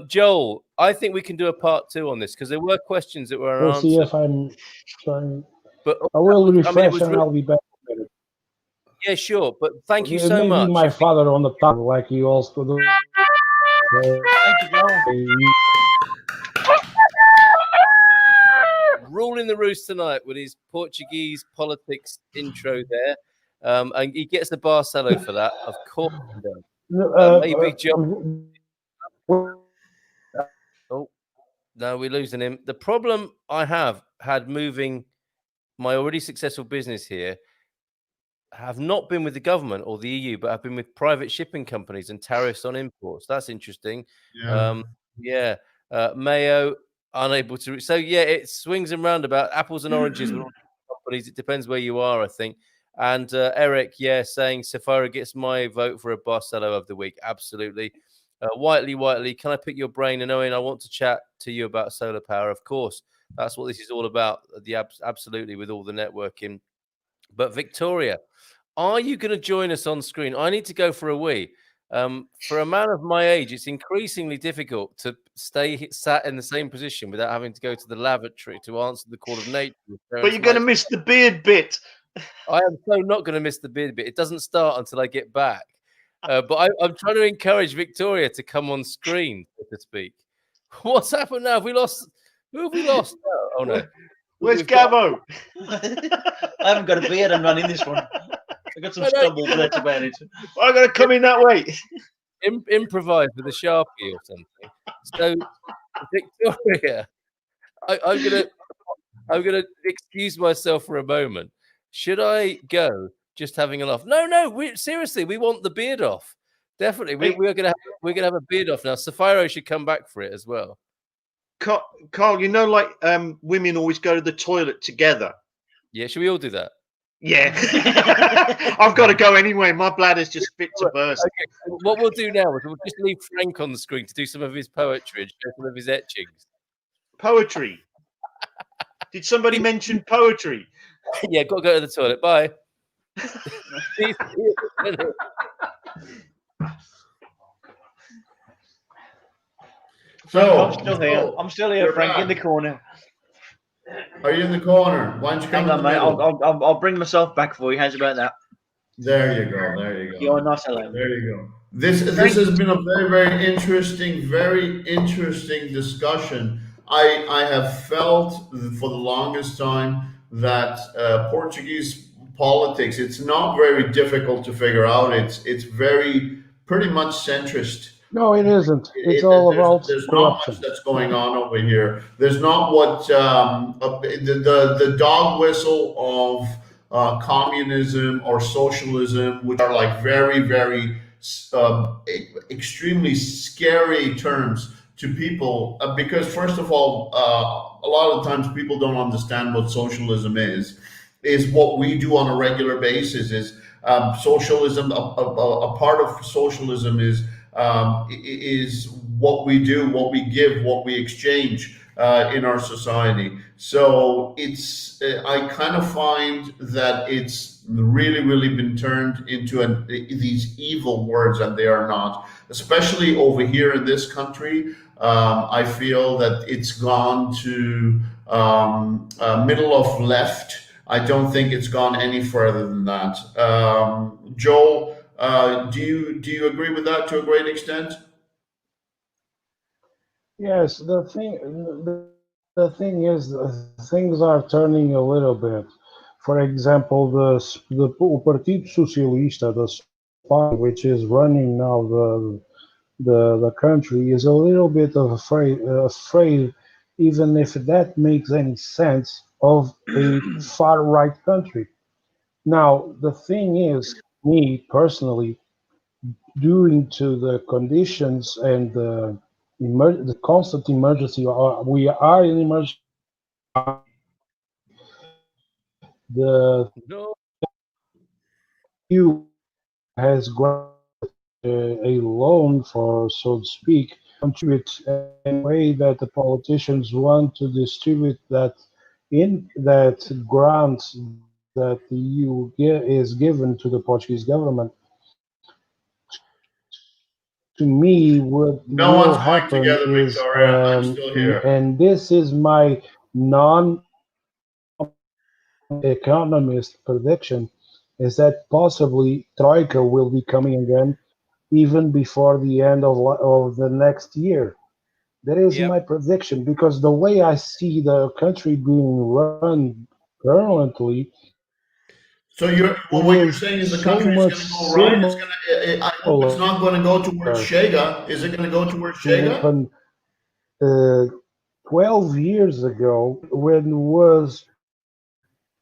Joel, I think we can do a part 2 on this because there were questions that were We'll unanswered. see if I'm trying. But I will refresh and I'll be back in a minute. Yeah, sure. But thank you so much. Maybe my father on the top, like he also do. Thank you, Joel. Ruling the roost tonight with his Portuguese politics intro there. And he gets the Barcelo for that, of course. Maybe Joel. Oh, no, we're losing him. The problem I have had moving my already successful business here have not been with the government or the EU, but have been with private shipping companies and tariffs on imports. That's interesting. Yeah. Mayo unable to. So yeah, it swings and roundabout. Apples and oranges with all companies. It depends where you are, I think. And Eric, saying sefhyro gets my vote for a Barcelo of the week. Absolutely. Whiteley, can I pick your brain? And Owen, I want to chat to you about solar power. Of course, that's what this is all about. Absolutely, with all the networking. But Victoria, are you going to join us on screen? I need to go for a wee. For a man of my age, it's increasingly difficult to stay sat in the same position without having to go to the lavatory to answer the call of nature. But you're going to miss the beard bit. I am so not going to miss the beard bit. It doesn't start until I get back. But I'm trying to encourage Victoria to come on screen, so to speak. What's happened now? Have we lost? Who have we lost? Oh no. Where's Gabo? I haven't got a beard. I'm not in this one. I got some stubble, but that's about it. I'm going to come in that way. improvise with a Sharpie or something. So, Victoria, I'm gonna excuse myself for a moment. Should I go just having a laugh? No, seriously, we want the beard off. Definitely, we're gonna have a beard off now. Sefhyro should come back for it as well. Carl, you know, like women always go to the toilet together. Yeah, should we all do that? Yeah, I've got to go anyway. My bladder's just fit to burst. Okay, what we'll do now is we'll just leave Frank on the screen to do some of his poetry and show some of his etchings. Poetry. Did somebody mention poetry? Yeah, got to go to the toilet. Bye. So I'm still here, Frank, in the corner. Are you in the corner? Why don't you come Hang in on, the mate. middle? I'll bring myself back for you. How's about that? There you go. There you go. You're not alone. There you go. This has been a very interesting discussion. I have felt for the longest time that Portuguese politics, it's not very difficult to figure out. It's very pretty much centrist. No, it isn't. It's all about There's not much corruption. that's going on over here. There's not what the dog whistle of communism or socialism, which are like very extremely scary terms to people. Because first of all, a lot of times people don't understand what socialism is. Is what we do on a regular basis. Is socialism a part of socialism is what we do, what we give, what we exchange in our society. So it's I kind of find that it's really been turned into these evil words, and they are not. Especially over here in this country, I feel that it's gone to middle of left. I don't think it's gone any further than that. Joel, do you agree with that to a great extent? Yes, the thing is, things are turning a little bit. For example, the Partido Socialista, the party which is running now the country, is a little bit afraid, even if that makes any sense, of a far right country. Now, the thing is, me personally, due to the conditions and the constant emergency, we are in emergency. The No. EU has granted a loan, for so to speak, contribute in a way that the politicians want to distribute that in that grant that the EU is given to the Portuguese government. To me, what No will one's going happen together, is, Victoria. I'm still here. and this is my non-economist prediction, is that possibly Troika will be coming again even before the end of the next year. That is my prediction, because the way I see the country being run currently, So what you're saying is the country is going to go right. It's going to. I hope it's not going to go towards Shega. Is it going to go towards Shega? 12 years ago, when was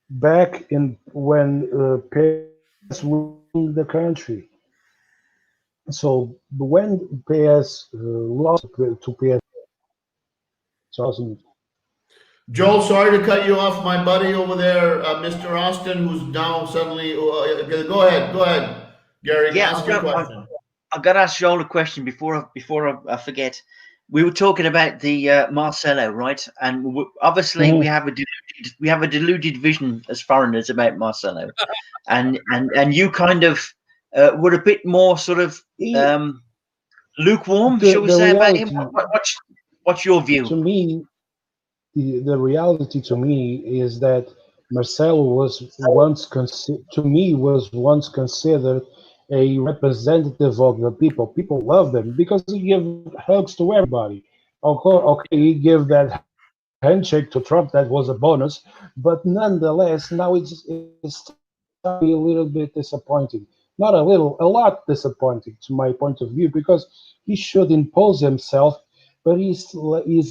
back in when PS ruled the country. So when PS lost to PS, Joel, sorry to cut you off, my buddy over there, Mr. Austin, who's now suddenly. Go ahead, Gary. Yeah, ask your question. I've got to ask Joel a question before I forget. We were talking about the Marcelo, right? And obviously we have a deluded vision as foreigners about Marcelo, and you kind of were a bit more sort of lukewarm, shall we say, about him? What's your view? To me, the reality to me is that Marcelo was once considered a representative of the people. People love them because he gave hugs to everybody. Okay, he gave that handshake to Trump. That was a bonus, but nonetheless, now it's a little bit disappointing. not a little, a lot disappointing to my point of view, because he should impose himself, but he's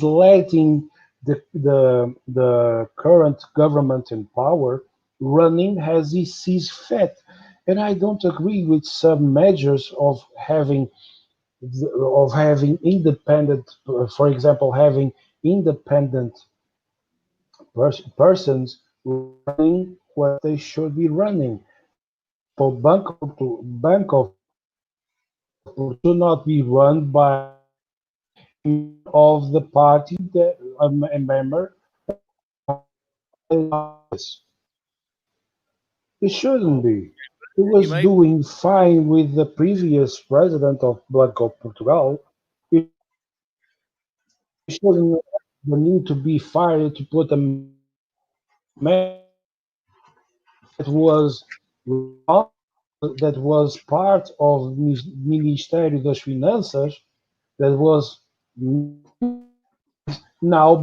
letting the current government in power running as he sees fit. And I don't agree with some measures of having independent, for example, having independent persons running what they should be running. For Bank of should not be run by of the party that a member. It shouldn't be. He was doing fine with the previous president of Bank of Portugal. It shouldn't the need to be fired to put a man that was that was part of Ministério das Finanças, that was now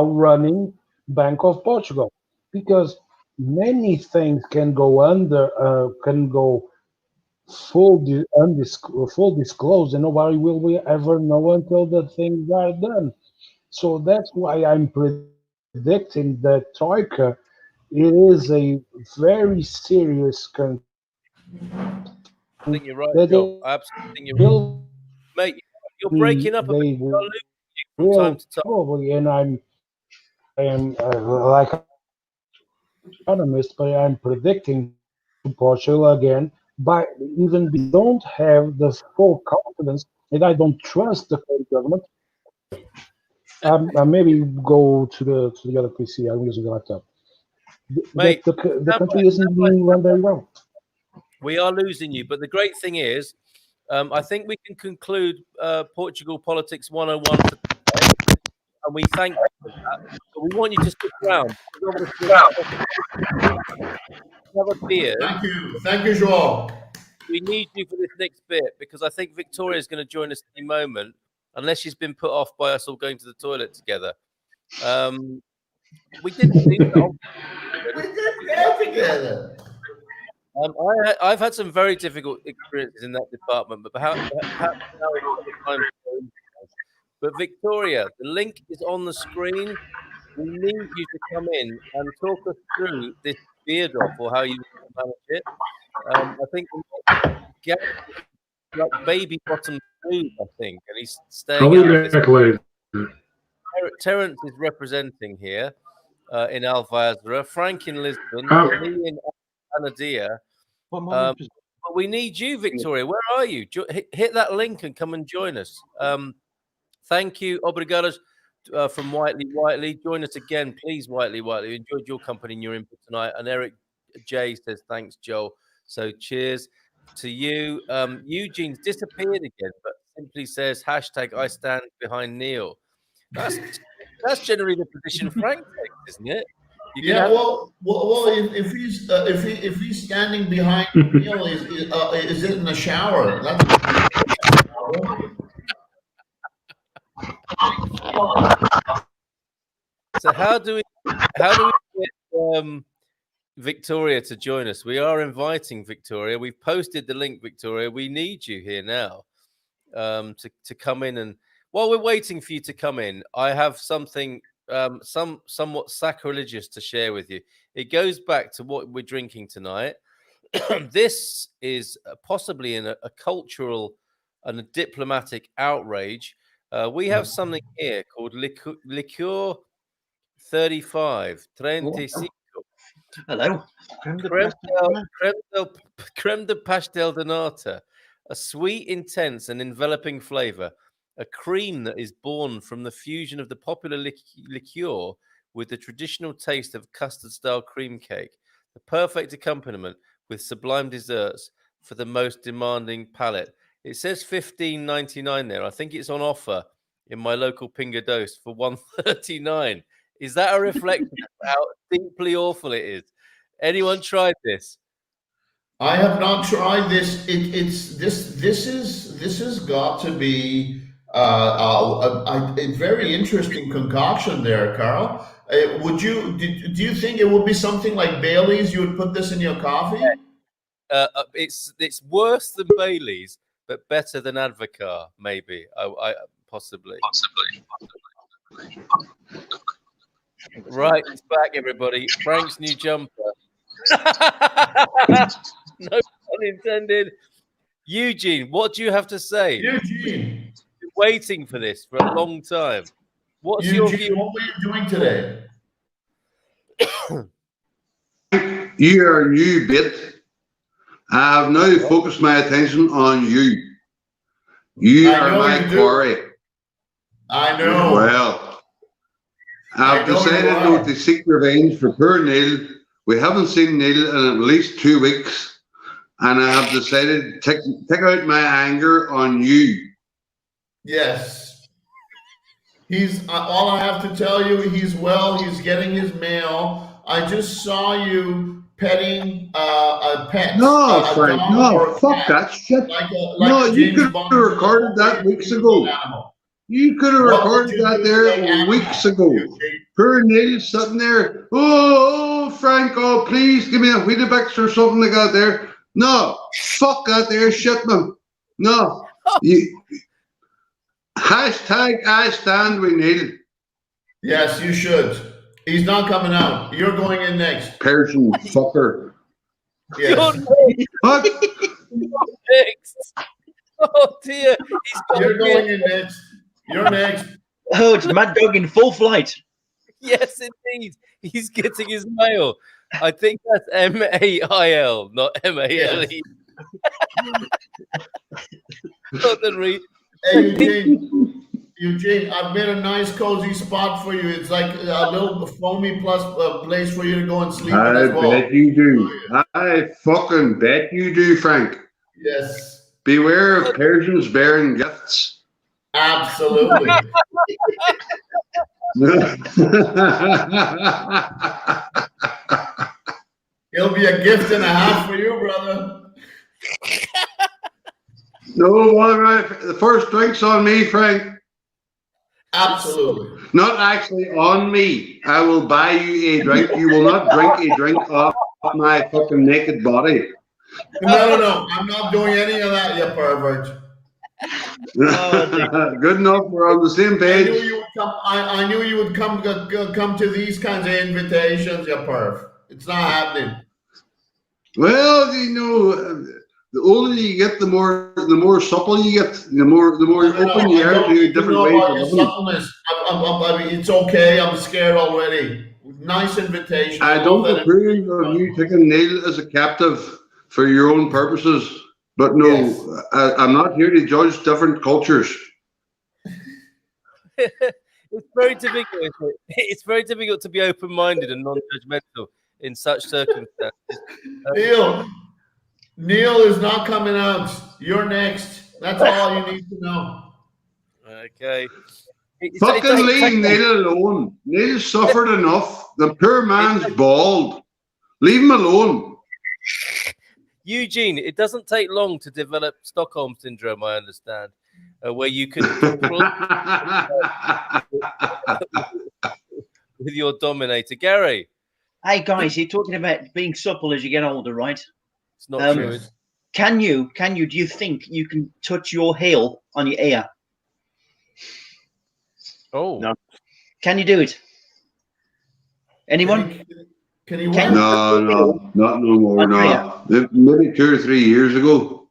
running Bank of Portugal, because many things can go can go full disclosed, and nobody will ever know until the things are done. So that's why I'm predicting that Troika, it is a very serious country. I think you're right, Joel. I absolutely think you're right. Mate, you're breaking up a bit. From time to time. Probably, and I am like economist, but I'm predicting Portugal again. But even we don't have the full confidence, and I don't trust the current government. Maybe go to the other PC. I'm using the laptop. Mate, the country isn't being run very well. We are losing you, but the great thing is, I think we can conclude Portugal Politics 101 for today, and we thank you for that. But we want you to stick around. Thank you, Joel. We need you for this next bit, because I think Victoria is going to join us any moment, unless she's been put off by us all going to the toilet together. We didn't do that. We did that together. I've had some very difficult experiences in that department, but perhaps now is the time. But Victoria, the link is on the screen. We need you to come in and talk us through this beard off, or how you manage it. I think get like baby bottom blue, I think, and he's staying out of this. Terence is representing here in Alvazra, Frank in Lisbon, me in Anadia. But we need you, Victoria. Where are you? Hit that link and come and join us. Thank you. Obrigados from Whiteley. Join us again, please, Whiteley. Enjoyed your company and your input tonight. And Eric J says, thanks, Joel. So cheers to you. Eugene's disappeared again, but simply says, hashtag I stand behind Neil. That's generally the position Frank takes, isn't it? Well, if he's standing behind Neil, is it in the shower? So how do we get Victoria to join us? We are inviting Victoria. We've posted the link, Victoria. We need you here now to come in. And while we're waiting for you to come in, I have something somewhat sacrilegious to share with you. It goes back to what we're drinking tonight. This is possibly in a cultural and a diplomatic outrage. We have something here called Liqueur 35. Hello. Creme de pastel de nata. A sweet, intense, and enveloping flavor. A cream that is born from the fusion of the popular liqueur with the traditional taste of custard-style cream cake. The perfect accompaniment with sublime desserts for the most demanding palate. It says $15.99 there. I think it's on offer in my local Pinga Dose for $1.39. Is that a reflection of how deeply awful it is? Anyone tried this? I have not tried this. This has got to be a very interesting concoction there, Carl. Do you think it would be something like Bailey's? You would put this in your coffee? it's worse than Bailey's, but better than Advocar, maybe. I possibly. Right, it's back, everybody. Frank's new jumper. No pun intended. Eugene, what do you have to say? Eugene, Been waiting for this for a long time. What's your Eugene, view? what were you doing today? You are a new bit. I have now focused my attention on you. You I are know my you do. quarry. I know. Well, I've I know you decided are. now to seek revenge for poor Neil. We haven't seen Neil in at least 2 weeks, and I have decided to take out my anger on you. Yes. He's all I have to tell you, he's well, he's getting his mail. I just saw you petting a pet. No, a Frank, dog or no, a fuck cat, that shit. like a No, you James could have Bond recorded that villain, weeks ago. animal. You could have What would recorded you that do there to an weeks animal, ago. Eugene? Poor Neil sitting there. Oh, Frank, oh, please give me a Weetabix or something like that there. No, fuck that there shit, man. No. Hashtag I stand with Neil. Yes, you should. He's not coming out. You're going in next. Persian fucker. Yes. What? Next. Oh dear, he's got You're going in next. You're next. Oh, it's Mad Dog in full flight. Yes, indeed. He's getting his mail. I think that's M-A-I-L, not M-A-L-E. Hey, Eugene, I've made a nice cozy spot for you. It's like a little foamy plus place for you to go and sleep in I as well. bet you do. I fucking bet you do, Frank. Yes, Beware of Persians bearing gifts. absolutely. It'll be a gift and a half for you, brother. No, all right. The first drink's on me, Frank. Absolutely. Not actually on me. I will buy you a drink. You will not drink a drink off my fucking naked body. No. I'm not doing any of that, you pervert. Good enough. We're on the same I page. knew you would come. I knew you would come to these kinds of invitations, you perv. It's not happening. Well, you know, the older you get, the more supple you get, the more open you are to different ways of living. Suppleness. I mean, it's okay. I'm scared already. Nice invitation. I don't approve of you taking Neil as a captive for your own purposes. But no, yes. I'm not here to judge different cultures. It's very difficult. Isn't it? It's very difficult to be open-minded and non-judgmental in such circumstances. Neil is not coming out. You're next. That's all you need to know. Okay. Fucking leave Neil alone. Neil suffered enough. The poor man's bald. Leave him alone. Eugene, it doesn't take long to develop Stockholm syndrome, I understand, where you can with your dominator. Gary. Hey guys, you're talking about being supple as you get older, right? It's not true. Can you, do you think you can touch your heel on your ear? Oh. No. Can you do it? Anyone? No, not no more. No, maybe 2 or 3 years ago.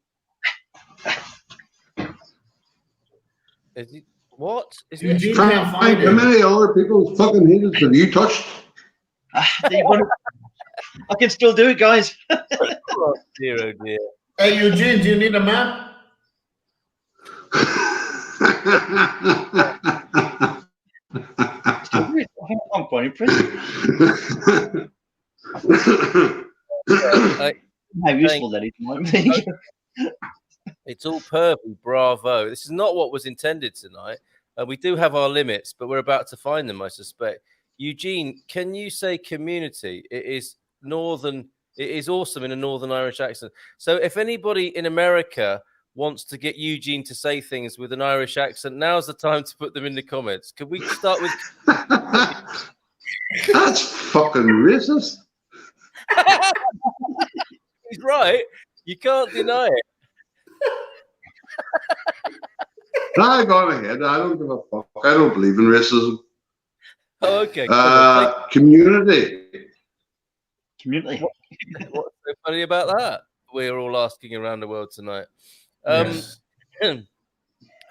Is it, what? Is it? How many other people's fucking heels have you touched? I can still do it, guys. Oh dear, oh dear. Hey, Eugene, do you need a map? I'm quite impressed. How useful that is, might be. It's all purple, bravo. This is not what was intended tonight. We do have our limits, but we're about to find them, I suspect. Eugene, can you say community? It is northern. It is awesome in a Northern Irish accent. So if anybody in America wants to get Eugene to say things with an Irish accent, now's the time to put them in the comments. Could we start with... That's fucking racist. He's right. You can't deny it. I gone ahead. I don't give a fuck. I don't believe in racism. Oh, okay. Come on, Community. Community. what's so funny about that? We're all asking around the world tonight. Yes.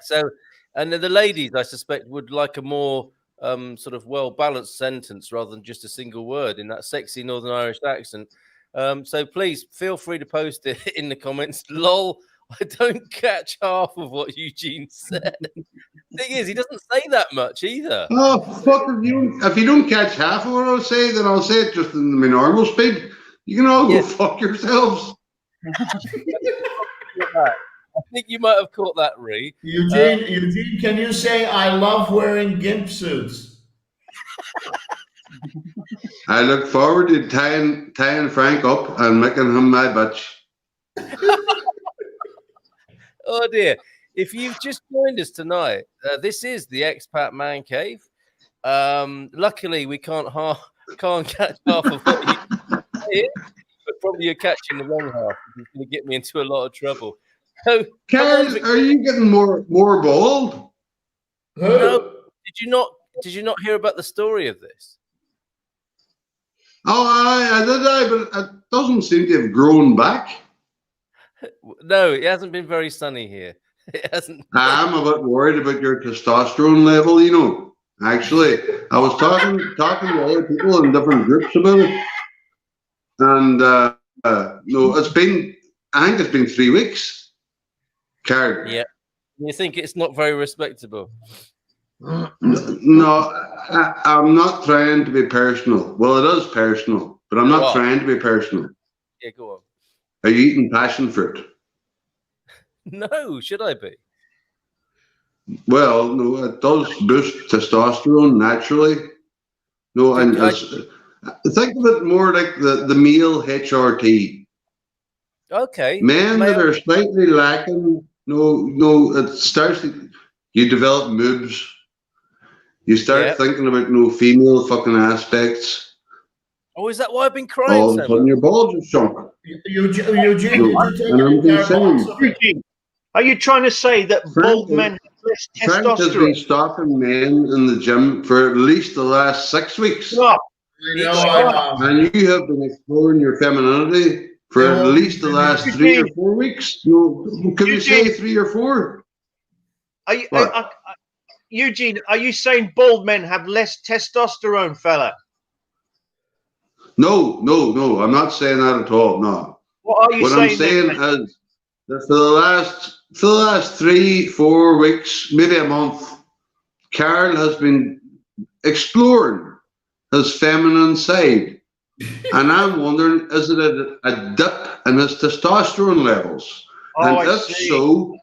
So, and the ladies, I suspect, would like a more sort of well-balanced sentence rather than just a single word in that sexy Northern Irish accent. So please feel free to post it in the comments. Lol, I don't catch half of what Eugene said. Thing is, he doesn't say that much either. Oh, fuck. If you don't catch half of what I'll say, then I'll say it just in my normal speed. You can all go fuck yourselves. I think you might have caught that, Ree. Eugene, can you say I love wearing gimp suits? I look forward to tying Frank up and making him my bitch. Oh dear. If you've just joined us tonight, this is the Expat Man Cave. Luckily, we can't catch half of what you say, but probably you're catching the wrong half. It's going to get me into a lot of trouble. So, Karen, are you getting more bald? no, did you not hear about the story of this? Oh, I did, but it doesn't seem to have grown back. No, it hasn't been very sunny here. It hasn't. I'm a bit worried about your testosterone level, you know. Actually, I was talking to other people in different groups about it. And no, I think it's been 3 weeks. Karen. Yeah. You think it's not very respectable? No, I'm not trying to be personal. Well, it is personal, but I'm not trying to be personal. Yeah, go on. Are you eating passion fruit? No, should I be? Well, no, it does boost testosterone naturally. No, and think of it more like the male HRT. Okay. Men that are slightly lacking, no, it starts. You develop moobs. You start thinking about female fucking aspects. Oh, is that why I've been crying all of a sudden, your balls are shrunk. Eugene, are you trying to say that bald men have less Frank testosterone? has been stalking men in the gym for at least the last 6 weeks. No. And you have been exploring your femininity for at least the last 3 or 4 weeks. Can we say 3 or 4? Eugene, are you saying bald men have less testosterone, fella? No, I'm not saying that at all. No. What are you saying? I'm saying is that for the last 3, 4 weeks, maybe a month, Carl has been exploring his feminine side. And I'm wondering, is it a dip in his testosterone levels? Oh, and if so,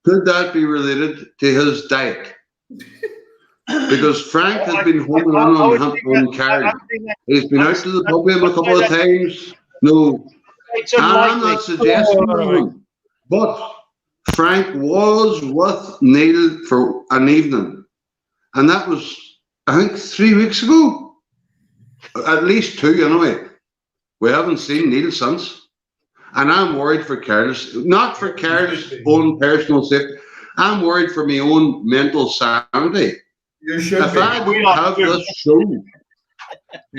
could that be related to his diet? Because Frank has been homing on Carl. He's been out to the pub with him a couple of times. No, I'm not suggesting that, but Frank was with Neil for an evening, and that was, I think, 3 weeks ago. At least 2, anyway. We haven't seen Neil since, and I'm worried for Carl's, not for Carl's own personal safety. I'm worried for my own mental sanity. If I don't have this show,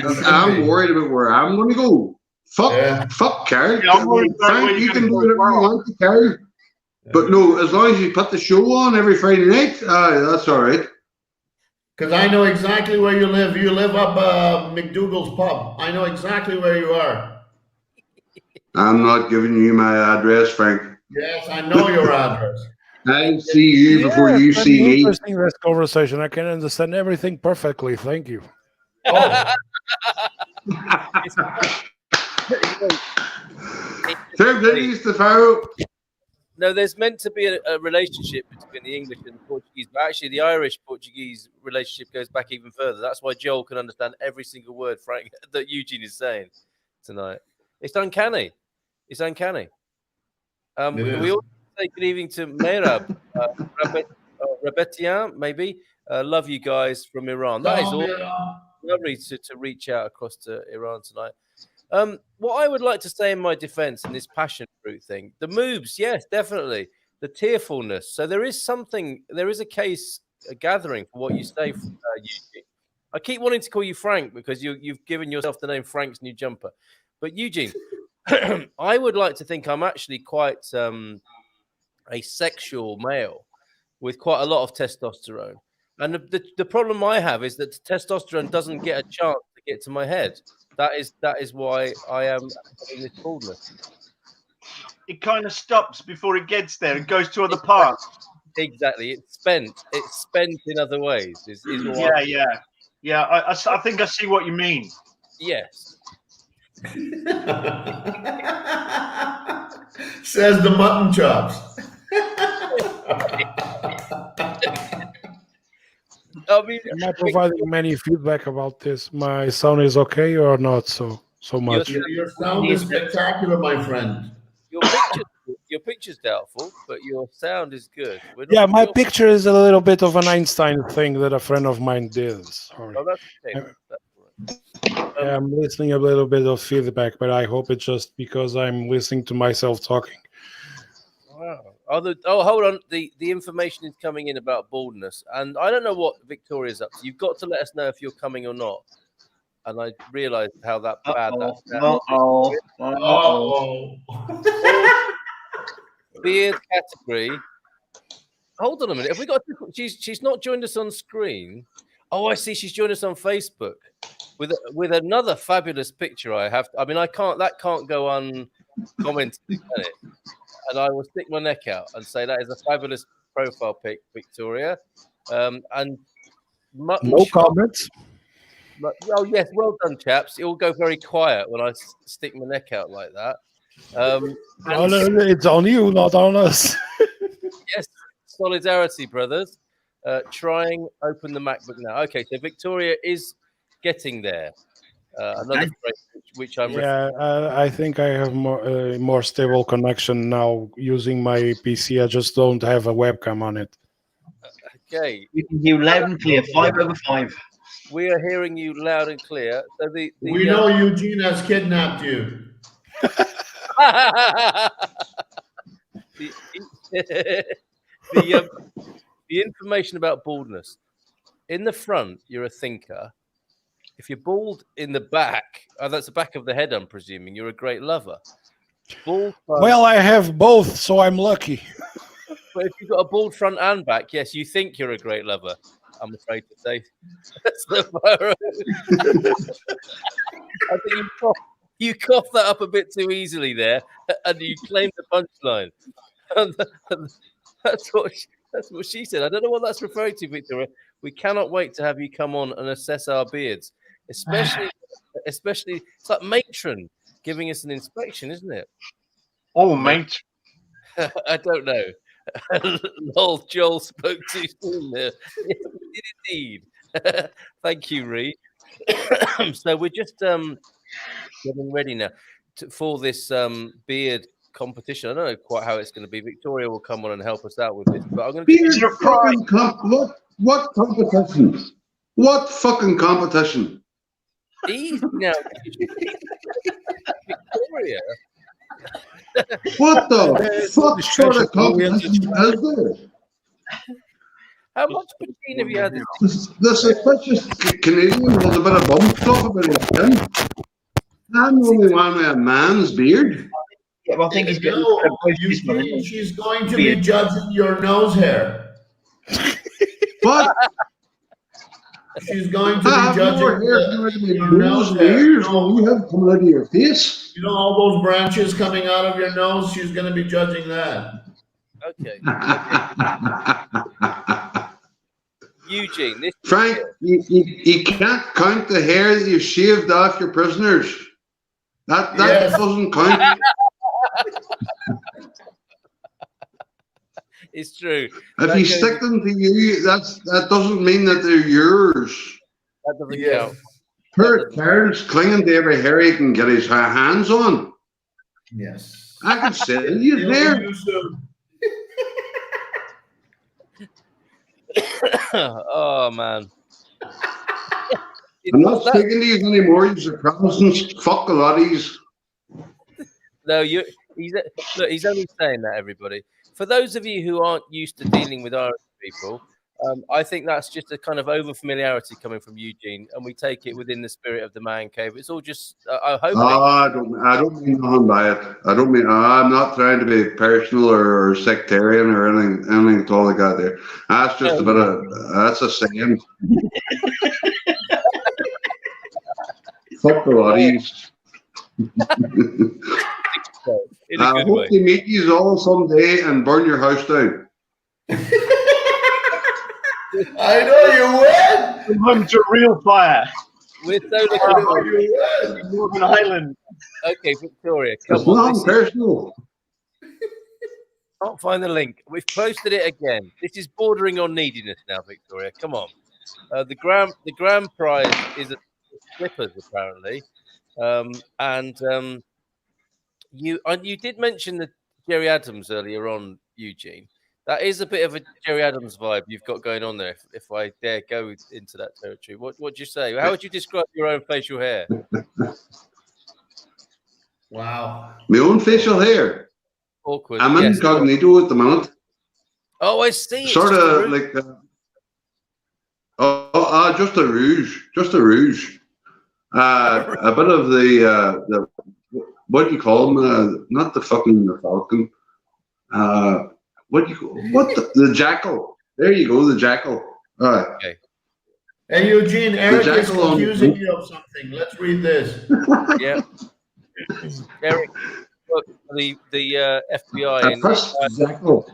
I'm worried about where I'm going to go. Fuck Carl. Frank, you can do whatever you want to Carl. But no, as long as you put the show on every Friday night, that's all right. Because I know exactly where you live. You live up McDougall's pub. I know exactly where you are. I'm not giving you my address, Frank. Yes, I know your address. I see you before you see me. Interesting, this conversation. I can understand everything perfectly. Thank you. Oh. Sefhyro. No, there's meant to be a relationship between the English and the Portuguese, but actually the Irish-Portuguese relationship goes back even further. That's why Joel can understand every single word, Frank, that Eugene is saying tonight. It's uncanny. It's uncanny. We also say good evening to Mehrab, Rabetian, maybe. Love you guys from Iran. That is all lovely to reach out across to Iran tonight. What I would like to say in my defense in this passion fruit thing, the moves, yes, definitely. The tearfulness. So there is a case gathering for what you say, Eugene. I keep wanting to call you Frank because you've given yourself the name Frank's new jumper. But Eugene, I would like to think I'm actually quite a sexual male with quite a lot of testosterone. And the problem I have is that testosterone doesn't get a chance to get to my head. That is why I am having this baldness. It kind of stops before it gets there and goes to other parts. Exactly. It's spent in other ways. Yeah. I think I see what you mean. Yes. Says the mutton chops. I mean, Am I providing many feedback about this? My sound is okay or not so much? Your sound is spectacular, my friend. Your picture's doubtful, but your sound is good. Yeah, my picture is a little bit of an Einstein thing that a friend of mine did. Sorry. Oh, that's okay. I'm listening a little bit of feedback, but I hope it's just because I'm listening to myself talking. Wow. Hold on. The information is coming in about baldness, and I don't know what Victoria's up to. You've got to let us know if you're coming or not. And I realised how that bad beard category. Hold on a minute. Have we got? She's not joined us on screen. Oh, I see. She's joined us on Facebook with another fabulous picture. That can't go uncommented, can it? And I will stick my neck out and say that is a fabulous profile pic, Victoria. And no comments. Oh yes, well done, chaps. It will go very quiet when I stick my neck out like that. It's on you, not on us. Yes, solidarity, brothers. Trying open the MacBook now. Okay, so Victoria is getting there. Another phrase which I'm. Yeah, I think I have more stable connection now using my PC. I just don't have a webcam on it. Okay. We can hear loud and clear. 5/5. We are hearing you loud and clear. So we know Eugene has kidnapped you. The information about baldness. In the front, you're a thinker. If you're bald in the back, that's the back of the head, I'm presuming, you're a great lover. Bald front, well, I have both, so I'm lucky. But if you've got a bald front and back, yes, you think you're a great lover, I'm afraid to say. That's the I think you coughed that up a bit too easily there, and you claimed the punchline. That's what she said. I don't know what that's referring to, Victoria. We cannot wait to have you come on and assess our beards, especially it's like matron giving us an inspection, isn't it? Oh, mate. I don't know. Lol, Joel spoke too soon there. Indeed. Thank you, Ree. So we're just getting ready now for this beard competition. I don't know quite how it's going to be. Victoria will come on and help us out with this. But I'm going to what competition? What fucking competition? Easy now, Victoria. What the fuck sort of competition is there? How much poutine have you had this? The suspicious Canadian with a bit of bum stuff about his chin. I'm the only one with a man's beard. Yeah, well, I think he's getting. She's going to be judging your nose hair. What? She's going to be judging your nose hairs. You have coming out of your face. You know all those branches coming out of your nose. She's going to be judging that. Okay. Eugene, Frank, you can't count the hair that you shaved off your prisoners. That doesn't count. It's true. If you stick them to you, that doesn't mean that they're yours. That doesn't count. Poor Carl's clinging to every hair he can get his hands on. Yes. I can see you there. Oh man. I'm not speaking to you anymore. You're Protestants. Fuck a lot of these. No, he's only saying that, everybody. For those of you who aren't used to dealing with Irish people, I think that's just a kind of over familiarity coming from Eugene, and we take it within the spirit of the man cave. It's all just I hope. I don't mean nothing by it. I don't mean. I'm not trying to be personal or sectarian or anything at all like that. There, that's just a bit of. That's a saying. Fuck the lotties. I hope they meet you all someday and burn your house down. I know you will. Come to real fire. We're so looking forward. Northern Ireland. Okay, Victoria, come It's on. not personal. Can't find the link. We've posted it again. This is bordering on neediness now, Victoria. Come on. The grand prize is a slippers, apparently. You did mention the Jerry Adams earlier on, Eugene. That is a bit of a Jerry Adams vibe you've got going on there. If I dare go into that territory, what would you say? How would you describe your own facial hair? Wow. My own facial hair. Awkward. I'm incognito at the moment. Oh, I see. Sort of like. Just a rouge. Just a rouge. A bit of the what do you call them? Not the falcon. The jackal? There you go, the jackal. All right. Okay. Hey Eugene, Eric is accusing you of something. Let's read this. Yeah. Eric, look, the FBI. Jackal.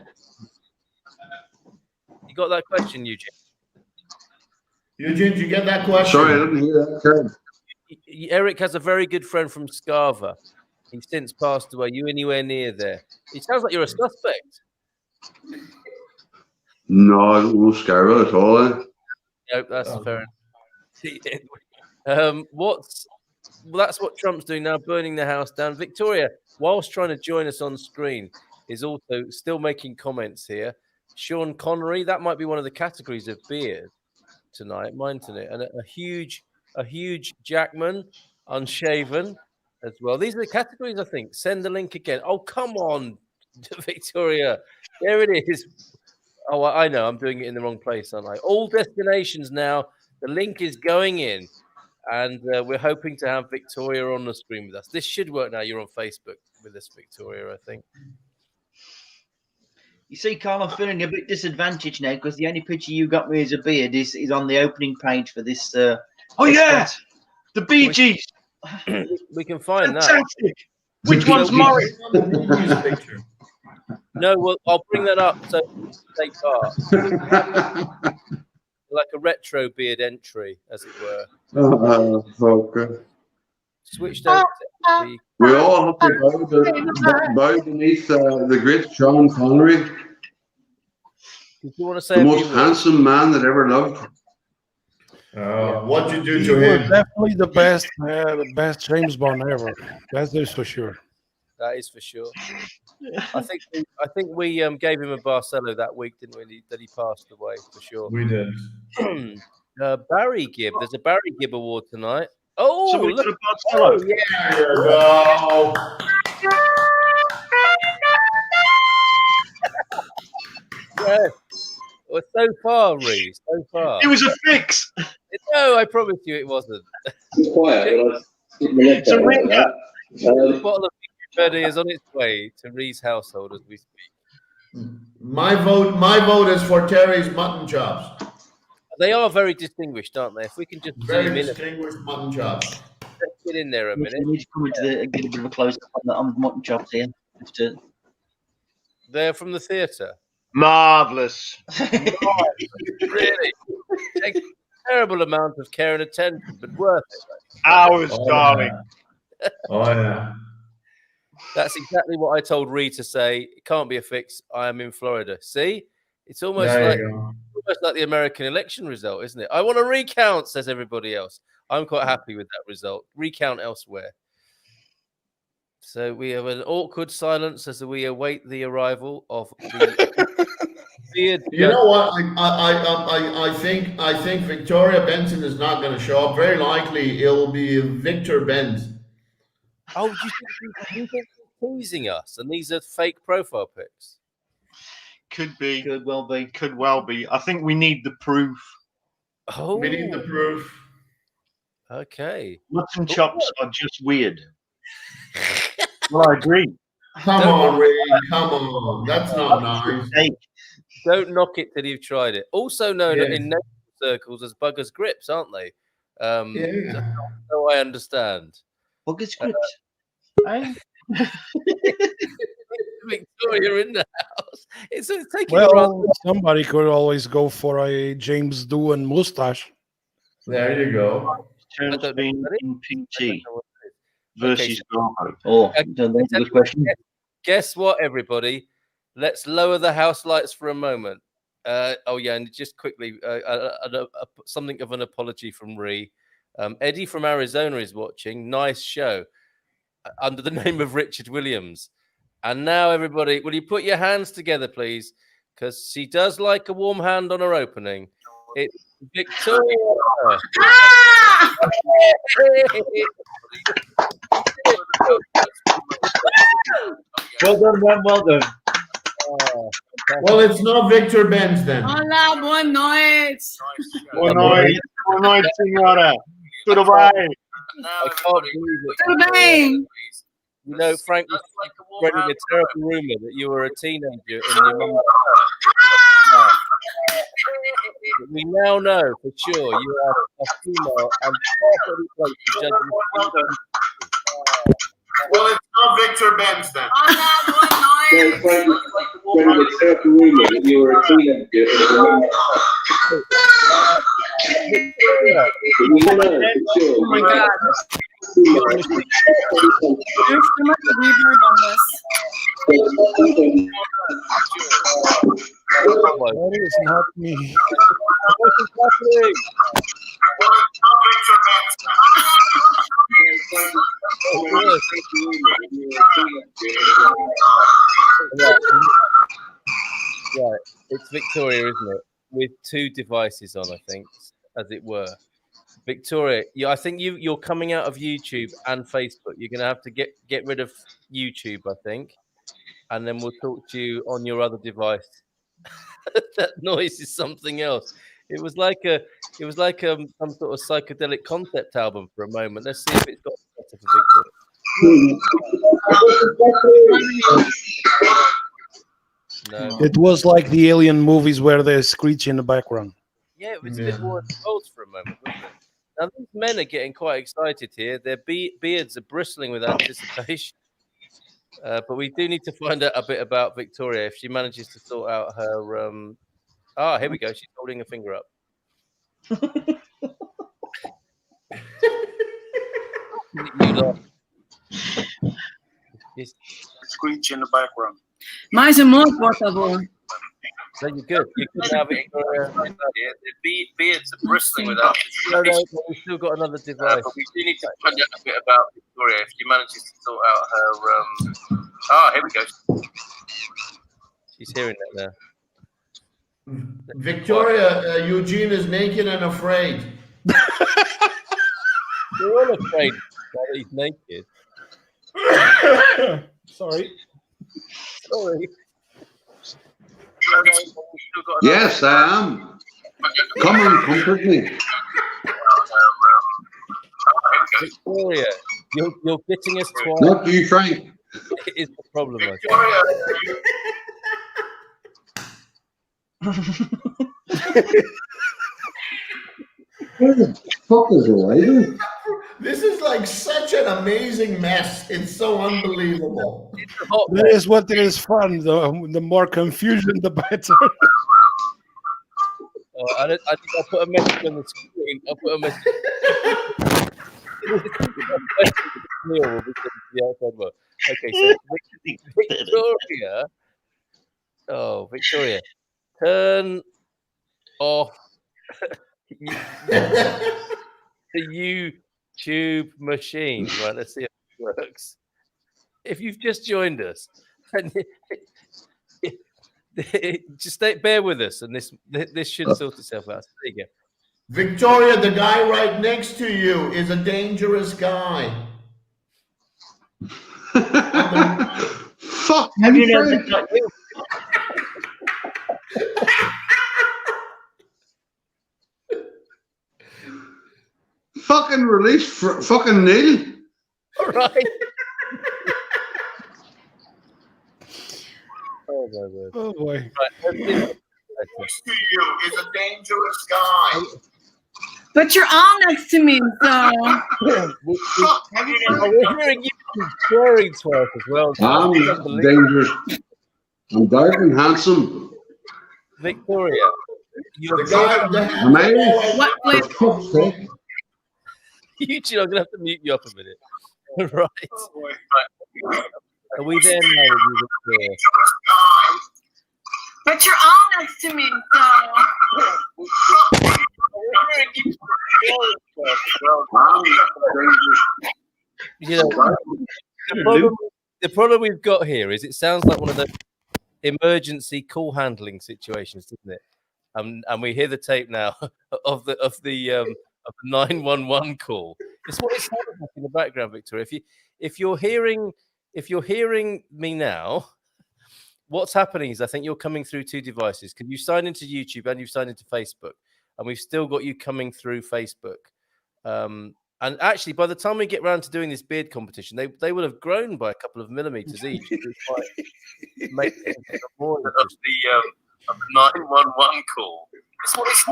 You got that question, Eugene? Eugene, did you get that question? Sorry, I didn't hear that. Eric has a very good friend from Scarva. He's since passed away. You anywhere near there? It sounds like you're a suspect. No, I don't know Scarva at all. Nope, that's fair enough. That's what Trump's doing now, burning the house down. Victoria, whilst trying to join us on screen, is also still making comments here. Sean Connery, that might be one of the categories of beard tonight, mightn't it? And a huge Jackman, unshaven as well. These are the categories, I think. Send the link again. Oh, come on, Victoria. There it is. Oh, I know. I'm doing it in the wrong place, aren't I? All destinations now. The link is going in. And we're hoping to have Victoria on the screen with us. This should work now. You're on Facebook with us, Victoria, I think. You see, Carl, I'm feeling a bit disadvantaged now because the only picture you got me as a beard is on the opening page for this. Yeah, the Bee Gees. We can find Fantastic. that. Which one's Morris? No, well, I'll bring that up so take part. Like a retro beard entry, as it were. Okay. Switched over to We all have to bow beneath the great Sean Connery, Did you want to say the a most few words? handsome man that ever lived. What'd you do He to was him? definitely the best James Bond ever. That's just for sure. That is for sure. I think we gave him a Barcelo that week, didn't we? That he passed away for sure. We did. Barry Gibb. There's a Barry Gibb award tonight. Oh, Somebody look! put a Barcelo. Yeah. There you go. Yeah. Well, so far, Reece, so far. It was a fix. No, I promise you it wasn't. Quiet. It's a ring cut. The bottle of Birdie is on its way to Ree's household as we speak. My vote is for Terry's mutton chops. They are very distinguished, aren't they? If we can just Very zoom in, distinguished mutton chops. let's get in there a minute. We need to come into get a bit of a close up on the mutton chops here. They're from the theatre. Marvelous. Really? Takes a terrible amount of care and attention, but worth it. Ours, darling. Yeah. Oh yeah. That's exactly what I told Ree to say. It can't be a fix. I am in Florida. See? It's almost There you go. like the American election result, isn't it? I want a recount, says everybody else. I'm quite happy with that result. Recount elsewhere. So we have an awkward silence as we await the arrival of the beard. You know what? I think Victoria Benson is not going to show up. Very likely, it'll be Victor Benz. Oh, you think he's teasing us, and these are fake profile pics? Could be. Could well be. Could well be. I think we need the proof. Oh, We need the proof. okay. Mutton chops are just weird. Well, I agree. Come on, Ray. Come on. That's not nice. Hey, Don't knock it till you've tried it. Also known Yeah. in naval circles as buggers grips, aren't they? Yeah. So I understand. Buggers script. Hey? Victoria in the house. It's taking a rather. Well, somebody could always go for a James Doohan mustache. There you go. turns don't know being what that in I PT don't know what it is. versus Garbo. Oh, that's a good question. Guess what, everybody? Let's lower the house lights for a moment. Oh yeah, and just quickly, something of an apology from Ree. Eddie from Arizona is watching. Nice show under the name of Richard Williams. And now, everybody, will you put your hands together, please? Because she does like a warm hand on her opening. It's Victoria. Well done, man. Well done. Well, it's not Victor Benz then. Hola, boa noite. Boa noite, senhora. Tudo bem? I can't believe it. Tudo bem? You know, Frank was spreading a terrible rumor that you were a teenager in your mum's house. We now know for sure you are a female and perfectly placed to judge this. Well, it's not Victor Benz then. Hola, boa noite. When it's a rumor that you were a teenager, Oh my god. There's too much reverb on this. That is not me. What is happening? Right, it's Victoria, isn't it? With two devices on, I think, as it were. Victoria, I think you're coming out of YouTube and Facebook. You're going to have to get rid of YouTube, I think, and then we'll talk to you on your other device. That noise is something else. It was like some sort of psychedelic concept album for a moment. Let's see if it's got better for Victoria. No. It was like the Alien movies where they screech in the background. Yeah, it was a bit more exposed for a moment, wasn't it? Now, these men are getting quite excited here. Their beards are bristling with anticipation. But we do need to find out a bit about Victoria if she manages to sort out her. Here we go. She's holding a finger up. Screech in the background. Mais amor, por favor. No, you're good. You're good now, Victoria. The beards are bristling with anticipation. No, we've still got another device. But we do need to find out a bit about Victoria if she manages to sort out her. Here we go. She's hearing that now. Victoria, Eugene is naked and afraid. You're all afraid that he's naked. Sorry. Sorry. yes, I am. Come and comfort me. Victoria, you're getting us twice. Not you, Frank. It is the problem, I think. Where the fuck is the lighter? This is like such an amazing mess. It's so unbelievable. That is what it is fun. The more confusion, the better. I think I'll put a message on the screen. I'll put a message. Okay, so Victoria. Oh, Victoria, turn off the YouTube machine. Right, let's see if it works. If you've just joined us, Just bear with us, and this should sort itself out. There you go. Victoria, the guy right next to you is a dangerous guy. Fuck How do you you, know Frank. that's not you? Fucking release fucking Neil. All right. Oh my word. Oh boy. Right. Next to you is a dangerous guy. But you're all next to me, so We're hearing you swearing to us as well. I'm dangerous. I'm dark and handsome. Victoria, you're The guy. Am I? what For flavor? fuck's sake. You two, I'm gonna have to mute you up a minute. Right. Are we there now with you, Victoria? But you're all next to me, so You know, the problem we've got here is it sounds like one of the emergency call handling situations, doesn't it? And we hear the tape now of the 911 call. It's what it sounds like in the background, Victoria. If you're hearing me now, what's happening is I think you're coming through two devices. Because you signed into YouTube and you've signed into Facebook, and we've still got you coming through Facebook. And actually, by the time we get around to doing this beard competition, they will have grown by a couple of millimeters each. Which might make it more of the 911 call. It's what it's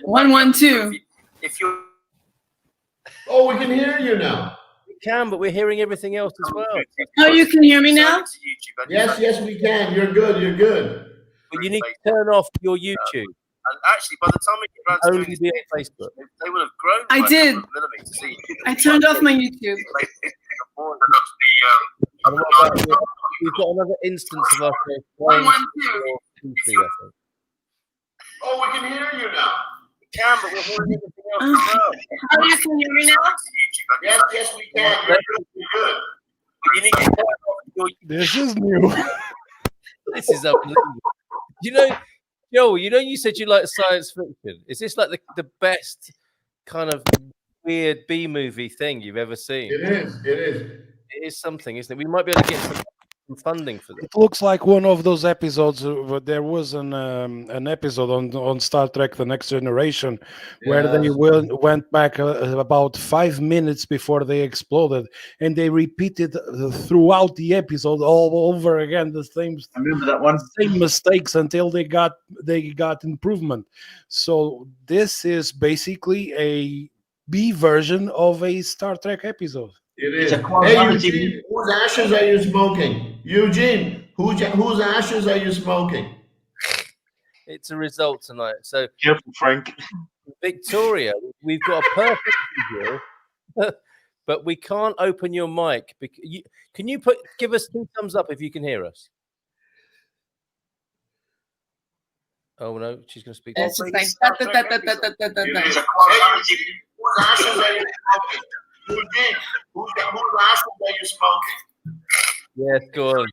112. if you're Oh, we can hear you now. we can, but we're hearing everything else as well. Oh, you can hear me now? Yes, we can. You're good. You're good. But you need to turn off your YouTube. And actually, by the time we get around to doing this on Facebook, they will have grown. I did. I turned off my YouTube. We've got another instance of us. 112. Oh, we can hear you now. Can, but we're hearing everything else as well. Oh, you can hear me now? Yes, we can. You're good. You're good. But you need to turn off your. This is new. This is unbelievable. You know, Joel, you said you like science fiction. Is this like the best kind of weird B movie thing you've ever seen? It is. It is. It is something, isn't it? We might be able to get some funding for this. It looks like one of those episodes. There was an episode on Star Trek: The Next Generation where they went back about 5 minutes before they exploded, and they repeated throughout the episode all over again the same. I remember that one. Same mistakes until they got improvement. So this is basically a B version of a Star Trek episode. It is. It's a Hey, quality. Eugene, whose ashes are you smoking? Eugene, whose ashes are you smoking? It's a result tonight. So, Careful, Frank. Victoria, we've got a perfect video, but we can't open your mic. Can you give us 2 thumbs up if you can hear us? Oh no, she's going to speak. It's just like da-da-da-da-da-da-da-da. Whose ashes are you smoking? Eugene, whose ashes are you smoking? Yes, go on.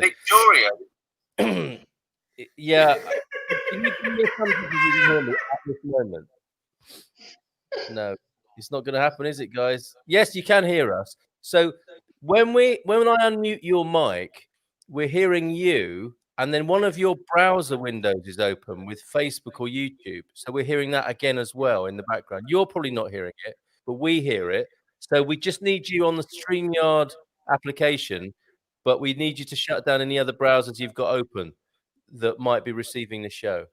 Victoria. Yeah. Can you give me a thumbs up if you can hear me at this moment? No, it's not going to happen, is it, guys? Yes, you can hear us. So when I unmute your mic, we're hearing you, and then one of your browser windows is open with Facebook or YouTube. So we're hearing that again as well in the background. You're probably not hearing it, but we hear it. So we just need you on the StreamYard application, but we need you to shut down any other browsers you've got open that might be receiving the show.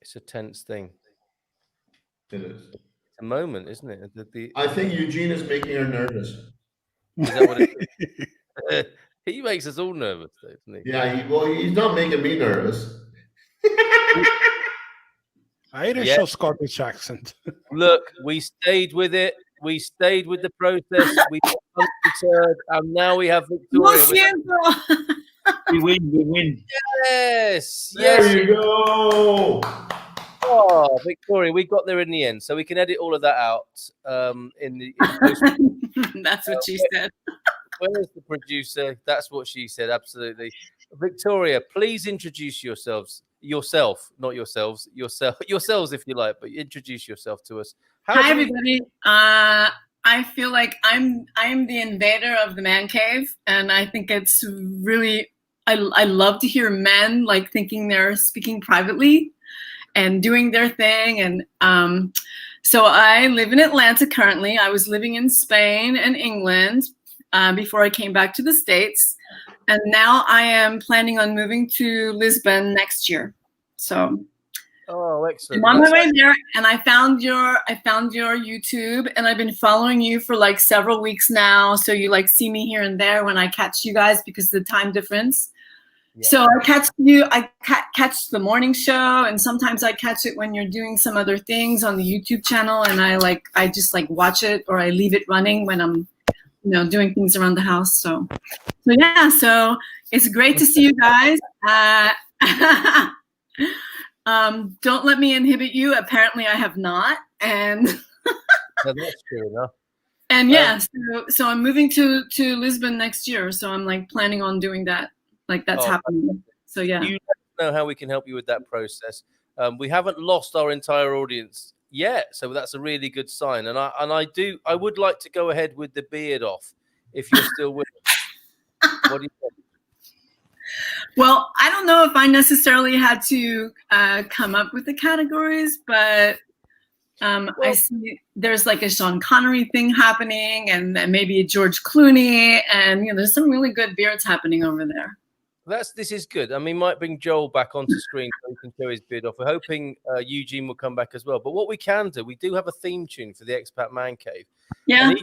It's a tense thing. It is. It's a moment, isn't it? I think Eugene is making her nervous. Is that what it is? He makes us all nervous, doesn't he? Yeah, he's not making me nervous. Irish or Scottish accent. Look, we stayed with it. We stayed with the process. We undeterred, and now we have Victoria. We win. Yes. There you go. Oh, Victoria, we got there in the end, so we can edit all of that out. In That's what she said. Where's the producer? That's what she said. Absolutely. Victoria, please introduce yourselves. Yourself, not yourselves. Yourselves, if you like, but introduce yourself to us. Hi, everybody. I feel like I'm the invader of the man cave, and I think it's really. I love to hear men like thinking they're speaking privately and doing their thing. And so I live in Atlanta currently. I was living in Spain and England before I came back to the States. And now I am planning on moving to Lisbon next year. So excellent. I'm on my way there, and I found your YouTube, and I've been following you for like several weeks now. So you like see me here and there when I catch you guys because of the time difference. Yeah. So I catch you. I catch the morning show, and sometimes I catch it when you're doing some other things on the YouTube channel, and I just like watch it, or I leave it running when I'm doing things around the house. So yeah, so it's great to see you guys. Don't let me inhibit you. Apparently I have not. And that's true enough. And yeah, so I'm moving to Lisbon next year. So I'm like planning on doing that. Like that's happening. So yeah. You know how we can help you with that process. We haven't lost our entire audience yet, so that's a really good sign. And I would like to go ahead with the beard off if you're still with us. What do you think? Well, I don't know if I necessarily had to come up with the categories, but I see there's like a Sean Connery thing happening, and then maybe a George Clooney, and there's some really good beards happening over there. This is good. I mean, might bring Joel back onto screen so he can show his beard off. We're hoping Eugene will come back as well. But what we can do, we do have a theme tune for the Expat Man Cave. Yeah. And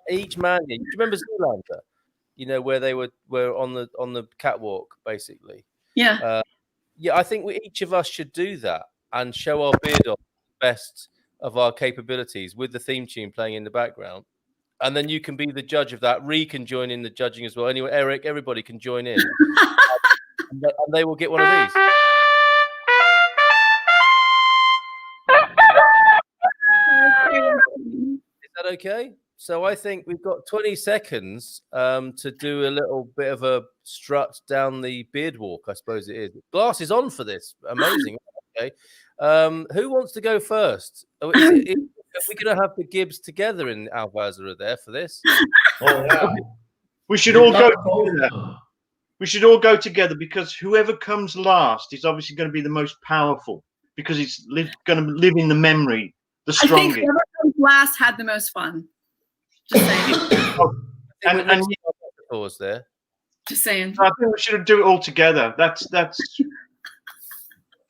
each man, do you remember Zoolander? Where they were on the catwalk, basically. Yeah. I think each of us should do that and show our beard off the best of our capabilities with the theme tune playing in the background. And then you can be the judge of that. Ree can join in the judging as well. Anyway, Eric, everybody can join in. and they will get one of these. Is that okay? So I think we've got 20 seconds to do a little bit of a strut down the beard walk, I suppose it is. Glasses on for this. Amazing. Okay. Who wants to go first? Are we going to have the Gibbs together in Alvazara there for this? Oh, yeah. We should all go together. We should all go together because whoever comes last is obviously going to be the most powerful because it's going to live in the memory, the strongest. I think whoever comes last had the most fun. Just saying. and pause there. Just saying. I think we should do it all together. That's going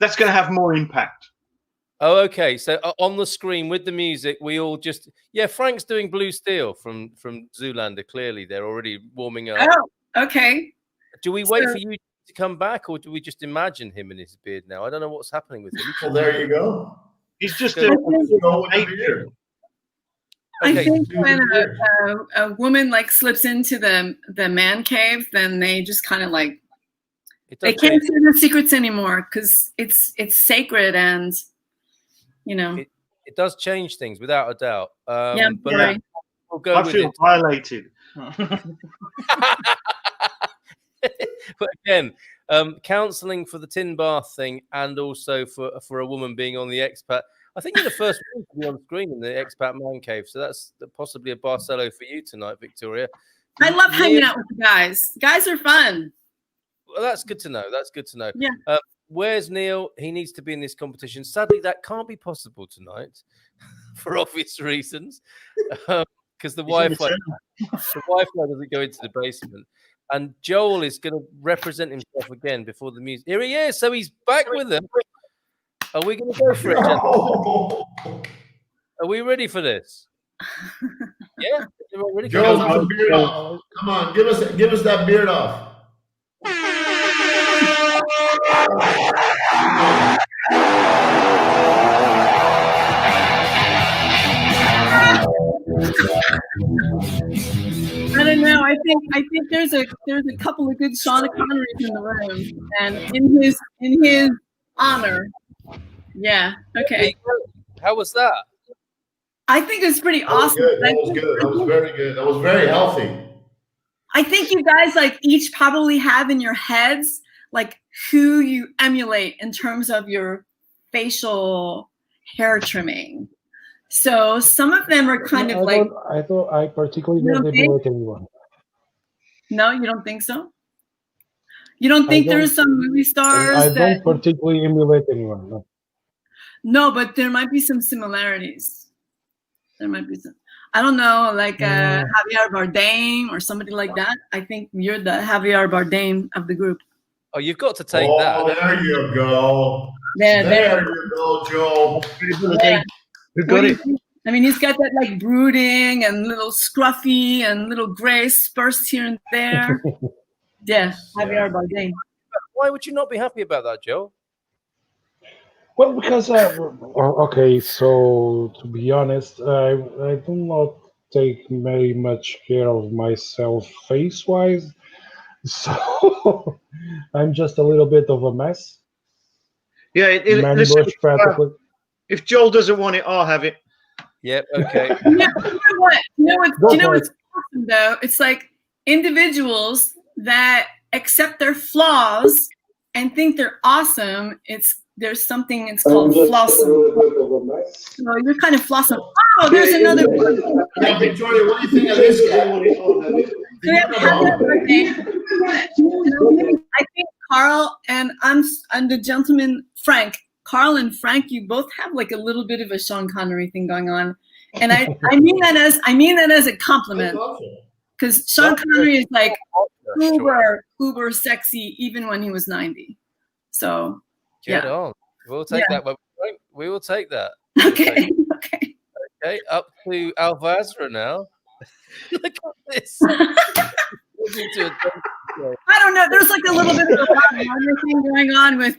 to have more impact. Oh, okay. So on the screen with the music, we all just Frank's doing Blue Steel from Zoolander. Clearly, they're already warming up. Oh, okay. Do we wait for you to come back, or do we just imagine him in his beard now? I don't know what's happening with him. Well, there you go. He's just a beard. I think when a woman like slips into the man cave, then they just kind of like they can't see the secrets anymore because it's sacred and it does change things without a doubt. But we'll go I with feel it. violated. But again, counselling for the tin bath thing, and also for a woman being on the Expat. I think you're the first one to be on screen in the Expat Man Cave, so that's possibly a Barcelo for you tonight, Victoria. I love hanging out with the guys. Guys are fun. Well, that's good to know. That's good to know. Yeah. Where's Neil? He needs to be in this competition. Sadly, that can't be possible tonight for obvious reasons, because the Wi-Fi doesn't go into the basement. And Joel is going to represent himself again before the music. Here he is. So he's back with them. Are we going to go for it, gentlemen? Are we ready for this? Yeah? Ready? Joel, get the beard off. Come on, give us that beard off. I don't know. I think there's a couple of good Sean Connerys in the room, and in his honor. Yeah. Okay. How was that? I think it's pretty awesome. That was good. That was very good. That was very healthy. I think you guys like each probably have in your heads like who you emulate in terms of your facial hair trimming. So some of them are kind of like. I particularly don't emulate anyone. No, you don't think so? You don't think there's some movie stars I that don't particularly emulate anyone. No. No, but there might be some similarities. There might be some. I don't know, like Javier Bardem or somebody like that. I think you're the Javier Bardem of the group. Oh, you've got to take that. Oh, there you go. There you go, Joe. Yeah. We've got it. I mean, he's got that like brooding and little scruffy and little gray spurs here and there. Yeah, Javier Bardem. Why would you not be happy about that, Joe? Well, because okay, so to be honest, I do not take very much care of myself face-wise, so I'm just a little bit of a mess. Yeah, Man-bush practically. If Joel doesn't want it, I'll have it. Yep. Okay. You know what? You know what's awesome though? It's like individuals that accept their flaws and think they're awesome. There's something it's called flossum. So you're kind of flossum. Oh, there's another one. Yeah, Victoria, what do you think of this guy? I think Carl and I'm the gentleman Frank. Carl and Frank, you both have like a little bit of a Sean Connery thing going on, and I mean that as a compliment, because Sean Connery is like uber sexy even when he was 90. So Get on. We'll take that. We will take that. Okay. Okay. Up to Alvazra now. Look at this. I don't know. There's like a little bit of a thing going on with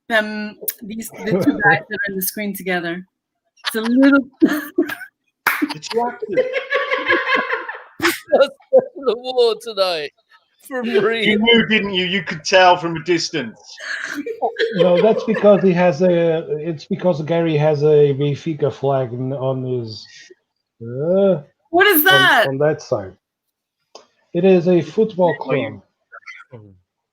the two guys that are on the screen together. It's a little. The award tonight from Marie. You knew, didn't you? You could tell from a distance. No, that's because he has it's because Gary has a Benfica flag on his. What is that? On that side. It is a football club.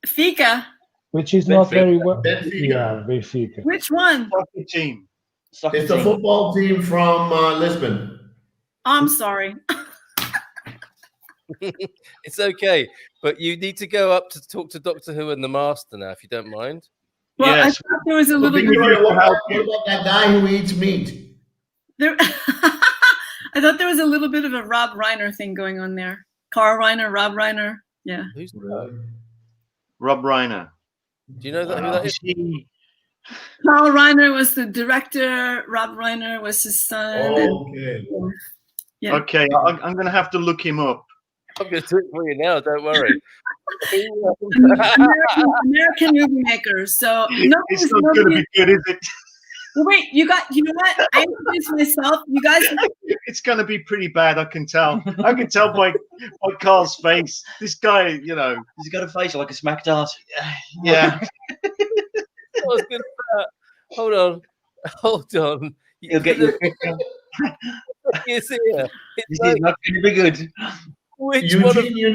Fika. Which is not very well. Benfica. Yeah, Benfica. Which one? Soccer team. It's a football team from Lisbon. I'm sorry. It's okay, but you need to go up to talk to Doctor Who and the Master now, if you don't mind. Well, Yes. I thought there was a little bit. What about that guy who eats meat? There, I thought there was a little bit of a Rob Reiner thing going on there. Carl Reiner, Rob Reiner. Yeah. Who's Rob Reiner. Do you know who that is? Carl Reiner was the director. Rob Reiner was his son. Okay. Yeah. Okay, I'm going to have to look him up. I'm going to do it for you now. Don't worry. American movie makers. So It's not going to be good, is it? Wait, you know what? I introduced myself. You guys. It's going to be pretty bad. I can tell. I can tell by Carl's face. This guy, you know. He's got a face like a smack dart. Yeah. I was going to. Hold on. He'll get you. He's here. This is not going to be good. Eugene, you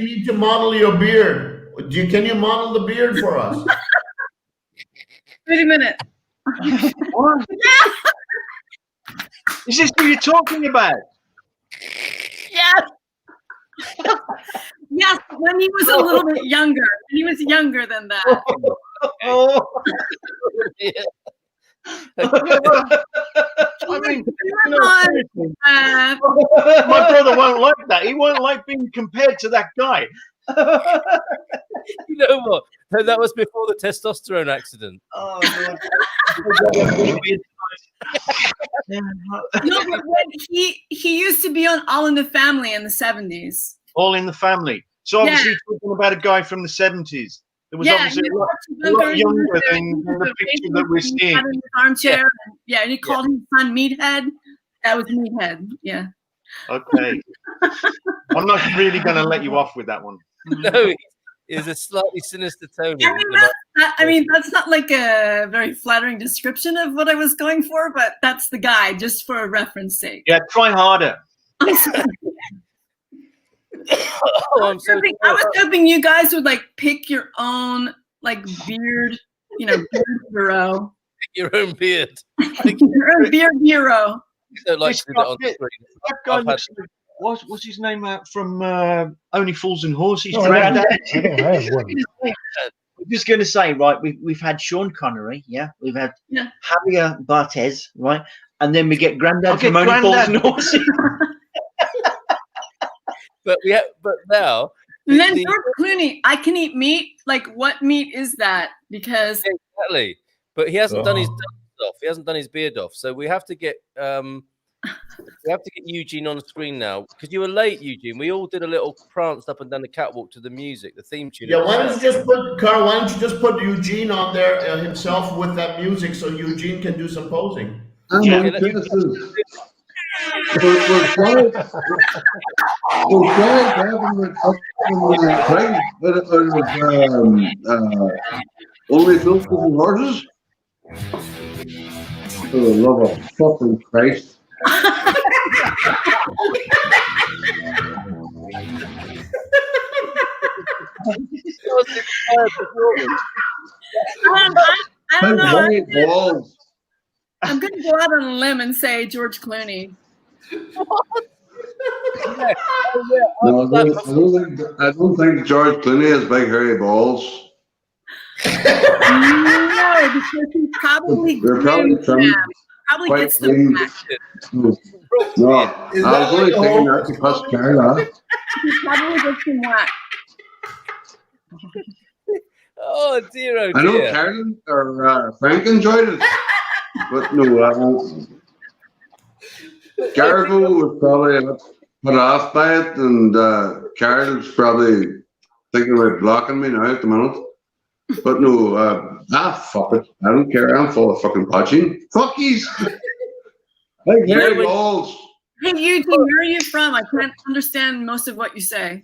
need to model your beard. Can you model the beard for us? Wait a minute. What? Is this who you're talking about? Yes. Yes, when he was a little bit younger. He was younger than that. Oh. Yeah. I mean, my brother won't like that. He won't like being compared to that guy. You know what? That was before the testosterone accident. Oh, God. No, but when he used to be on All in the Family in the 70s. All in the Family. So obviously you're talking about a guy from the 70s. It was obviously a lot younger than the picture that we're seeing. In his armchair. Yeah, and he called his son Meathead. That was Meathead. Yeah. Okay. I'm not really going to let you off with that one. No, it's a slightly sinister tone. I mean, that's not like a very flattering description of what I was going for, but that's the guy, just for a reference sake. Yeah, try harder. I'm so I was hoping you guys would like pick your own like beard, beard hero. your own beard. Your own beard hero. Don't like to do that on the That screen. guy I've had- looks like, what's his name from Only Fools and Horses? No, I don't have one. I'm just going to say, right, we've had Sean Connery, yeah, we've had Javier Barthez, right, and then we get Grandad from Only Fools and Horses. but now. And then George Clooney, I can eat meat. Like, what meat is that? Because Exactly. But he hasn't done his dance off. He hasn't done his beard off. So we have to get Eugene on the screen now because you were late, Eugene. We all did a little pranced up and down the catwalk to the music, the theme tune. Yeah, why don't you just put Carl? Why don't you just put Eugene on there himself with that music so Eugene can do some posing? I'm interested. We're trying to Only Fools and Horses. For the love of fucking Christ. I don't know. Balls. I'm going to go out on a limb and say George Clooney. No, I don't think George Clooney has big hairy balls. No, because he probably They're probably probably quite gets them clean. back. No, I was only thinking that to pass Carla. He probably gets them whack. Oh dear, oh dear. I know Carolyn or Frank enjoyed it, but no, Gargo was probably a bit put off by it, and Carol's probably thinking about blocking me now at the moment. But no, fuck it. I don't care. I'm full of fucking watching. Fuckies! Like hairy balls. Hey, Eugene, where are you from? I can't understand most of what you say.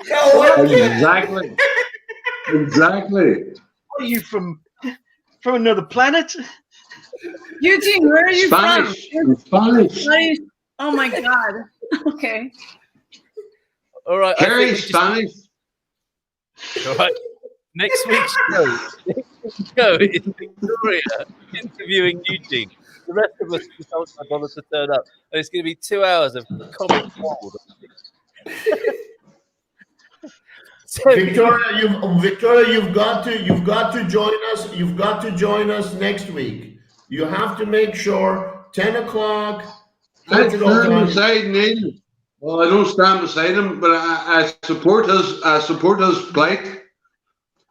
Exactly. Exactly. Are you from another planet? Eugene, where are you Spanish. from? Spanish. Oh my God. Okay. All right. Carrie, Spanish. All right. Next week's show is Victoria interviewing Eugene. The rest of us just don't bother to turn up, and it's going to be 2 hours of comic gold. Victoria, you've got to join us. You've got to join us next week. You have to make sure 10 o'clock. I stand beside Neil. Well, I don't stand beside him, but I support his plight.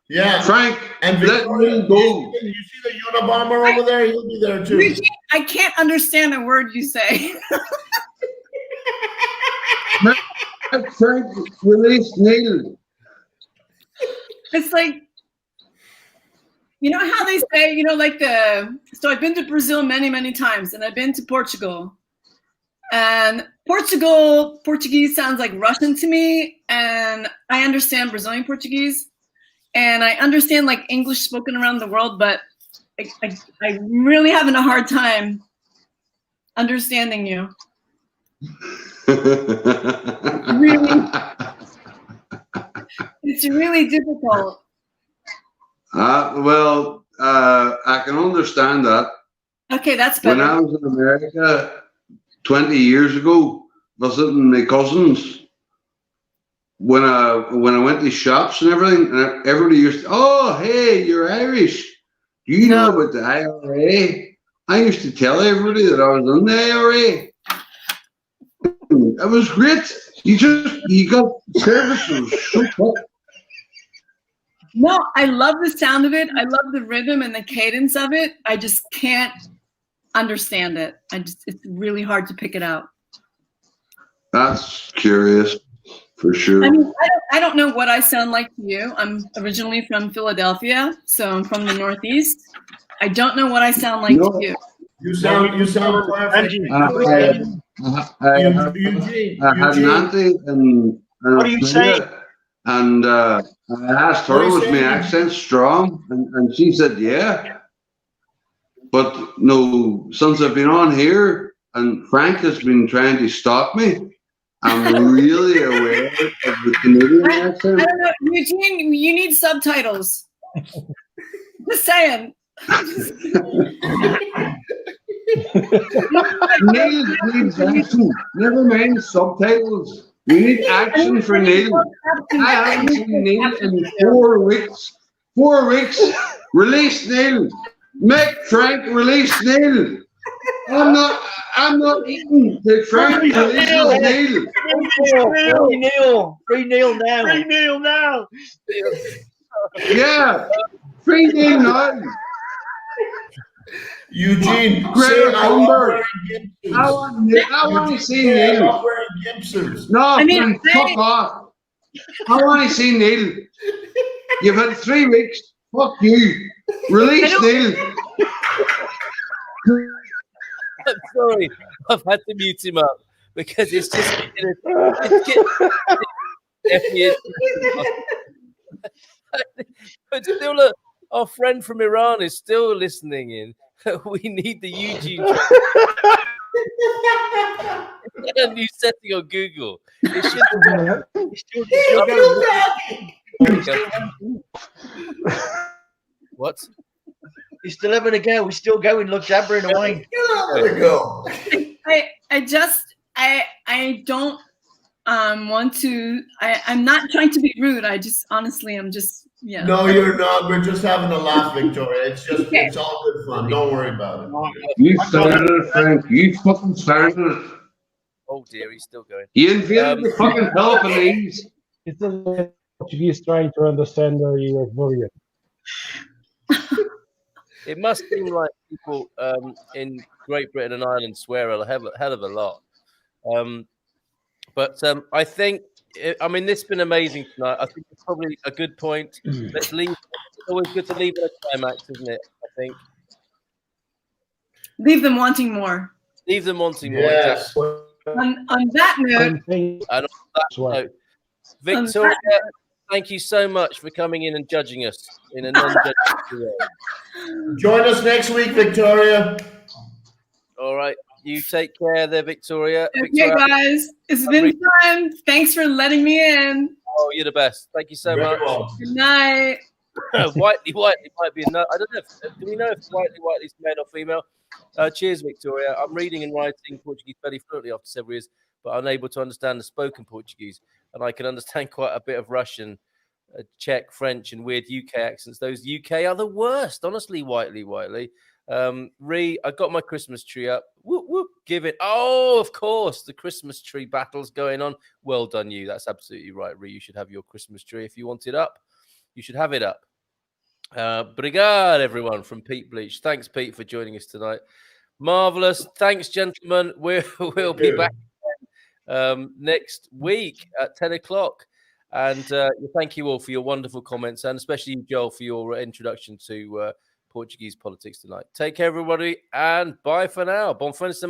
Yeah, Frank, and let Neil go. You see the Unabomber over there? He'll be there too. Eugene, I can't understand a word you say. Frank, release Neil. It's like, you know how they say, so I've been to Brazil many, many times, and I've been to Portugal. And Portuguese sounds like Russian to me, and I understand Brazilian Portuguese, and I understand like English spoken around the world, but I'm really having a hard time understanding you. Really? It's really difficult. Well, I can understand that. Okay, that's better. When I was in America 20 years ago, visiting my cousins, when I went to shops and everything, and everybody used to, oh, hey, you're Irish. Do you know about the IRA? I used to tell everybody that I was in the IRA. It was great. You got services so quick. No, I love the sound of it. I love the rhythm and the cadence of it. I just can't understand it. It's really hard to pick it out. That's curious, for sure. I mean, I don't know what I sound like to you. I'm originally from Philadelphia, so I'm from the Northeast. I don't know what I sound like to you. You sound perfect. I had an auntie in What are you saying? And I asked her, was my accent strong? And she said, yeah. But no, since I've been on here, and Frank has been trying to stop me, I'm really aware of the Canadian I accent. don't know, Eugene. You need subtitles. Just saying. Neil needs action. Never mind subtitles. We need action for Neil. I haven't seen Neil in 4 weeks. 4 weeks. Release Neil. Make Frank release Neil. I'm not eating till Frank releases Neil. Free Neil now. Free Neil now. Yeah. Free Neil now. Eugene, Greta say I love Thunberg. wearing gimp suits. I want to see Say I Neil. love wearing gimp suits. No, I mean, Frank, fuck off. I want to see Neil. You've had 3 weeks. Fuck you. Release Neil. I'm sorry, I've had to mute him up because it's just but still, look, our friend from Iran is still listening in. We need the Eugene. A new setting on Google. It should. What? He's still having a go. He's still going. Look, jabbering away. There we go. I don't want to. I'm not trying to be rude. I just honestly, I'm just No, you're not. We're just having a laugh, Victoria. It's just, it's all good fun. Don't worry about it. You started it, Frank. You fucking started it. Oh dear, he's still going. You invaded the fucking Peloponnese. It's a Portuguese trying to understand the Bulgarian. It must seem like people in Great Britain and Ireland swear a hell of a lot. But I think, I mean, this has been amazing tonight. I think it's probably a good point. Let's leave. It's always good to leave a climax, isn't it? I think. leave them wanting more. Leave them wanting more. Yes. Exactly. On that note, And on that note, Victoria, thank you so much for coming in and judging us in a non-judgmental way. Join us next week, Victoria. All right. You take care there, Victoria. okay, Victoria, guys, it's been fun. Thanks for letting me in. oh, you're the best. Thank you so much. Good night. Whiteley might be another. I don't know. Do we know if Whiteley's male or female? Cheers, Victoria. I'm reading and writing Portuguese fairly fluently after several years, but unable to understand the spoken Portuguese. And I can understand quite a bit of Russian, Czech, French, and weird UK accents. Those UK are the worst, honestly, Whiteley. I got my Christmas tree up. Whoop, whoop, give it. Oh, of course, the Christmas tree battle's going on. Well done, you. That's absolutely right, Ree. You should have your Christmas tree if you want it up. You should have it up. Brigade, everyone, from Pete Bleach. Thanks, Pete, for joining us tonight. Marvelous. Thanks, gentlemen. We'll be back next week at 10 o'clock. And thank you all for your wonderful comments, and especially you, Joel, for your introduction to Portuguese politics tonight. Take care, everybody, and bye for now. Bom fim de semana.